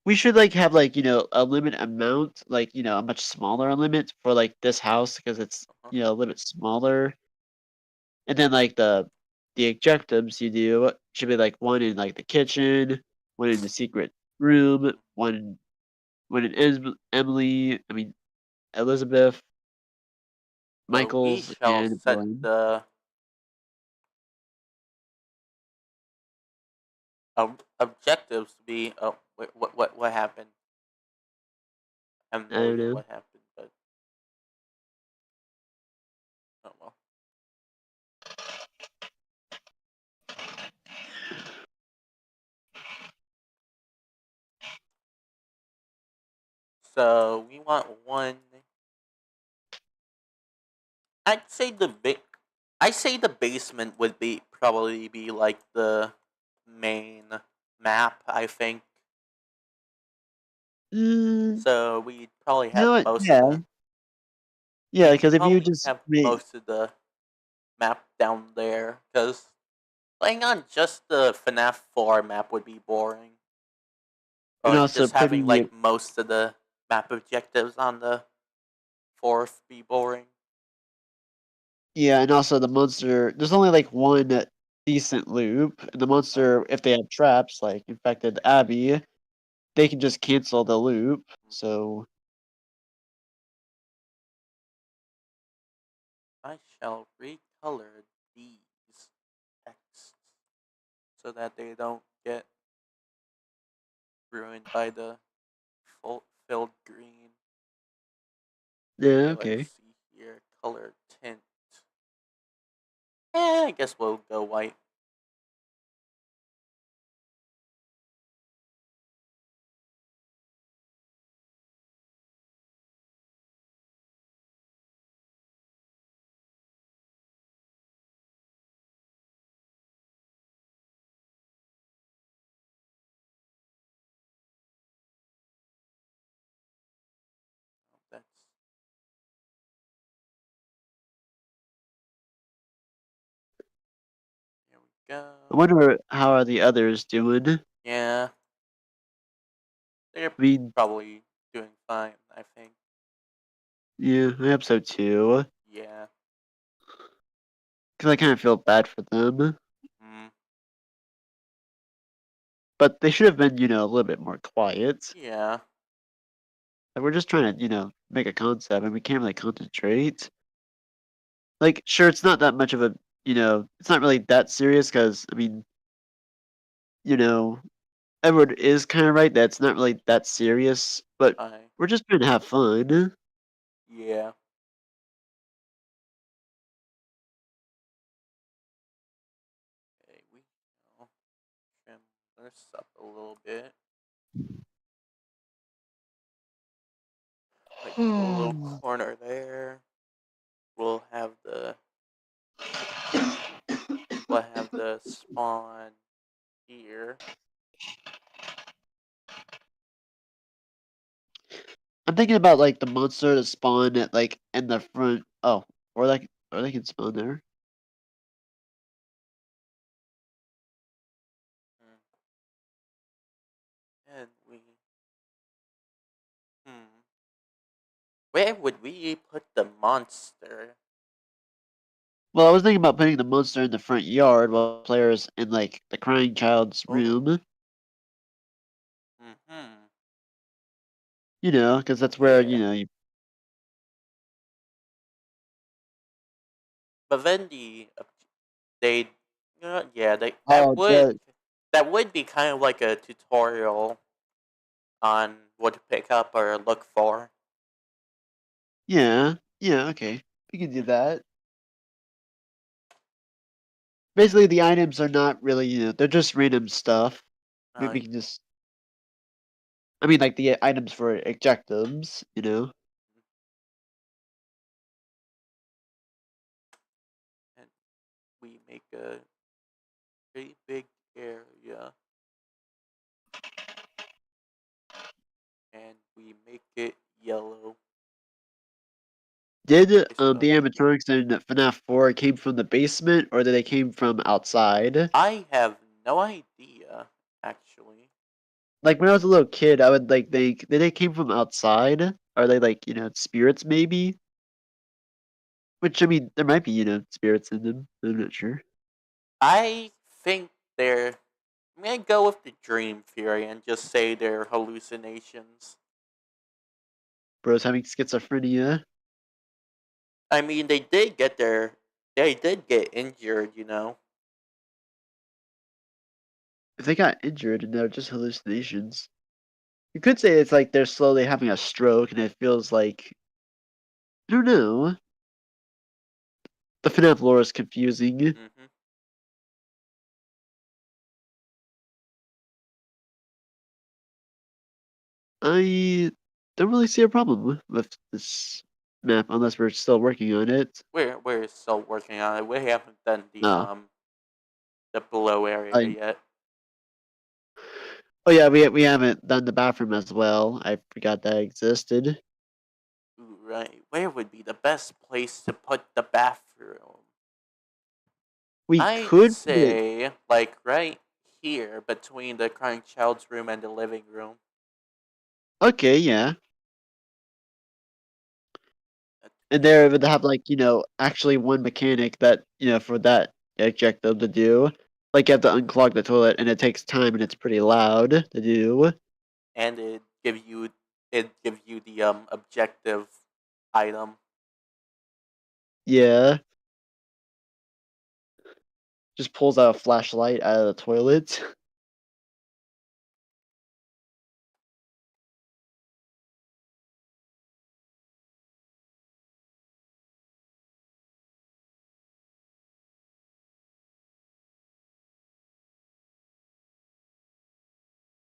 we should like have like a limit amount, like a much smaller limit for like this house because it's Uh-huh. a little bit smaller, and then like the objectives you do should be like one in like the kitchen, one in the secret room, one in Emily, I mean Elizabeth, So we Michael's, shall and set Blaine. the objectives to be. Oh, wait, what happened? I have I no don't idea know. what happened, but oh well. So we want one. I'd say I say the basement would be probably be like the main map. I think Mm, so. We'd probably you know have what? most of Yeah, the. yeah. We'd Because if you probably just have most of the map down there because playing on just the FNAF 4 map would be boring. and Or also just having putting it, like most of the map objectives on the fourth be boring. yeah, and also the monster. There's only like one decent loop, and the Uh, monster, if they have traps like infected Abby, they can just cancel the loop. So I shall recolor these texts so that they don't get ruined by the filled green. yeah, Okay, let's okay. see here. Color tint. Yeah, I guess we'll go white. That's here we go. I wonder how are the others doing. Yeah, they're I mean, probably doing fine. I think. yeah, I hope so too. Yeah. Because I kind of feel bad for them. Mm, But they should have been, a little bit more quiet. yeah. Like, we're just trying to, make a concept and we can't really concentrate. Like, sure, it's not that much of a, it's not really that serious because, I mean, you know, Edward is kind of right that it's not really that serious, but I. we're just trying to have fun. Yeah. Okay, we shall trim this up a little bit. Like a little corner there. We'll have the spawn here. I'm thinking about like the monster to spawn at like in the front. Oh, or they can spawn there. Mm. And we hmm. Where would we put the monster? Well, I was thinking about putting the monster in the front yard while players in like the crying child's Oh. room. Mm-hmm. Because that's where Yeah. you. But then they yeah, Oh, that would be kind of like a tutorial on what to pick up or look for. yeah, yeah. Okay, we can do that. Basically, the items are not really, they're just random stuff. We Uh, can just, I mean, like the items for objectives. and we make a pretty big area and we make it yellow. Did I the suppose. animatronics in FNAF 4 came from the basement or did they came from outside? I have no idea, actually. Like when I was a little kid, I would like think did they came from outside? Are they like, spirits maybe? Which I mean, there might be, spirits in them. I'm not sure. I think they're. I'm gonna go with the dream theory and just say they're hallucinations. Bro's having schizophrenia. I mean, they did get their. They did get injured, you know. If they got injured and they're just hallucinations. You could say it's like they're slowly having a stroke and it feels like I don't know. The FNAF lore is confusing. Hmm. I don't really see a problem with this map unless we're still working on it. We're still working on it. We haven't done No. the below area I yet. Oh yeah, we haven't done the bathroom as well. I forgot that existed. Ooh, right. Where would be the best place to put the bathroom? We I'd could put it say like right here between the crying child's room and the living room. okay, yeah. That And would there would have like, actually one mechanic that, for that objective to do. Like you have to unclog the toilet and it takes time and it's pretty loud to do. and it gives you the objective item. Yeah. Just pulls out a flashlight out of the toilet.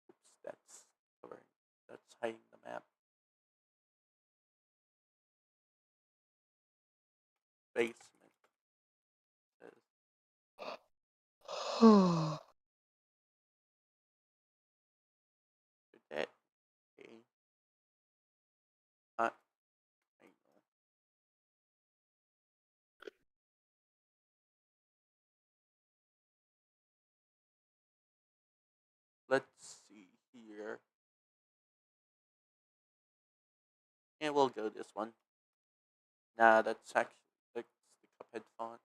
Oops, that's covering. That's hiding the map. Basement. That okay. I know. Let's see here. And we'll go this one. Nah, that's the Cuphead font.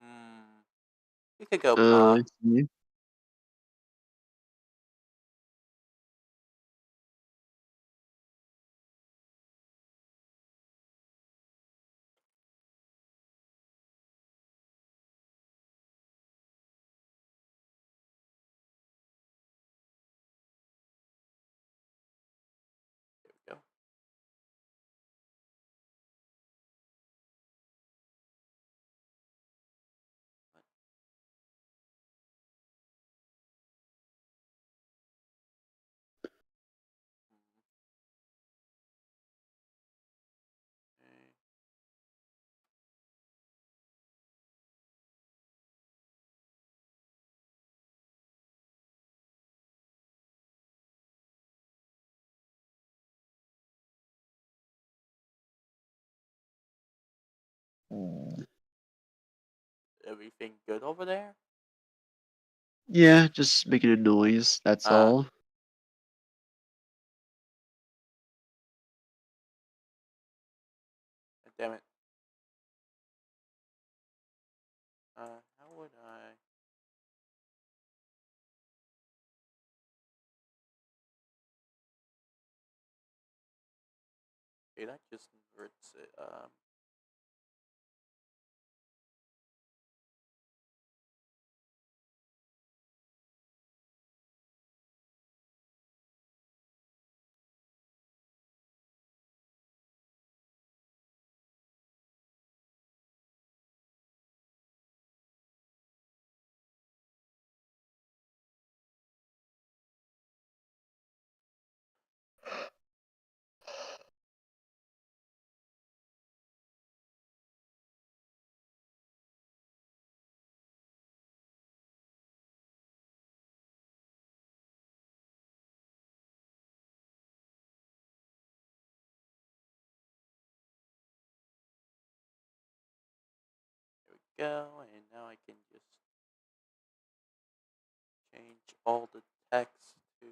Hmm. We could go I Pa. see. There we go. Okay. Mm. Everything good over there? Yeah, just making a noise, that's Uh, all. damn it. How would I? Okay, that just inverts it. go, and now I can just change all the text to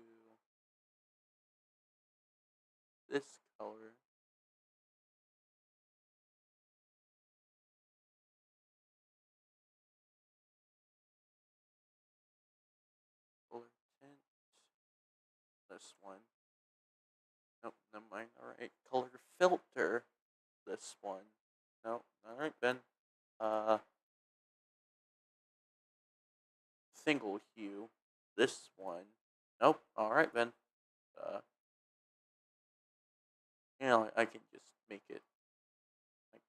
this color. Color tint. This one. Nope, never mind. Alright, color filter. This one. Nope, alright then. Single hue. This one. Nope, alright then. You know, I can just make it like,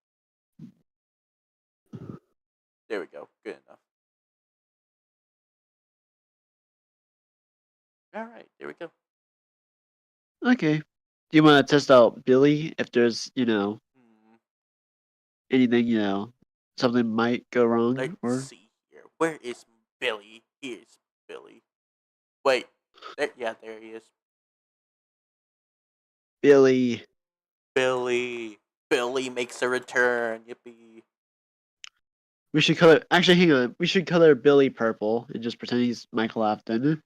there we go, good enough. Alright, there we go. Okay. Do you want to test out Billy if there's, anything, something might go wrong Let's or see here. Where is Billy? Here's Billy. Wait, yeah, there he is. Billy. Billy. Billy makes a return. Yippee. We should color. Actually, hang on. We should color Billy purple and just pretend he's Michael Afton.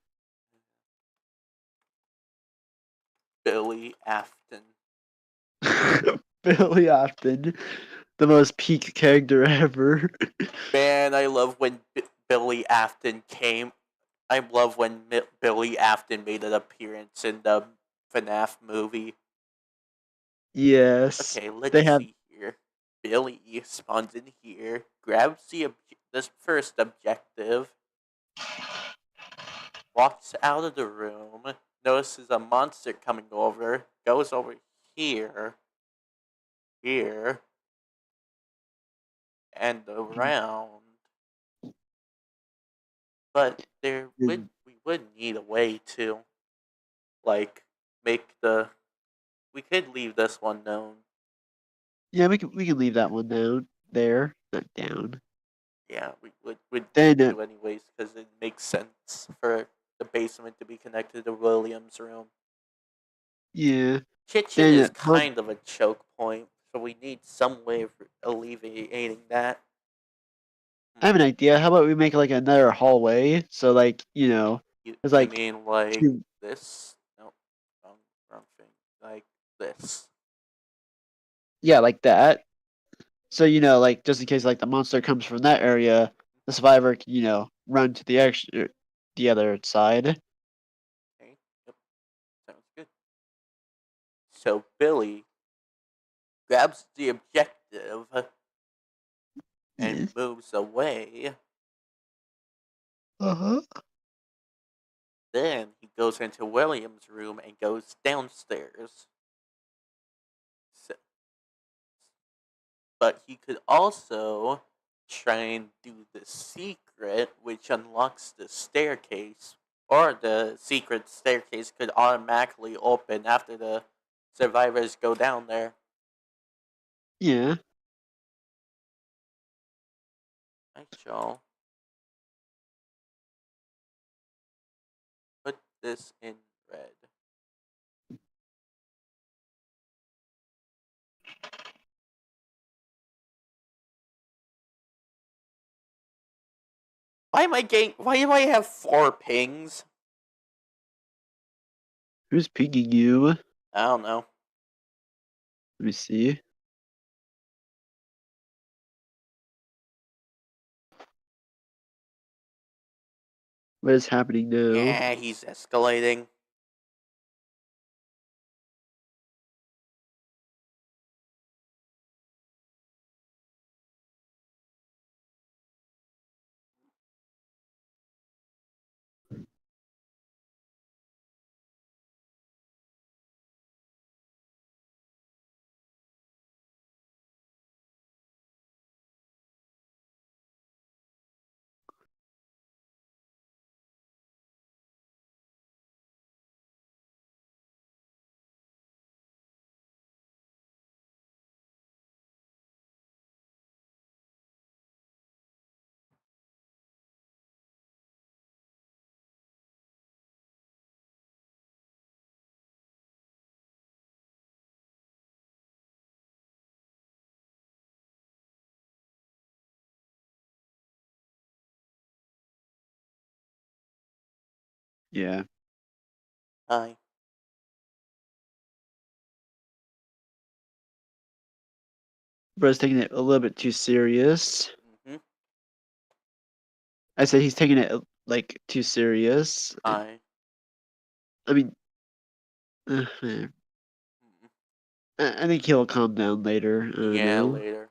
Billy Afton. Billy Afton, the most peak character ever. Man, I love when Billy Afton came. I love when Billy Afton made an appearance in the FNAF movie. Yes, Okay, let's they have. see here. Billy spawns in here, grabs this first objective, walks out of the room, notices a monster coming over, goes over here, and around. But we would need a way to, like, make the. We could leave this one known. Yeah, we can leave that one down there, not down. Yeah, would Then need to anyways because it makes sense for the basement to be connected to William's room. yeah. Kitchen Then is well, kind of a choke point, so we need some way of alleviating that. I have an idea. How about we make like another hallway? So like it's You like mean like two. this? No, wrong thing. Like this. Yeah, like that. So like just in case like the monster comes from that area, the survivor can run to the other side. Okay, yep, sounds good. So Billy grabs the objective and Yes. moves away. Uh-huh. Then he goes into William's room and goes downstairs. So, but he could also try and do the secret, which unlocks the staircase, or the secret staircase could automatically open after the survivors go down there. Yeah. I shall put this in red. Why do I have 4 pings? Who's pinging you? Let I don't know. me see. What is happening now? Yeah, he's escalating. Yeah. Hi. Bro's taking it a little bit too serious. Mm-hmm. I said he's taking it like too serious. Hi. I mean, man. Mm, I think he'll calm down later. I don't yeah, know. later.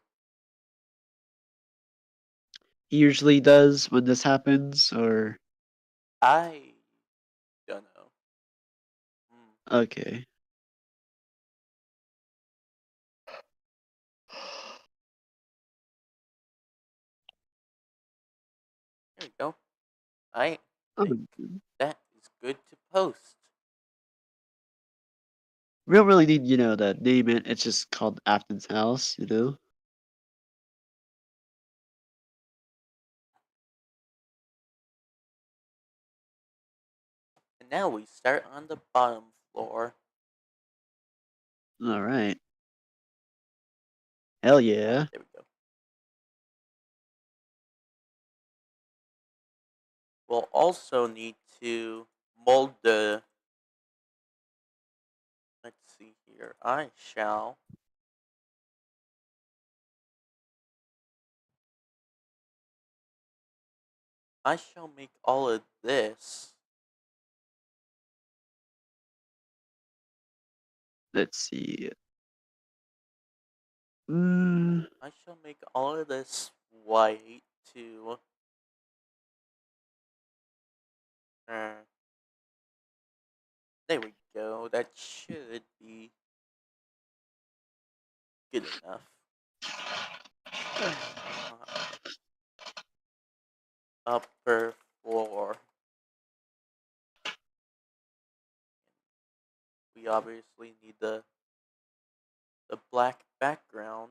He usually does when this happens, or I don't know. Mm. okay. There we go. I Oh, think that is good to post. we don't really need, to name it. It's just called Afton's house, And now we start on the bottom floor. All right. Hell yeah. There we go. We'll also need to mold the. Let's see here. I shall make all of this. Let's see. Mm, I shall make all of this white to. Uh, there we go. That should be good enough. Upper floor. We obviously need the black background.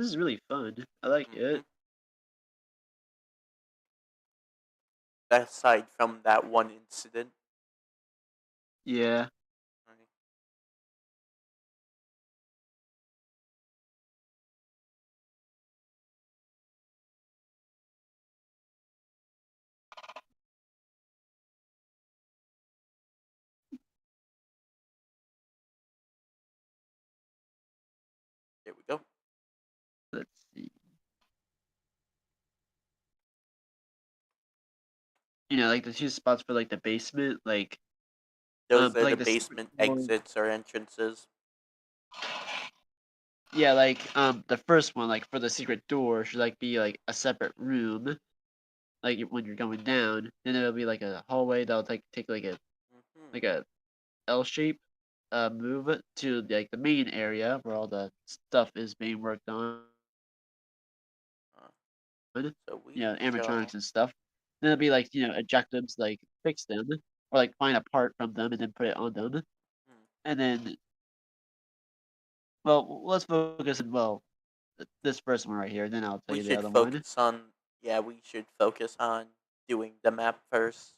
this is really fun. I like Mm-hmm. it. Aside from that one incident. Yeah. Right. There we go. Let's see. Like the two spots for like the basement, Those are the like the secret basement door. exits or entrances. Yeah, the first one, like for the secret door, should be like a separate room. Like when you're going down, then it'll be like a hallway that'll take Mm-hmm. like a L shape, move it to like the main area where all the stuff is being worked on. So we Animatronics shall. and stuff. Then it'll be like objectives like fix them or like find a part from them and then put it on them. Hmm, And then, well, let's focus on this first one right here. Then I'll tell we you the should other one. focus on. Yeah, we should focus on doing the map first.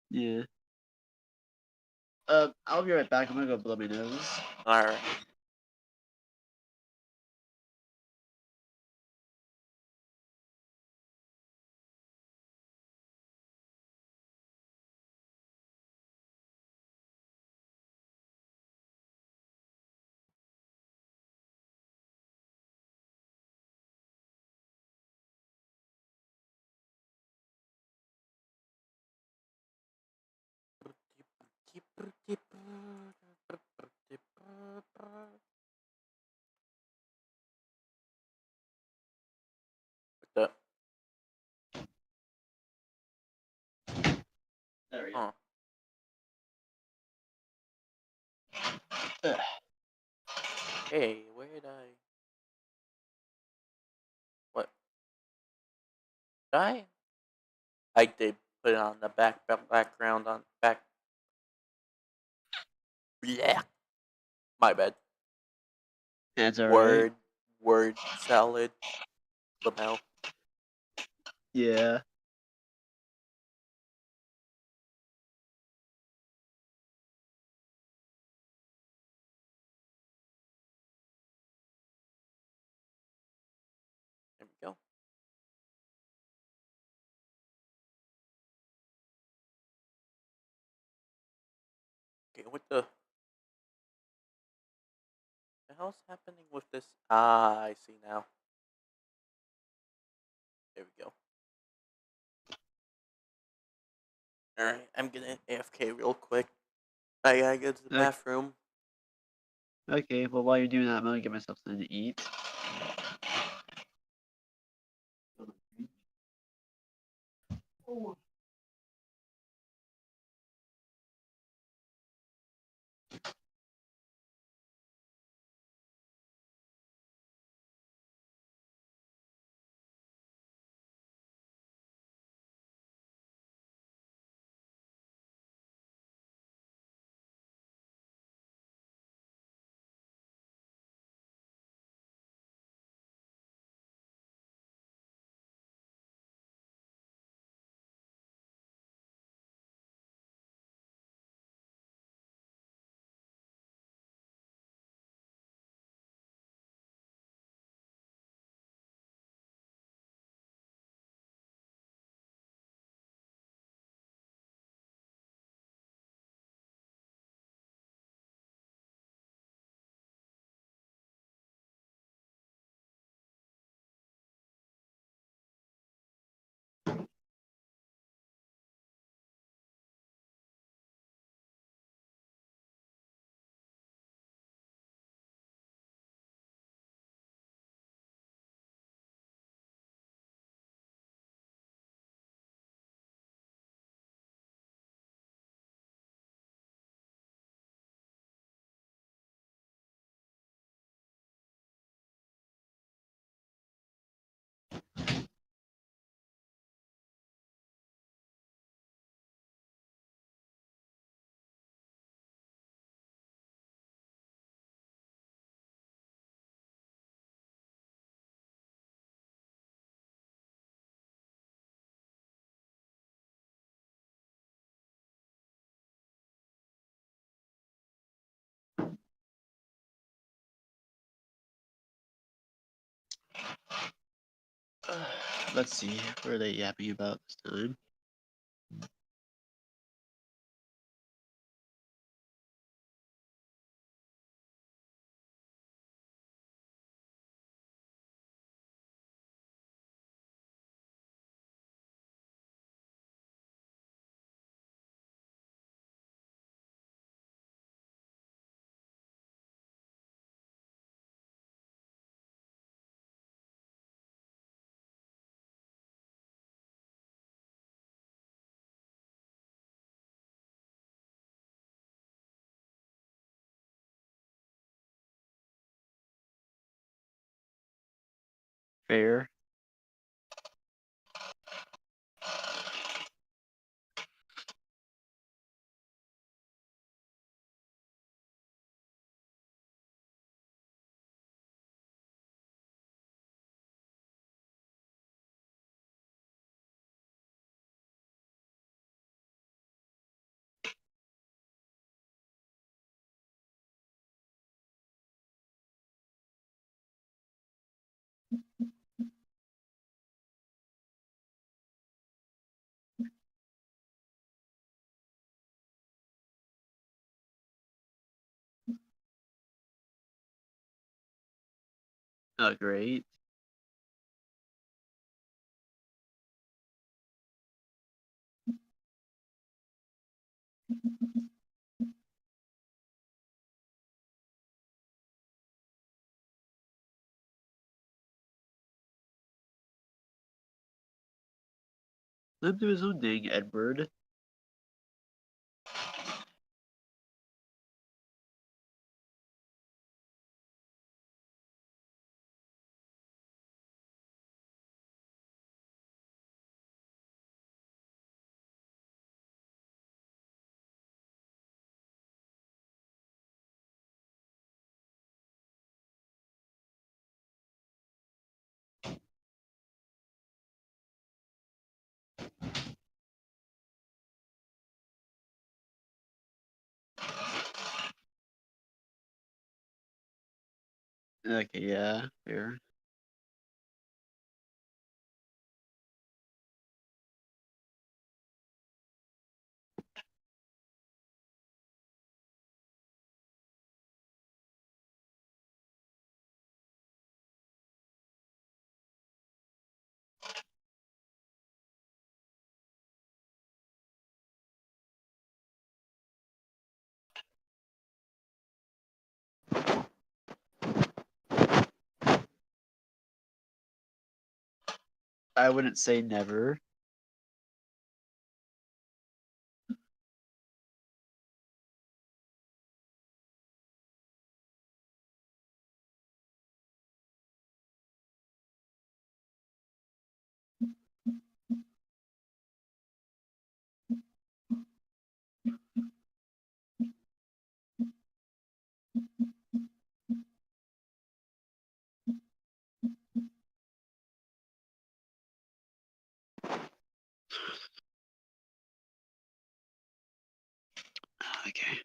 Yeah. I'll be right back. I'm gonna go blow my nose. All right. The, There we go. huh. Ugh. Hey, where did I? What? Did I? I did put it on the background on back. Yeah. My bad. That's all right. Word salad. Somehow. Yeah. Okay, what the hell's happening with this? Ah, I see now. There we go. Alright, I'm gonna AFK real quick. I gotta go to the Okay. bathroom. Okay, well while you're doing that, I'm gonna get myself something to eat. Let's see, what are they yapping about this time? Fair. Oh, great. Let him do his own thing, Edward. Okay, yeah, fair. I wouldn't say never. Okay.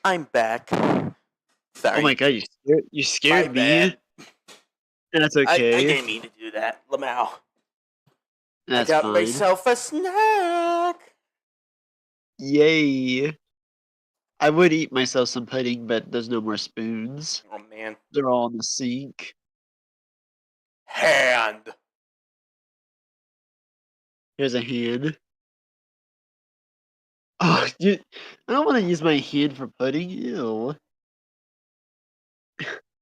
I'm back. Sorry. Oh my god, you My scared me. bad. That's I okay. didn't mean to do that. Lamau. That's I got fine. myself a snack. Yay. I would eat myself some pudding, but there's no more spoons. Oh man. They're all in the sink. Hand. Here's a hand. Oh, I don't want to use my hand for pudding. Ew.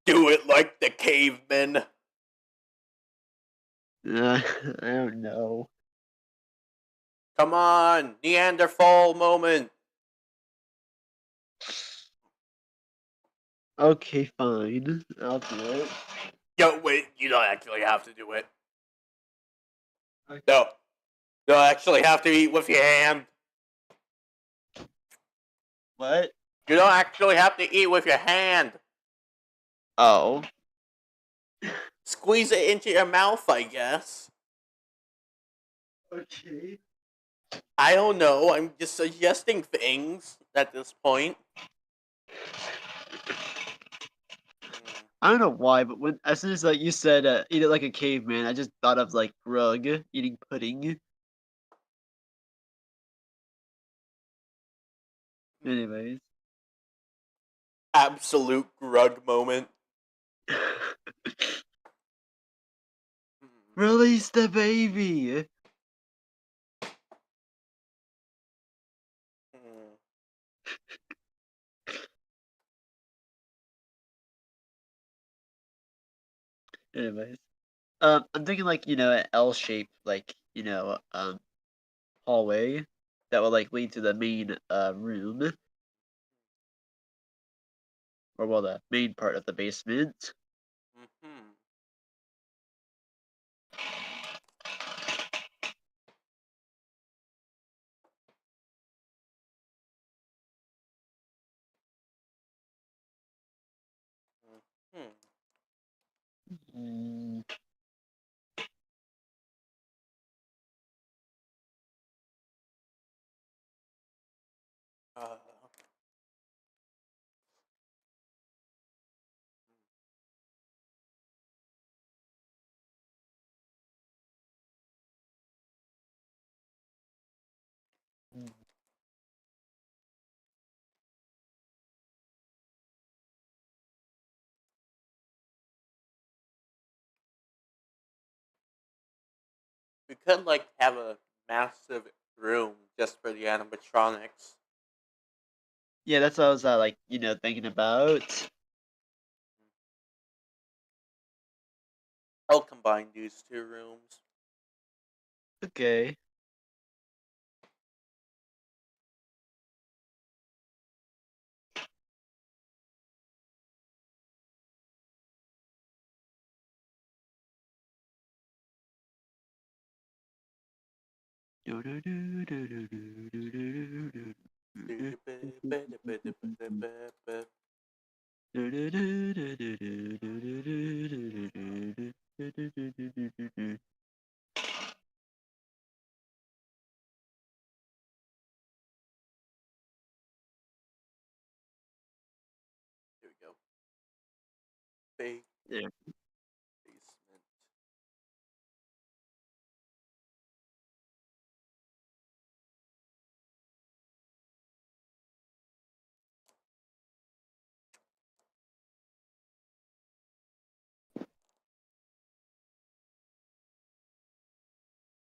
Do it like the cavemen. I don't know. Come on, Neanderthal moment. Okay, fine. I'll do it. Yo, wait, you don't actually have to do it. Okay. No. You don't actually have to eat with your hand. What? You don't actually have to eat with your hand. Oh. Squeeze it into your mouth, I guess. Okay. I don't know. I'm just suggesting things at this point. I don't know why, but as soon as like you said eat it like a caveman, I just thought of like Grug eating pudding. Anyways. Absolute grug moment. Release the baby. Anyways. I'm thinking like, an L shape, like, hallway that will like lead to the main room. Or well, the main part of the basement. Mm-hmm. Mm, Uh, mm. we could like have a massive room just for the animatronics. Yeah, that's what I was like, thinking about. I'll combine these two rooms. Okay. Here we go. Big Yeah. basement.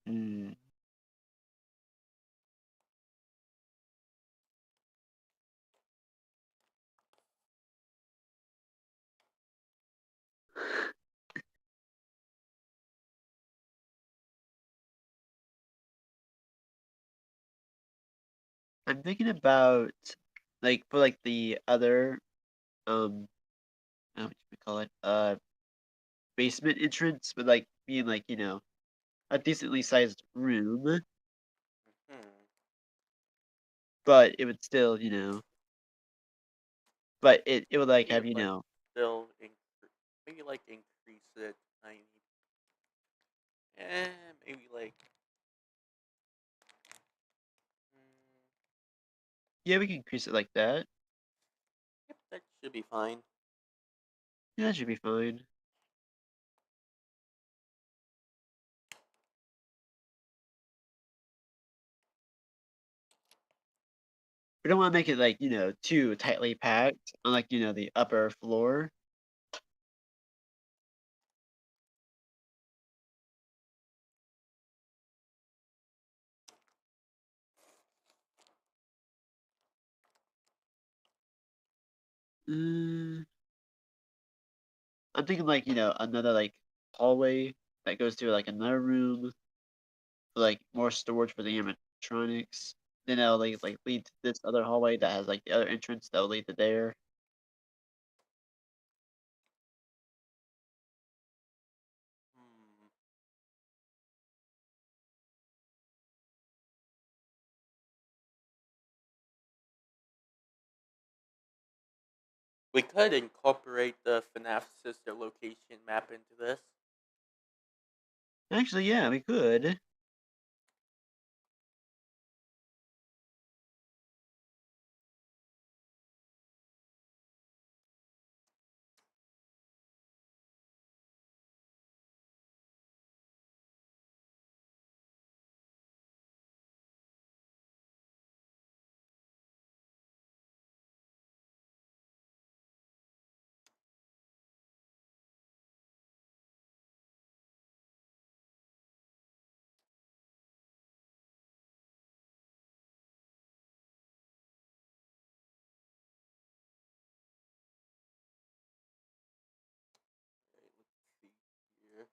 Mm. I'm thinking about like for like the other what you call it basement entrance, but like being like a decently sized room, Hmm. but it would still but it would like Maybe have like still maybe like increase it tiny. Eh, maybe like mm, yeah, we can increase it like that. yep, that should be fine. Yeah, that should be fine. We don't want to make it like too tightly packed on like the upper floor. Mm, I'm thinking like another like hallway that goes to like another room, for, like more storage for the animatronics. Then that'll like lead to this other hallway that has like the other entrance that'll lead to there. Hmm. We could incorporate the FNAF sister location map into this. Actually, yeah, we could. Okay, let's see here.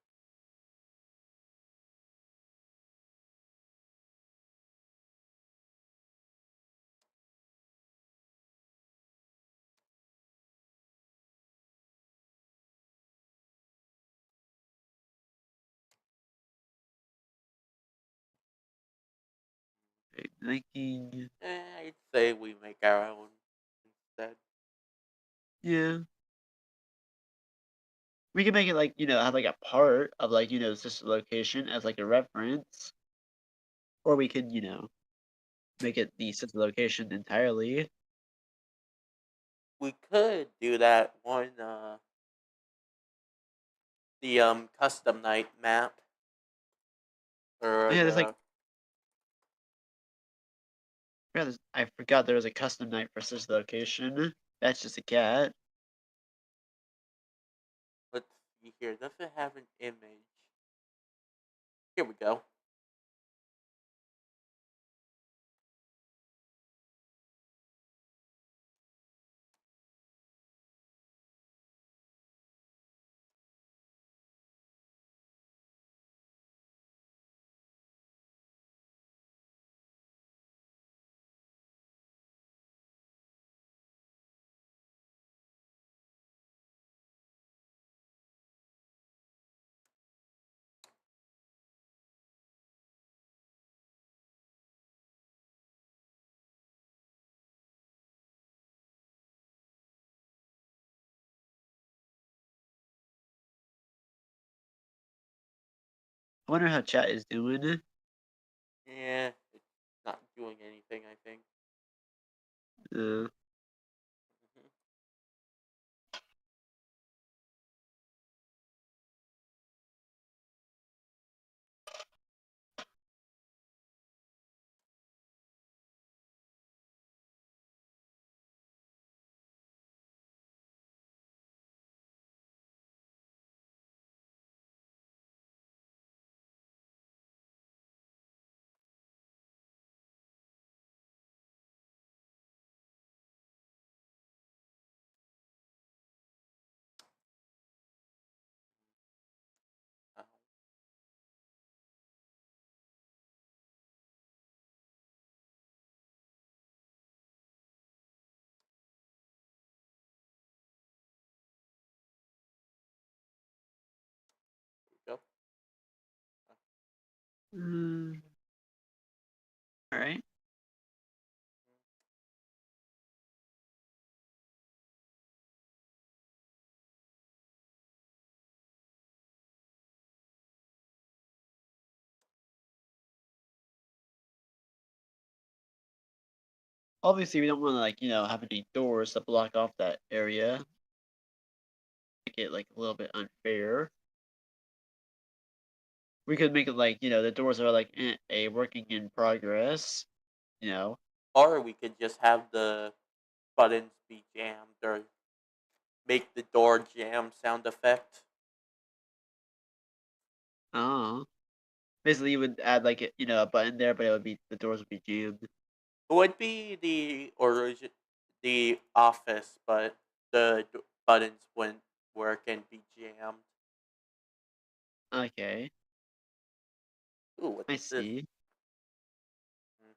Okay, thinking. I'd say we make our own instead. Yeah. We can make it like, have like a part of like, this location as like a reference. Or we could, make it the sister location entirely. We could do that one, the custom night map, or Yeah, there's like the I forgot there was a custom night for sister location. That's just a cat. let's see here. Does it have an image? Here we go. I wonder how chat is doing. Yeah, it's not doing anything, I think. Uh, Mhm. Uh, here we go. mm, all right. Obviously, we don't want to like have any doors to block off that area. Make it like a little bit unfair. We could make it like the doors are like a working in progress. You know. Or we could just have the buttons be jammed, or make the door jam sound effect. Oh. Basically, you would add like a button there, but it would be the doors would be jammed. It would be the origin, the office, but the buttons wouldn't work and be jammed. Okay, Ooh, what's I this? see. Hmm.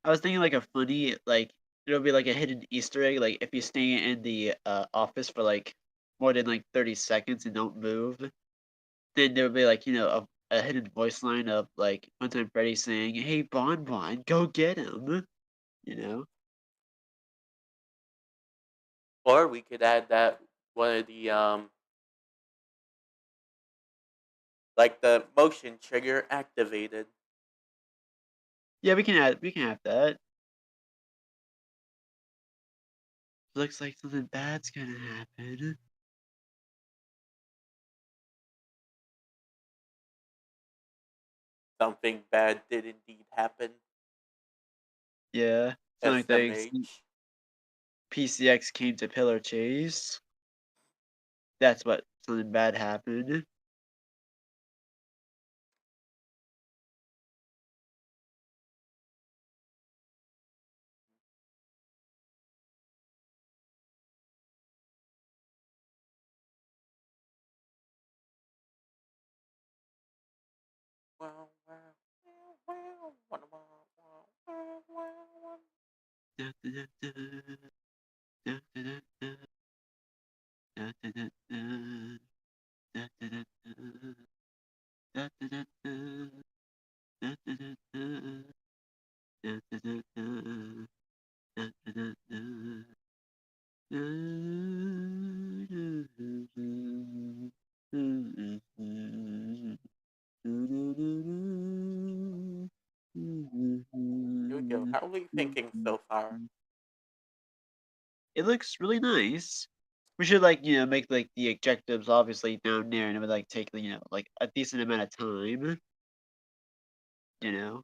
I was thinking like a funny like it'll be like a hidden Easter egg. Like if you stay in the office for like more than like 30 seconds and don't move, then there would be like a hidden voice line of like one time Freddy saying, "Hey Bon Bon, go get him." You know. Or we could add that one of the like the motion trigger activated. Yeah, we can have that. Looks like something bad's gonna happen. Something bad did indeed happen. Yeah, something like the SMH. PCX came to Pillar Chase. That's what something bad happened. Wow, wow, wow, wow, wow, wow, wow. Here we go. How are we thinking so far? It looks really nice. We should like, make like the objectives obviously down there and it would like take, like a decent amount of time, you know.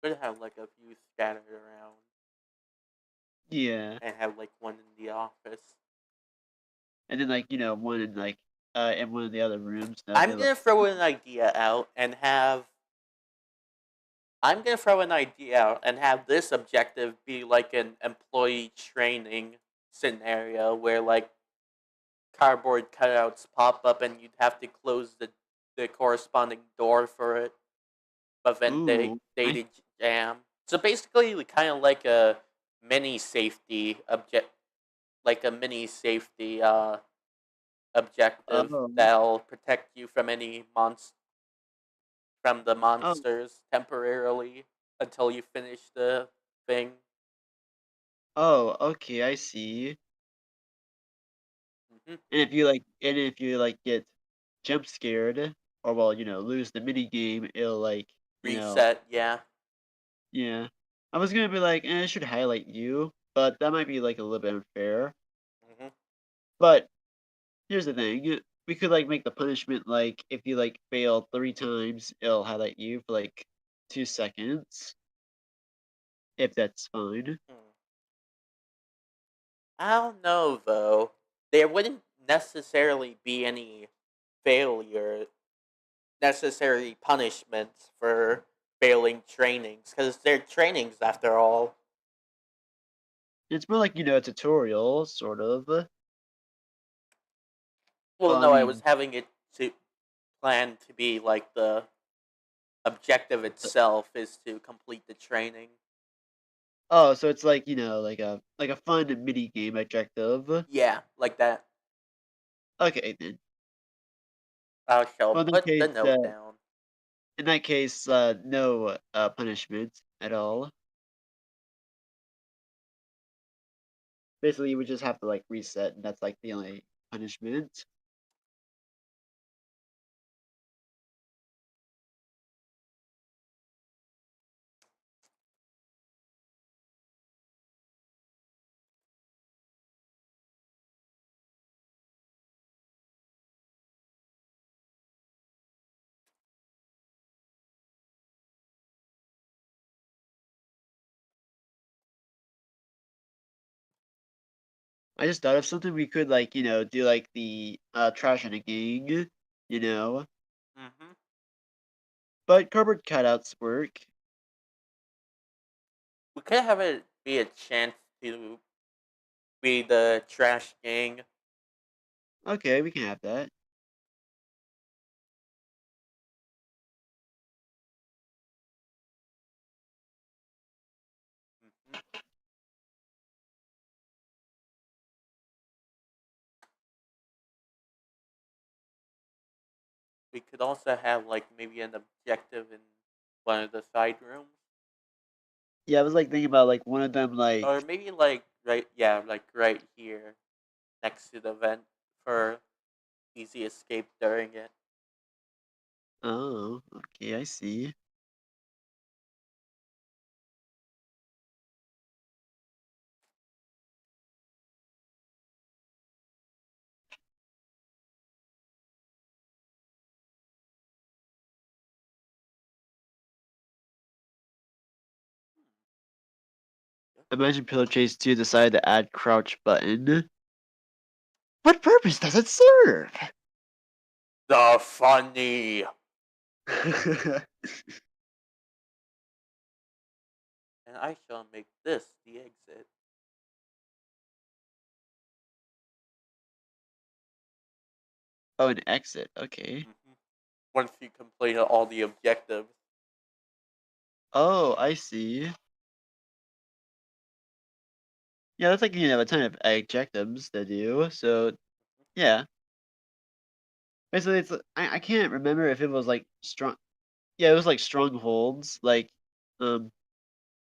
Could have like a few scattered around Yeah. and have like one in the office. And then like, one in like in one of the other rooms. That'd be I'm like, gonna throw an idea out and have. I'm gonna throw an idea out and have this objective be like an employee training scenario where like cardboard cutouts pop up and you'd have to close the corresponding door for it, prevent ooh, data jam. So basically, kind of like a mini safety like a mini safety objective oh, that'll protect you from any from the oh, monsters temporarily until you finish the thing. oh, okay, I see. Hmm. And if you like get jump scared or well, lose the mini game, it'll like, Reset, yeah. yeah. I was gonna be like, it should highlight you, but that might be like a little bit unfair. Hmm. But here's the thing. We could like make the punishment like if you like fail 3 times, it'll highlight you for like 2 seconds. If that's fine. I don't know though. There wouldn't necessarily be any failure, necessary punishments for failing trainings because they're trainings after all. It's more like, a tutorial, sort of. Well, Well, I no, I was mean, having it to plan to be like the objective itself is to complete the training. oh, so it's like, like a fun mini game objective. Yeah, like that. Okay, then. I shall Well, put the note down. in that case, no punishment at all. Basically, you would just have to like reset, and that's like the only punishment. I just thought of something we could like, do like the trash in a gang, you know. Hmm. But cardboard cutouts work. We could have it be a chance to be the trash gang. Okay, we can have that. Hmm. We could also have like maybe an objective in one of the side rooms, Yeah, I was like thinking about like one of them or like maybe like like right here next to the vent for easy escape during it. oh, okay, I see. Imagine Pillow Chase 2 decided to add crouch button. What purpose does it serve? The funny. And I shall make this the exit. Oh, an exit. Okay. Once you complete all the objectives. Oh, I see. Yeah, that's like a ton of objectives to do. So yeah, basically, I can't remember if it was like strong. Yeah, it was like strongholds, um,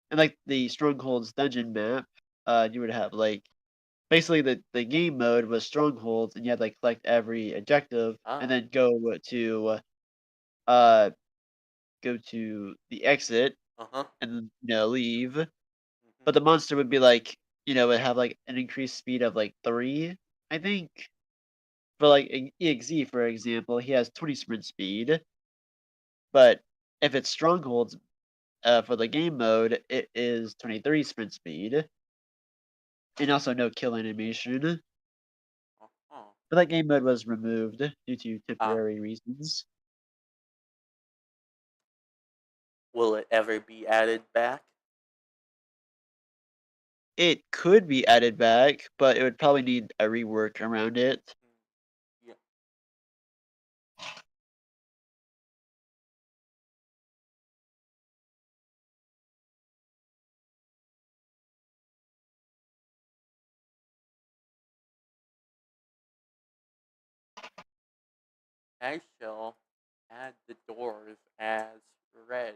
and like the strongholds dungeon map. You would have like basically the game mode was strongholds, and you had to like collect every objective, and Ah. then uh go to the exit, Uh-huh. and then leave. Mm-hmm. But the monster would be like would have like an increased speed of like 3, I think. For like EXE, for example, he has 20 sprint speed, but if it's strongholds, for the game mode, it is 23 sprint speed, and also no kill animation. Uh-huh. But that game mode was removed due to Ah. temporary reasons. Will it ever be added back? It could be added back, but it would probably need a rework around it. Yeah. I shall add the doors as red.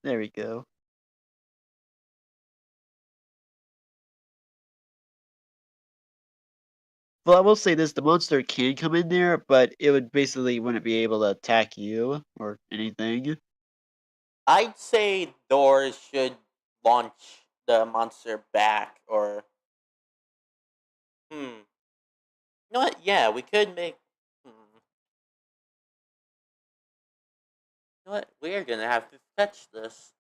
There we go. Well, I will say this: the monster can come in there, but it would basically wouldn't be able to attack you or anything. I'd say doors should launch the monster back, or You know what? Yeah, we could make. You know what? We're gonna have to fetch this.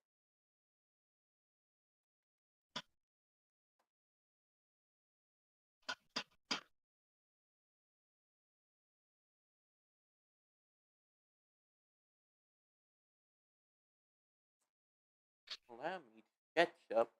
Allow me to sketch up.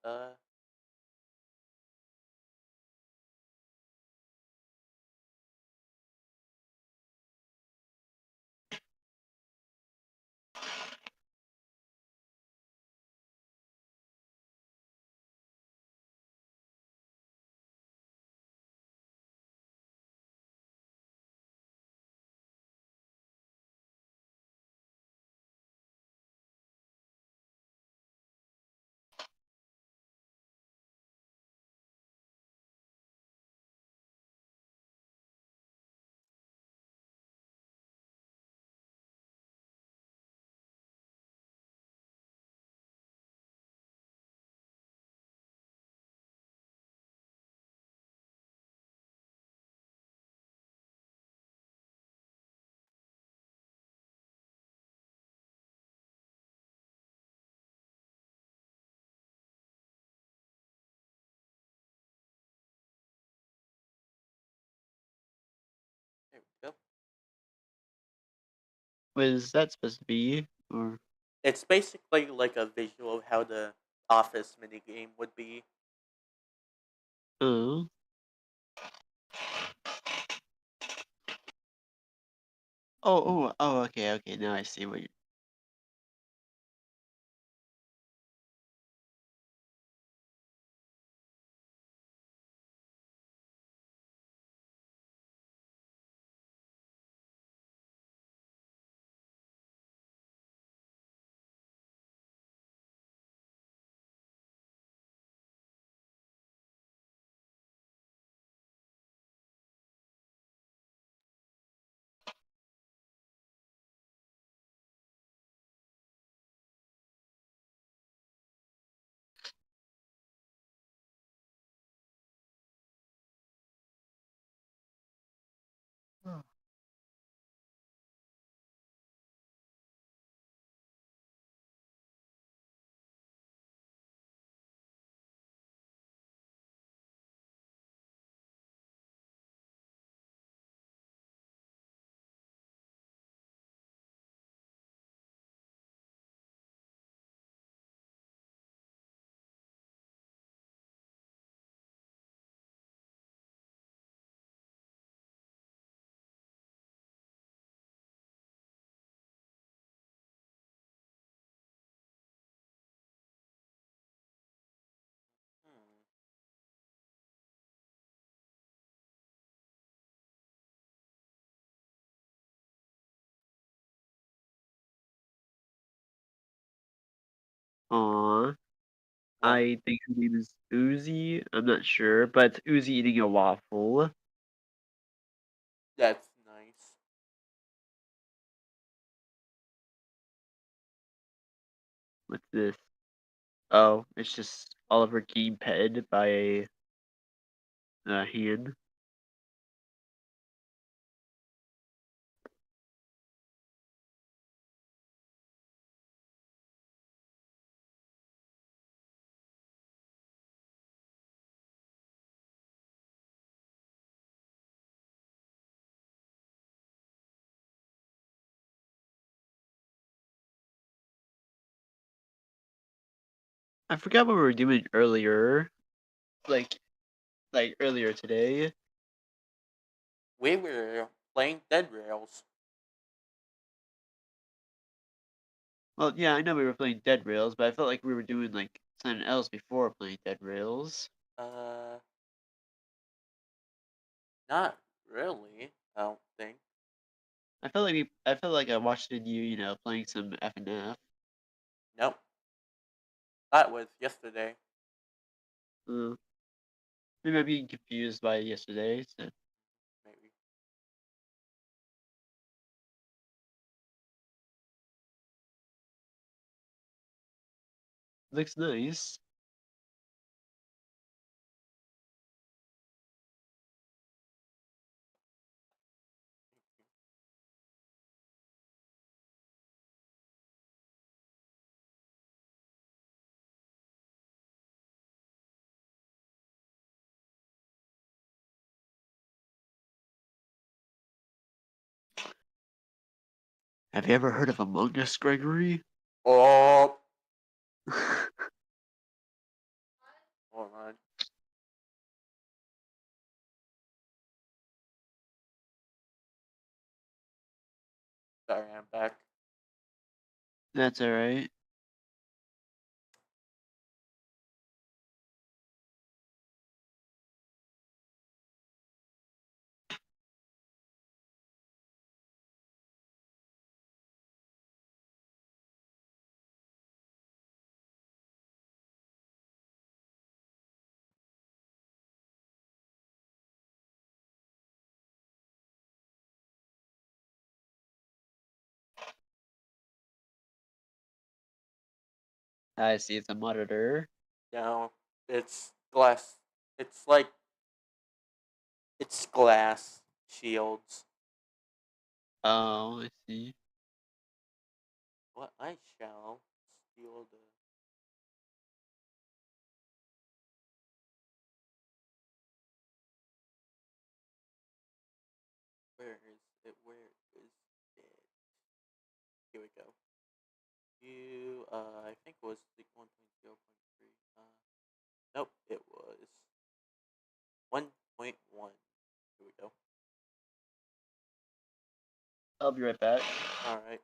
There we go. What is that supposed to be? Or It's basically like a visual of how the office minigame would be. oh, okay, okay. Now I see what you. Aw. What? I think her name is Uzi. I'm not sure, but it's Uzi eating a waffle. That's nice. What's this? Oh, it's just Oliver getting petted by a hand. I forgot what we were doing earlier. Like earlier today. We were playing Dead Rails. Well, yeah, I know we were playing Dead Rails, but I felt like we were doing like something else before playing Dead Rails. Not really. I don't think. I felt like I watched you, playing some FNF. Nope. That was yesterday. Uh, Maybe I'm being confused by yesterday. So. Maybe. Looks nice. Have you ever heard of Among Us, Gregory? Oh. Hold on. Sorry, I'm back. That's alright. I see it's a monitor. No, it's glass. It's like it's glass shields. Oh, I see. What I shall steal the. Where is it? Where is it? Here we go. I think it was the 1.0.3. Nope, it was 1.1. Here we go. I'll be right back. All right.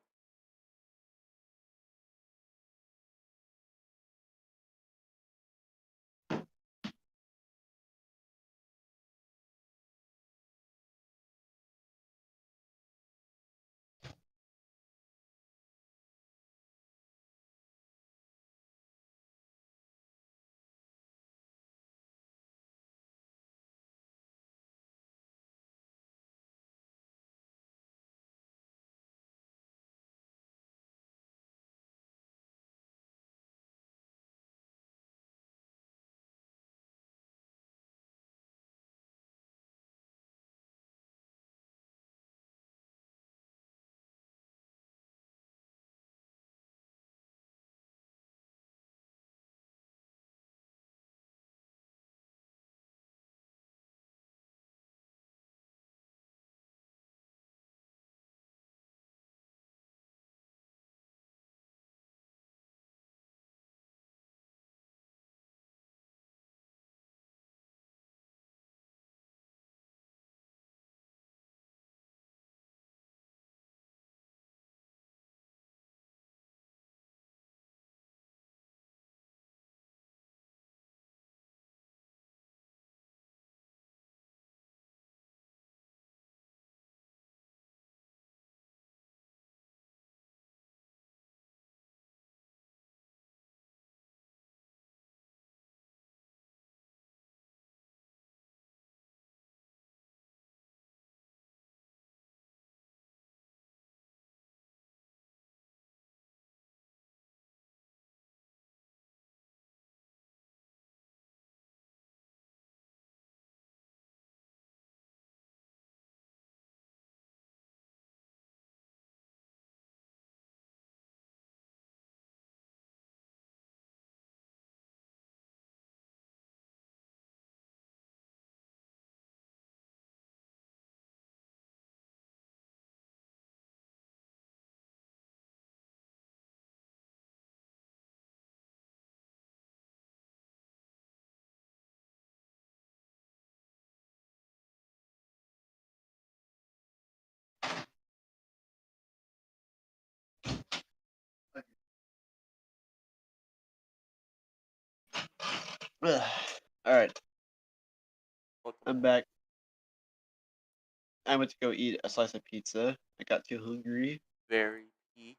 Alright, Welcome I'm back. I went to go eat a slice of pizza. I got too hungry. Very peak.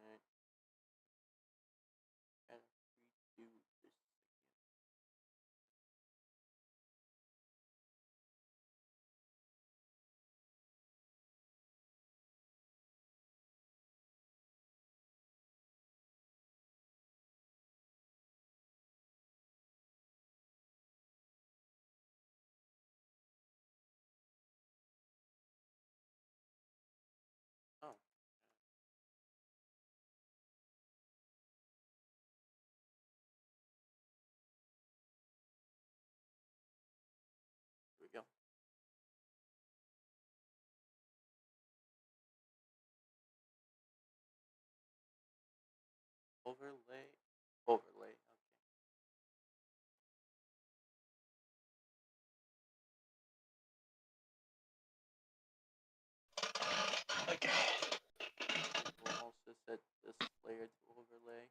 Alright. And redo this again. Oh. Here we go. Overlay. Overlay. Okay. We'll also set this layer to overlay.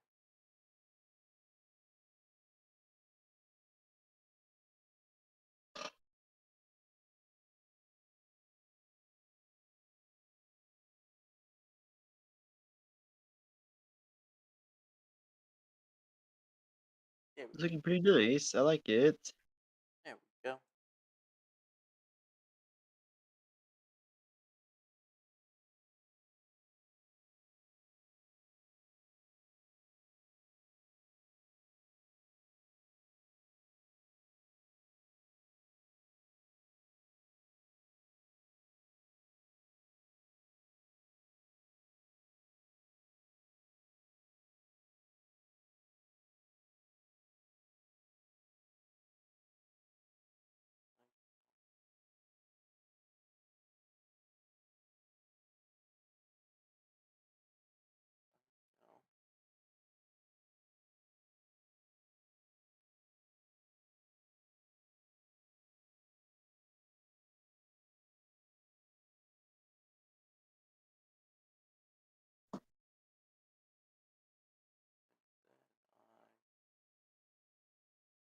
There we It's looking pretty nice. I like it. There we go. No.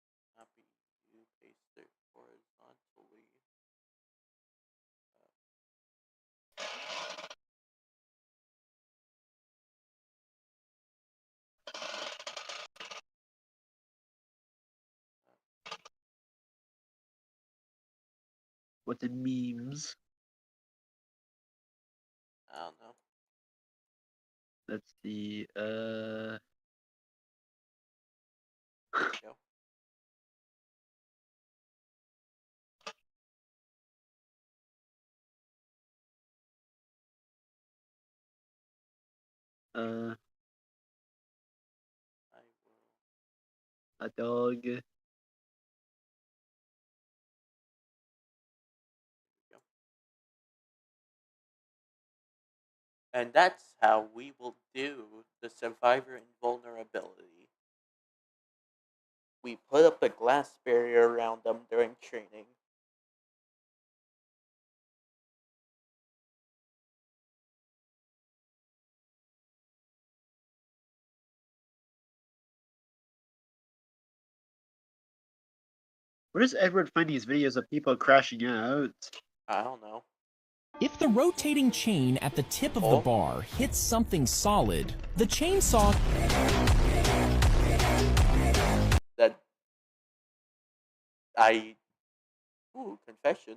Then I copy you, paste it horizontally. What the memes? I don't know. Let's see. There we go. Uh, I will. a dog. There we go. And that's how we will do the survivor invulnerability. We put up a glass barrier around them during training. Where does Edward find these videos of people crashing out? I don't know. If the rotating chain at the tip of the bar hits something solid, the chainsaw... That I... Ooh, confession.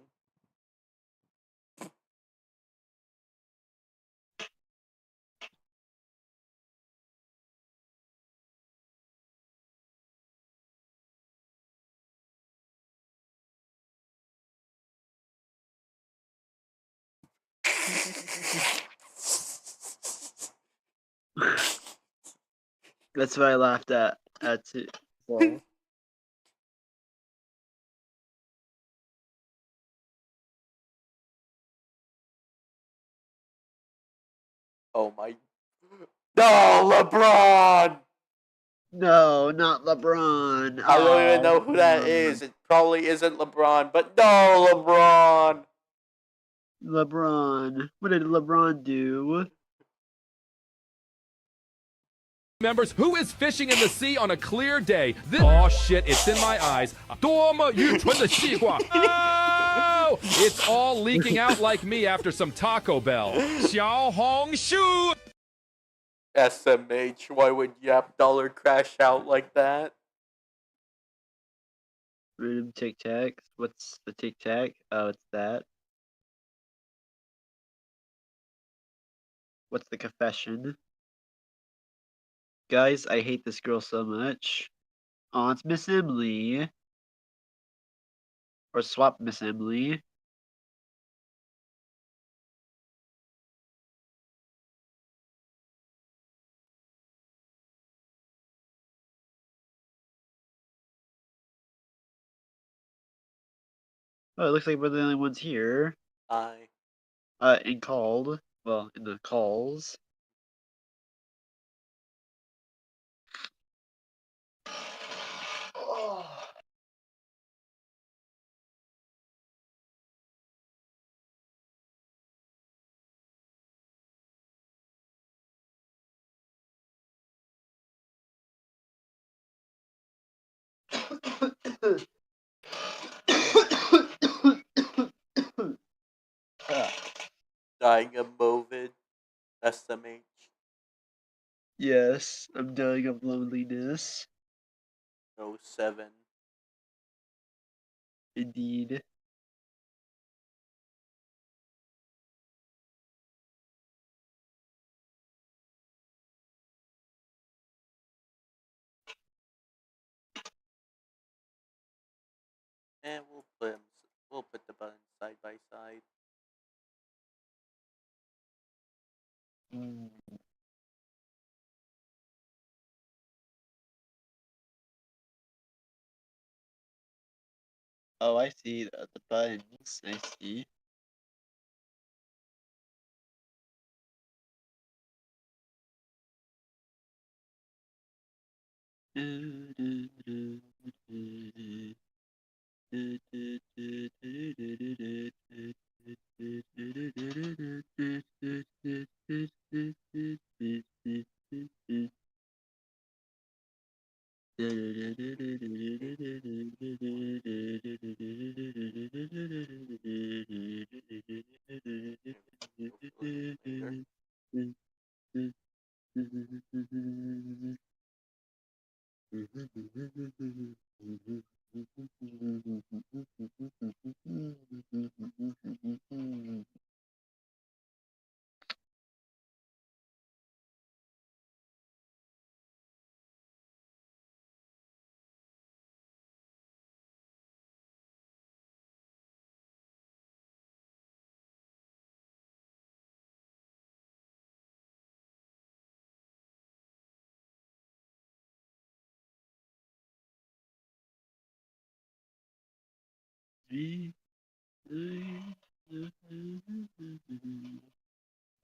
That's what I laughed at too. Well, Oh my. No, LeBron! no, not LeBron. I don't even Oh, know who that LeBron. is. It probably isn't LeBron, but no, LeBron! LeBron. What did LeBron do? Members, who is fishing in the sea on a clear day? Oh shit, it's in my eyes. 多么愚蠢的西瓜. Oh! It's all leaking out like me after some Taco Bell. 小红书. SMH, why would Yap Dollar crash out like that? Random Tic Tacs. What's the Tic Tac? Oh, it's that. What's the confession? Guys, I hate this girl so much. Oh, it's Miss Emily. Or swap Miss Emily. Oh, it looks like we're the only ones here. I. In called. Well, in the calls. Oh. Dying of COVID. SMH. Yes, I'm dying of loneliness. 07. Indeed. And we'll put the buttons side by side. Mm. Oh, I see the buttons. I see.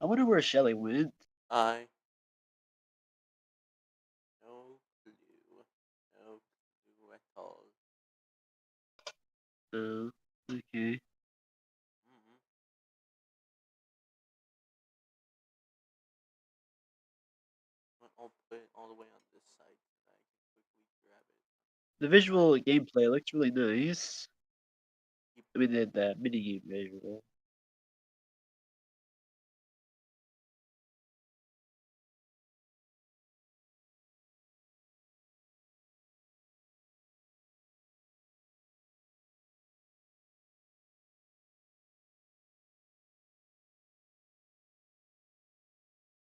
I wonder where Shelly went. I. No clue. No clue at all. Oh, okay. Mm-hmm. I'll put it all the way on this side so I can quickly grab it. The visual gameplay looks really nice. I mean, the minigame visual.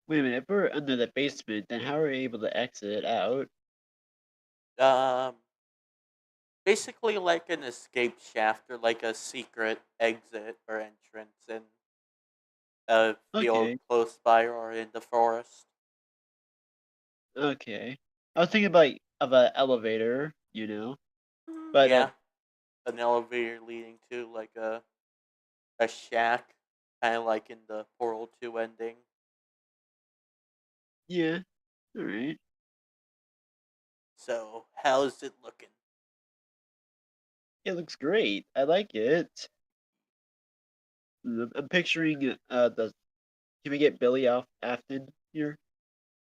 Wait a minute, if we're under the basement, then how are we able to exit out? Basically like an escape shaft or like a secret exit or entrance in a field Okay, close by or in the forest. okay. I was thinking about of an elevator, you know, but Yeah, an elevator leading to like a shack, kind of like in the Portal 2 ending. yeah, all right. So, how's it looking? It looks great. I like it. I'm picturing the. Can we get Billy Afton here?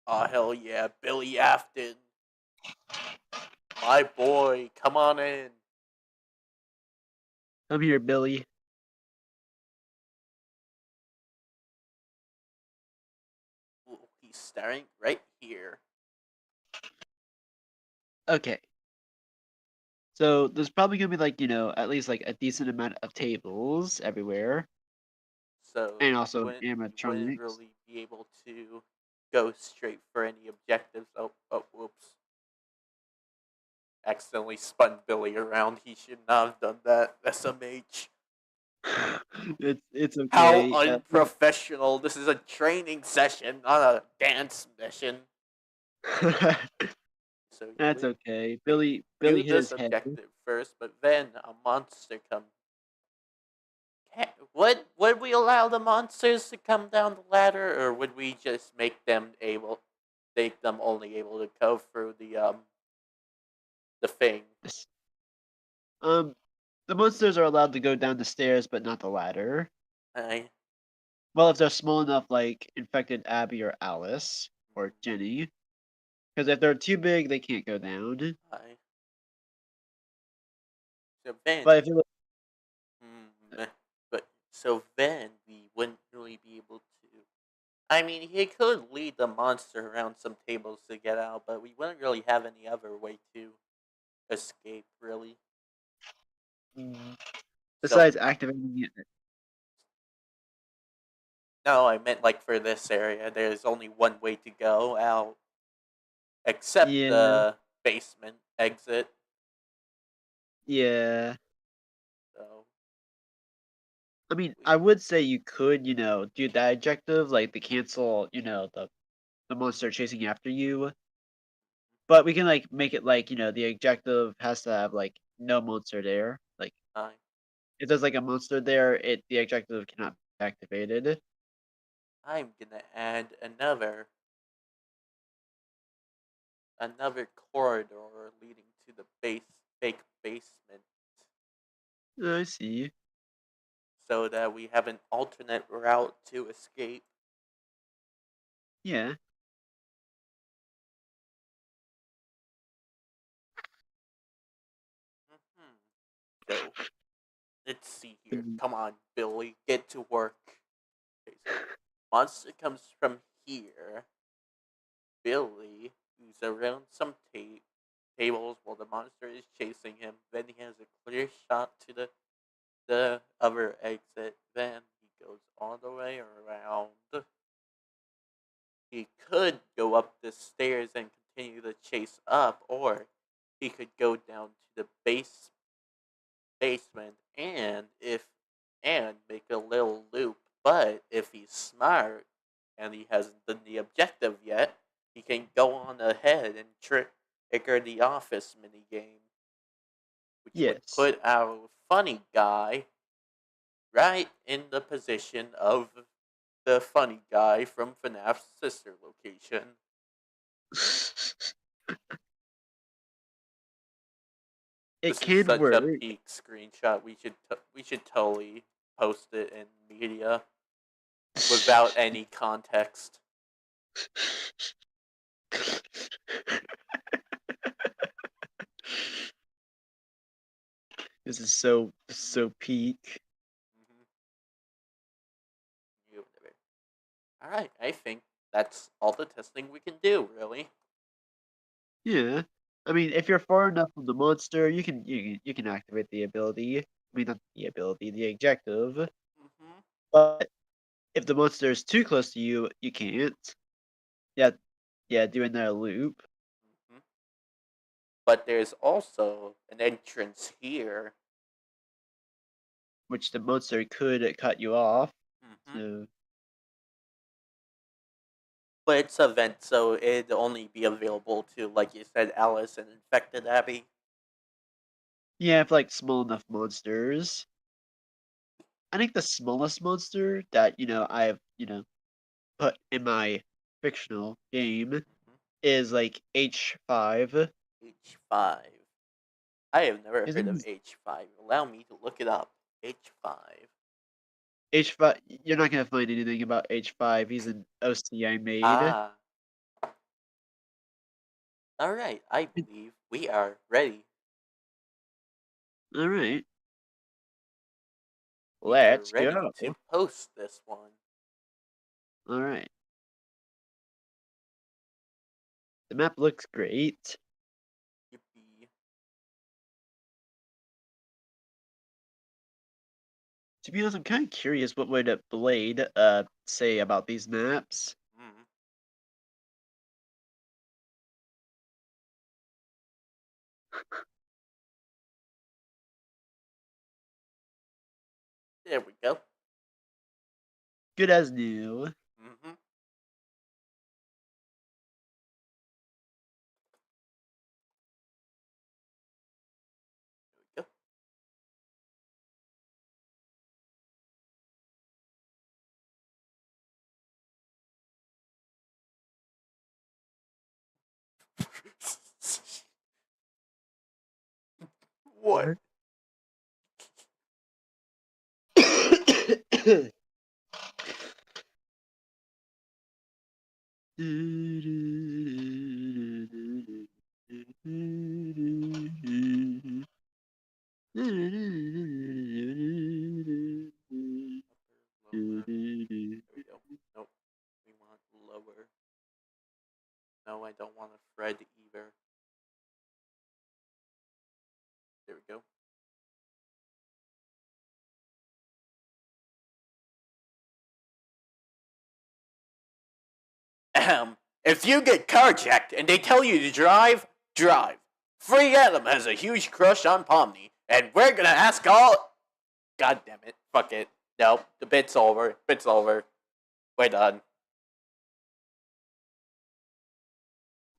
Oh, hell yeah, Billy Afton. My boy, come on in. Come here, Billy. Ooh, he's staring right here. Okay. So there's probably gonna be like, at least like a decent amount of tables everywhere, So and you also wouldn't animatronics. really be able to go straight for any objectives. Oh, whoops! Accidentally spun Billy around. He should not have done that. SMH. It's How okay. unprofessional! This is a training session, not a dance mission. So you That's would okay. maybe Billy do hit this his head. objective first, but then a monster comes. Would we allow the monsters to come down the ladder, or would we just make them only able to go through the thing? Um, the monsters are allowed to go down the stairs, but not the ladder. I Well, if they're small enough, like infected Abby or Alice or Jenny. Because if they're too big, they can't go down. I so then But if you look, mm, but so then we wouldn't really be able to. I mean, he could lead the monster around some tables to get out, but we wouldn't really have any other way to escape, really. So besides activating it, no, I meant like for this area, there's only one way to go out, except yeah, the basement exit. yeah. So I mean, we, I would say you could, do that objective, like to cancel, the monster chasing after you. But we can like make it like, the objective has to have like no monster there. Like I if there's like a monster there, the objective cannot be activated. I'm gonna add another corridor leading to the fake basement, I see. so that we have an alternate route to escape. Yeah. So let's see here. Mm, Come on, Billy, get to work. Okay, so monster comes from here. Billy moves around some tables while the monster is chasing him. Then he has a clear shot to the other exit. Then he goes all the way around. He could go up the stairs and continue the chase up, or he could go down to the basement and make a little loop. But if he's smart and he hasn't done the objective yet, he can go on ahead and trigger the office minigame, which would yes. put our funny guy right in the position of the funny guy from FNAF's sister location. It This is can such a work. peak screenshot. We should totally post it in media without any context. This is so peak. Mhm. All right, I think that's all the testing we can do, really. Yeah. I mean, if you're far enough from the monster, you can activate the ability. I mean, not the ability, the objective. Hmm. But if the monster is too close to you, you can't. Yeah, yeah, doing that loop, Hmm. But there's also an entrance here. which the monster could cut you off. Hmm. So But it's an event, so it'd only be available to, like you said, Alice and Infected Abby. Yeah, for like small enough monsters. I think the smallest monster that I've put in my fictional game is like H5. H5. I have never heard of Isn't H5. Allow me to look it up. H5. H5? You're not gonna find anything about H5. He's an OC I made. Ah. Alright, I believe we are ready. All right, We are let's ready go. to post this one. All right, the map looks great. Yippee. To be honest, I'm kind of curious what would Blade say about these maps. Mm. There we go. Good as new. Mm-hmm. There we go. What? Lower. There we go. Nope. We want lower. No, I don't want a Fred either. There we go. If you get carjacked and they tell you to drive, drive. Free Adam has a huge crush on Pomni, and we're gonna ask all. God damn it! Fuck it. Nope. The bit's over. Bit's over. We're done.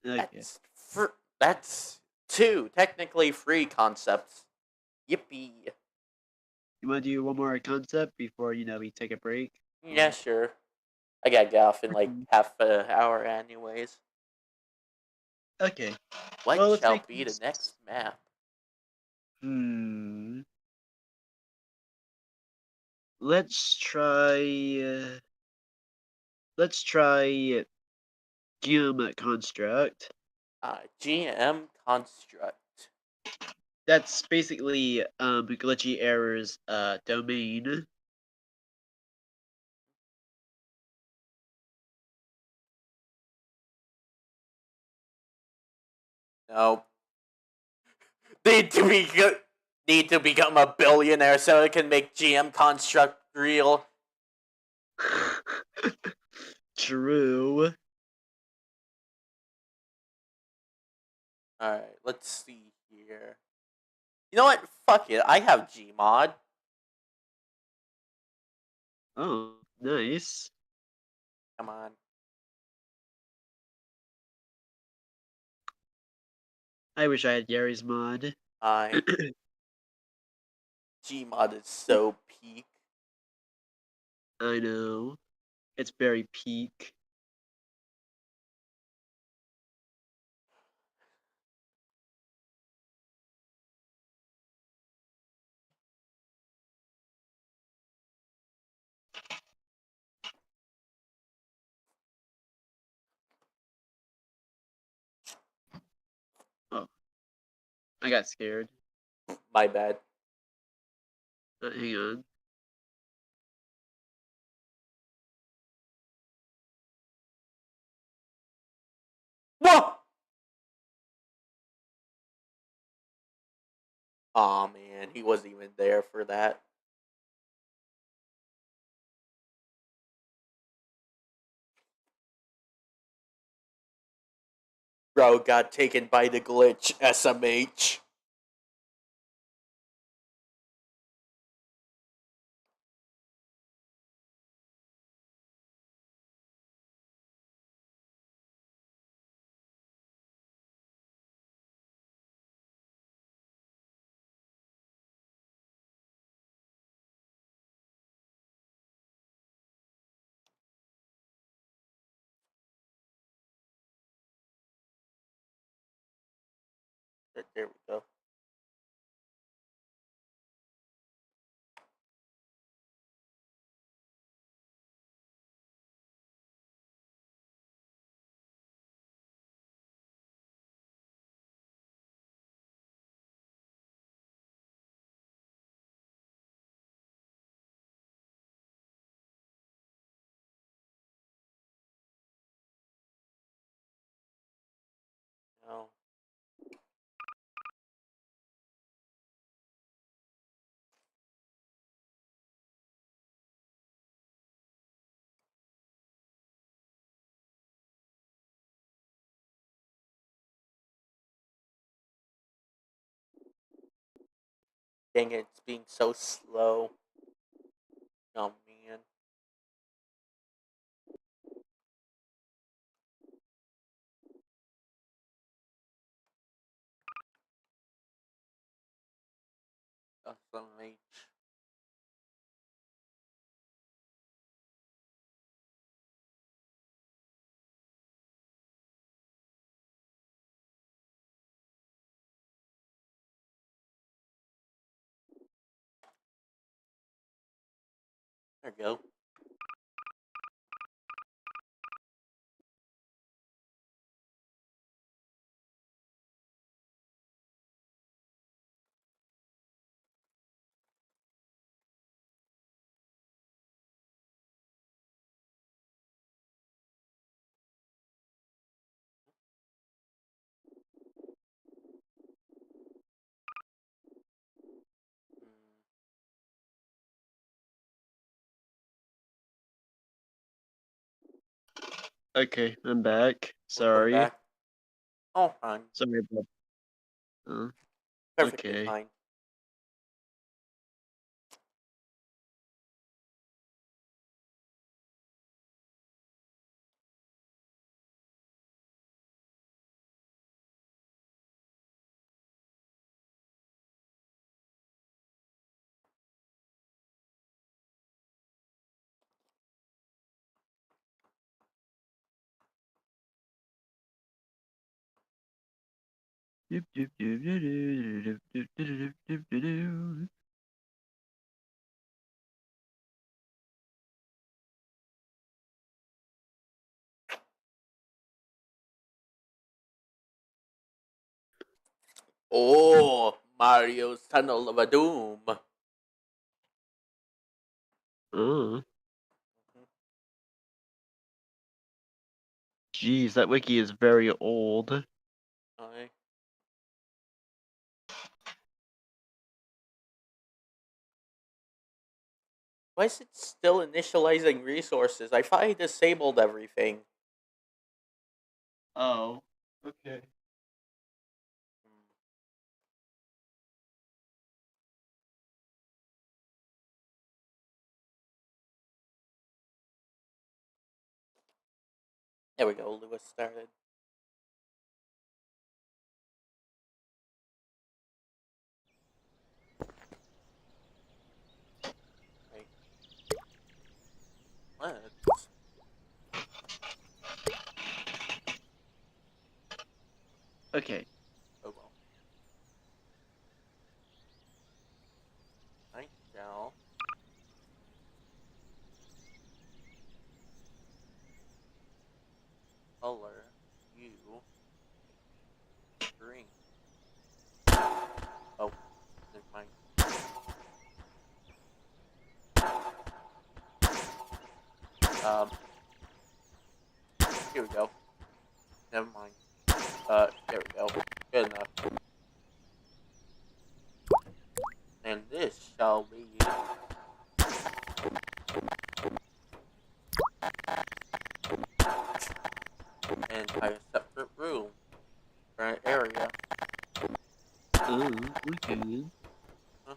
Okay. That's two technically free concepts. Yippee. You want to do one more concept before we take a break? Yeah, sure. I gotta get off in like Okay. half an hour, anyways. Okay. What Well, let's shall make be the this. next map? Hmm. Let's try. Let's try Guillaume Construct. GM Construct. That's basically glitchy errors domain. No. Need to become a billionaire so I can make GM Construct real. True. Alright, let's see here. You know what? Fuck it. I have Gmod. Oh, nice. Come on. I wish I had Gary's mod. I Gmod is so peak. I know. It's very peak. Oh, I got scared. My bad. Hang on. Whoa! Aw, man, he wasn't even there for that. Bro got taken by the glitch, SMH. it. There we go. No. Dang it, it's being so slow. Oh man. SMH. There we go. Okay, I'm back. Welcome Sorry. back. Oh, fine. Sorry about. Perfectly Okay. fine. Oh, Mario's Tunnel of a Doom. Jeez, that wiki is very old. Okay. Why is it still initializing resources? I thought I disabled everything. Oh, okay. There we go, Lewis started. Right. What? Okay. Oh well. Night gel. Color. You. Green. Oh, never mind. Here we go. Never mind. There we go. Good enough. And this shall be an entire separate room for an area. Okay. Huh?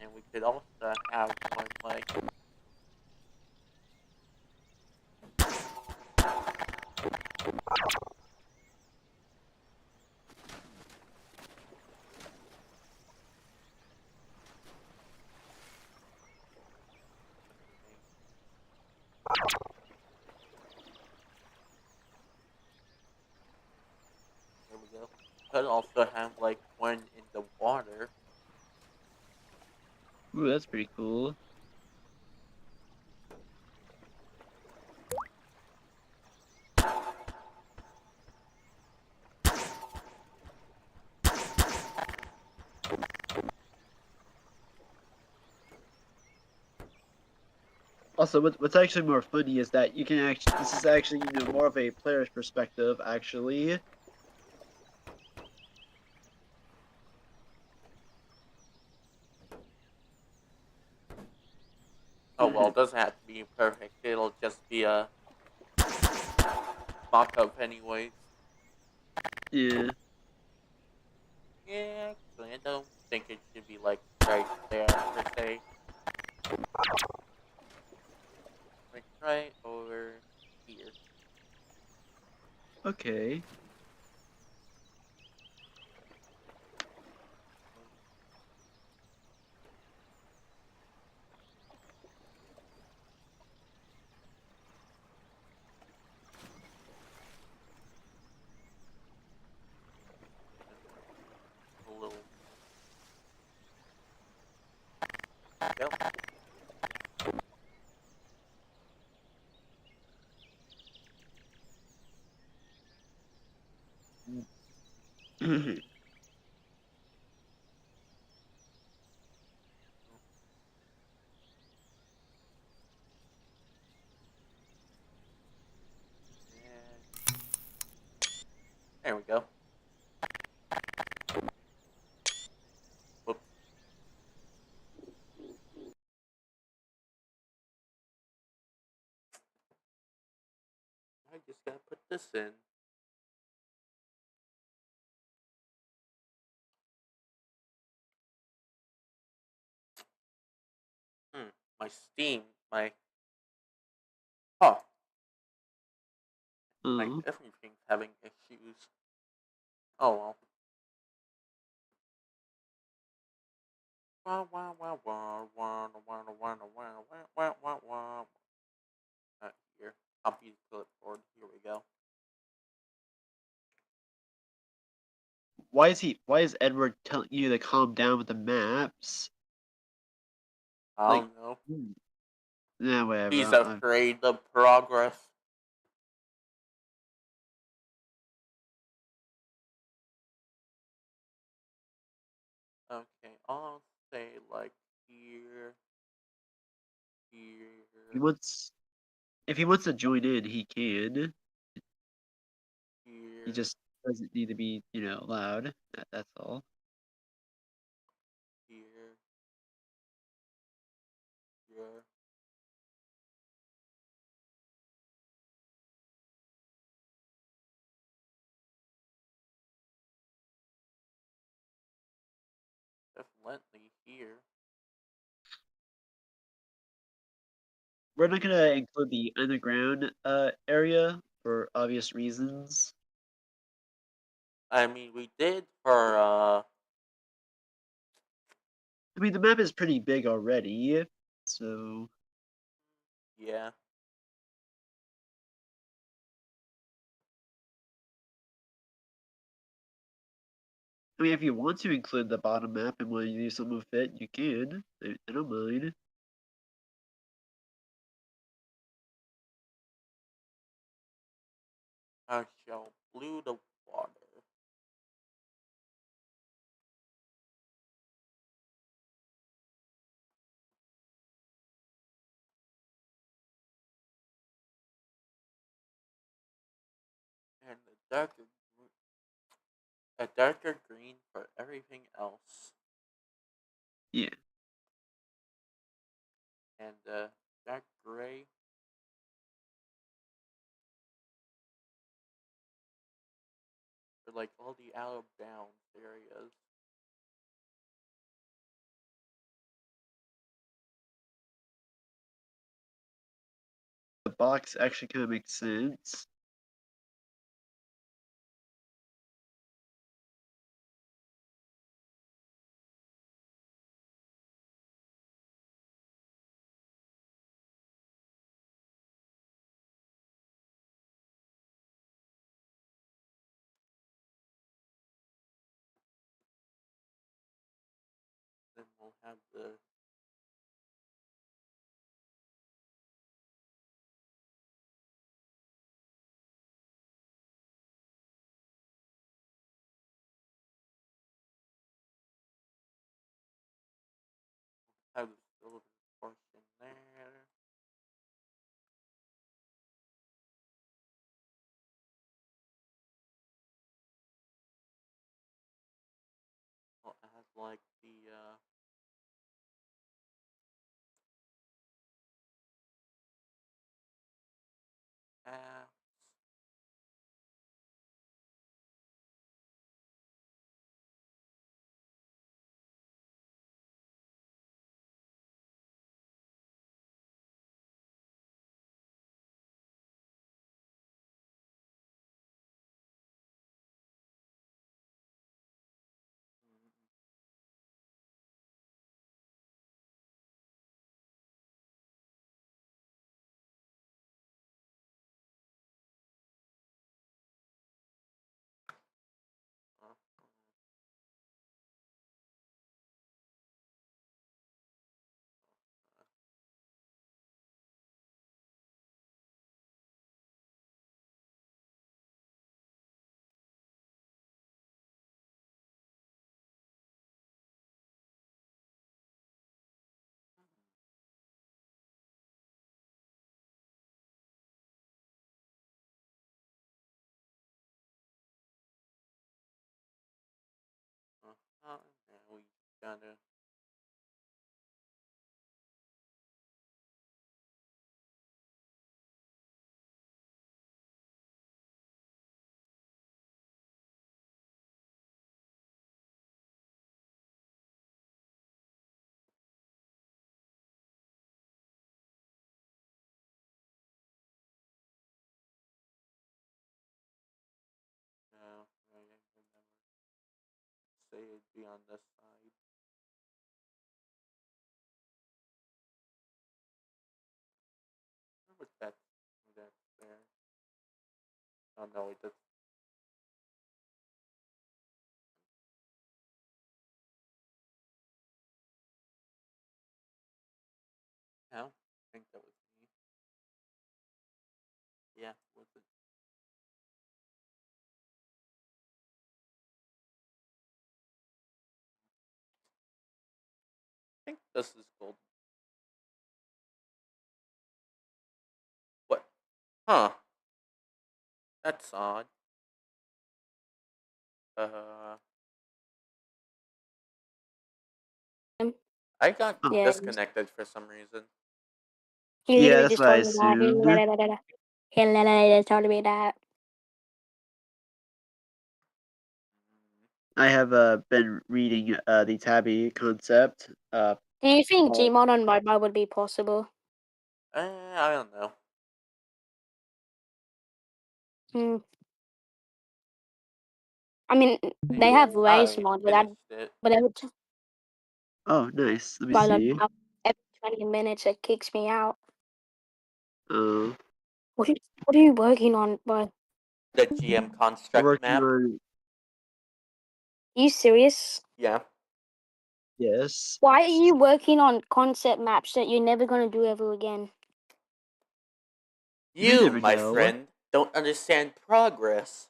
And we could also have one could also have like one in the water. Ooh, that's pretty cool. Also, what's actually more funny is that you can actually, this is actually, more of a player's perspective, actually. Oh well, it doesn't have to be perfect. It'll just be a mock-up anyways. Yeah. Yeah, actually, I don't think it should be like right there per se. Like right over here. Okay. A little. Yep. And there we go. Whoops. I just gotta put this in. My Steam, my huh, like Oh. everything's having issues. Oh well. Wah, wah, wah, wah, wah, wah, wah, wah, wah, wah, wah. Not here. Copy clipboard. Here we go. Why is Edward telling you to calm down with the maps? I Like, don't know. nah, whatever. He's afraid of progress. Okay, I'll say like here, He here, wants, if he wants to join in, he can. He here, just doesn't need to be, loud. That's all. here, here. Definitely here. We're not gonna include the underground area for obvious reasons. I mean, we did for I mean, the map is pretty big already, so yeah. I mean, if you want to include the bottom map and want to do some of it, you can. I don't mind. I shall blue the water. And a darker green for everything else. Yeah. And dark gray for like all the out of bounds areas. The box actually kind of makes sense. We'll have the silver portion there. We'll add like the apps. Now we gotta I remember. Say it'd be on this side. What's that? That's there. Oh no, it does. No, I think that was me. Yeah, was it? I think this is gold. What? Huh? That's odd. Uh, I got Yeah. disconnected for some reason. He Yeah, literally that's just what I told me that. assumed. He literally told me that. I have been reading the tabby concept. Do you think Well, Gmod on mobile would be possible? I don't know. Hmm. I mean, they Yeah, have race I mod, finished it. but every time oh, nice. Let me while I'm see. out, every 20 minutes it kicks me out. Uh, What are you working on, bro? The GM we're construct working map. on Are you serious? Yeah. yes. Why are you working on concept maps that you're never gonna do ever again? You You, never my know. friend, don't understand progress.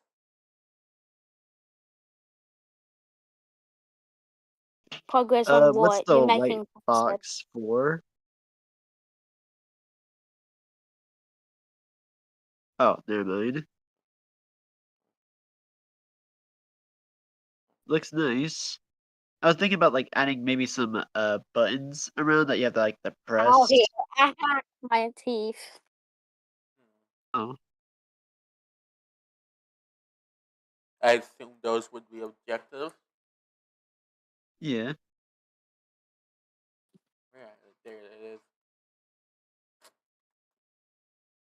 Progress on What's what? the You're white making concepts. box for? Oh, never mind. Looks nice. I was thinking about like adding maybe some buttons around that you have to like the Ow, press. here. My teeth. Oh, I assume those would be objectives. yeah. Yeah, there it is.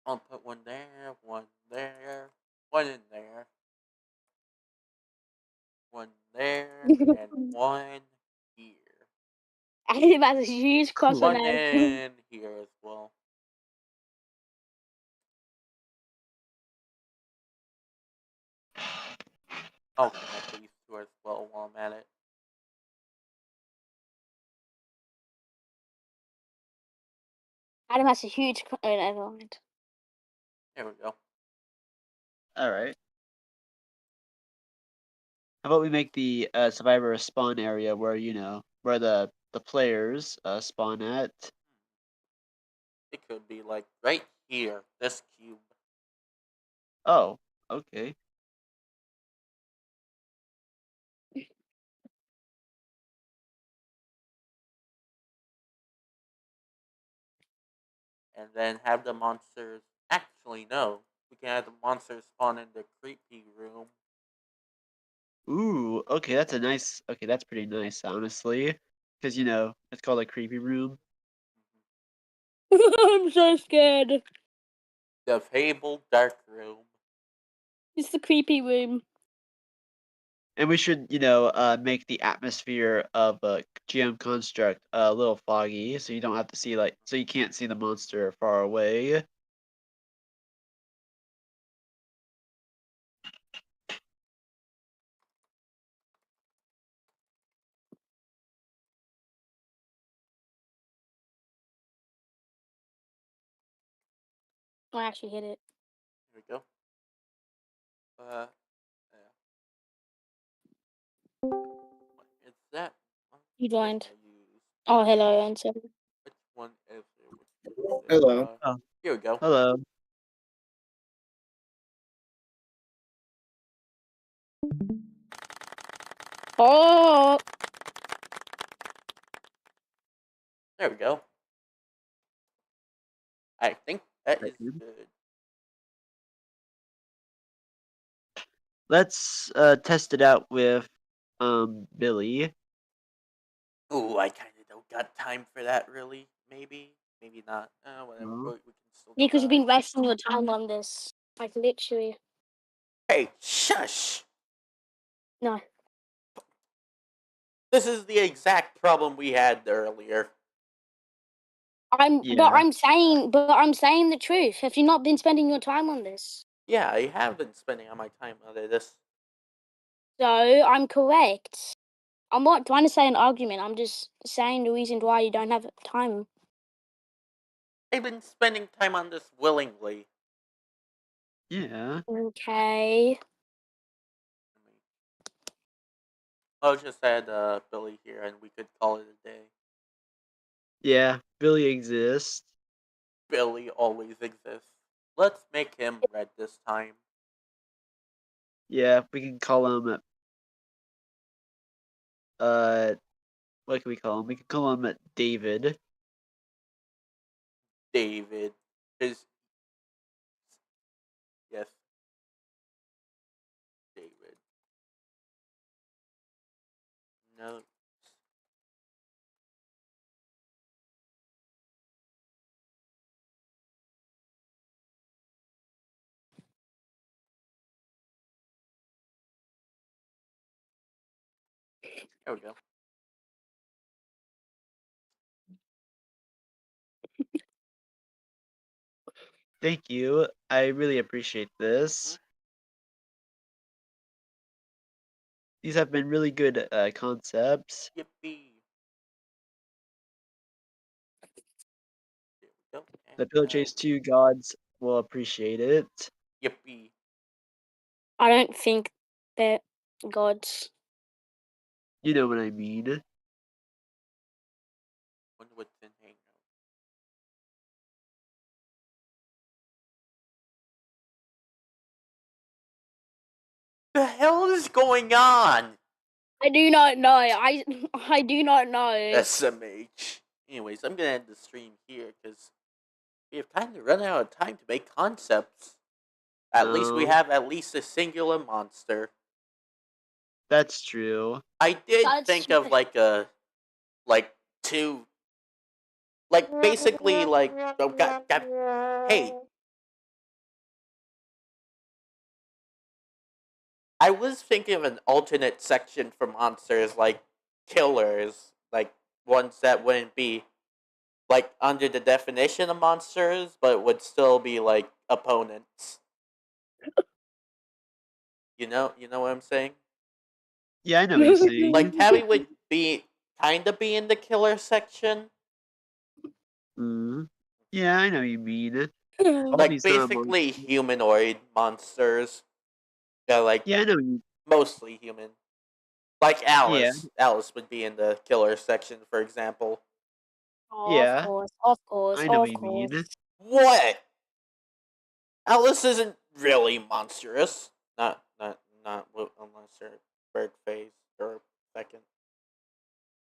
I'll put one there, one there, one in there, one there, and one here. I think that's a huge cross on One that. in here as well. I'll connect these two as well while I'm at it. Adam has a huge. Oh, never mind. There we go. All right. How about we make the survivor a spawn area where where the players spawn at? It could be like right here, this cube. Oh, okay. And then have the monsters. Actually, no. We can have the monsters spawn in the creepy room. Ooh, okay, that's a nice. Okay, that's pretty nice, honestly, because it's called a creepy room. I'm so scared. The fabled dark room. It's the creepy room. And we should, make the atmosphere of a GM construct a little foggy, so you don't have to see so you can't see the monster far away. I actually hit it. Here we go. Yeah. What is that? You joined. I use? Oh, hello, answer. Which one is it? Which one is it? Hello. Oh, Here we go. hello. Oh, There we go. I think that Right, is dude. good. Let's test it out with Billy. Ooh, I kind of don't got time for that, really. Maybe, maybe not. Whatever. Oh. We can still because you've try. been wasting your time on this. Like literally. Hey, shush! No. This is the exact problem we had earlier. Yeah. I'm saying the truth. Have you not been spending your time on this? Yeah, I have been spending all my time on this. So I'm correct. I'm not trying to say an argument. I'm just saying the reason why you don't have time. I've been spending time on this willingly. Yeah. Okay. I'll just add Billy here, and we could call it a day. Yeah. Billy exists. Billy always exists. Let's make him red this time. Yeah, we can call him what can we call him? We can call him David. David. His. Yes. David. No. There we go. Thank you. I really appreciate this. These have been really good concepts. Yippee. There we go. And The Pillow now, Chase 2 gods will appreciate it. yippee. I don't think they're gods. You know what I mean. Wonder what's in Hangout. The hell is going on? I do not know. I do not know. SMH. Anyways, I'm gonna end the stream here because we have kind of run out of time to make concepts. At least we have at least a singular monster. That's true. I did That's think of like two, basically oh god, hey. I was thinking of an alternate section for monsters, like killers, like ones that wouldn't be like under the definition of monsters, but would still be like opponents. You know what I'm saying? Yeah, I know what you're saying. Like Tabby would be kind of be in the killer section. Mm. Yeah, I know what you mean. All Like these basically humanoid monsters. Yeah, like yeah, I know. mostly human. Like Yeah, Alice. Alice would be in the killer section, for example. Oh, of yeah, course, of course, I know what of you course. mean. What? Alice isn't really monstrous. Not unless her bird phase or second.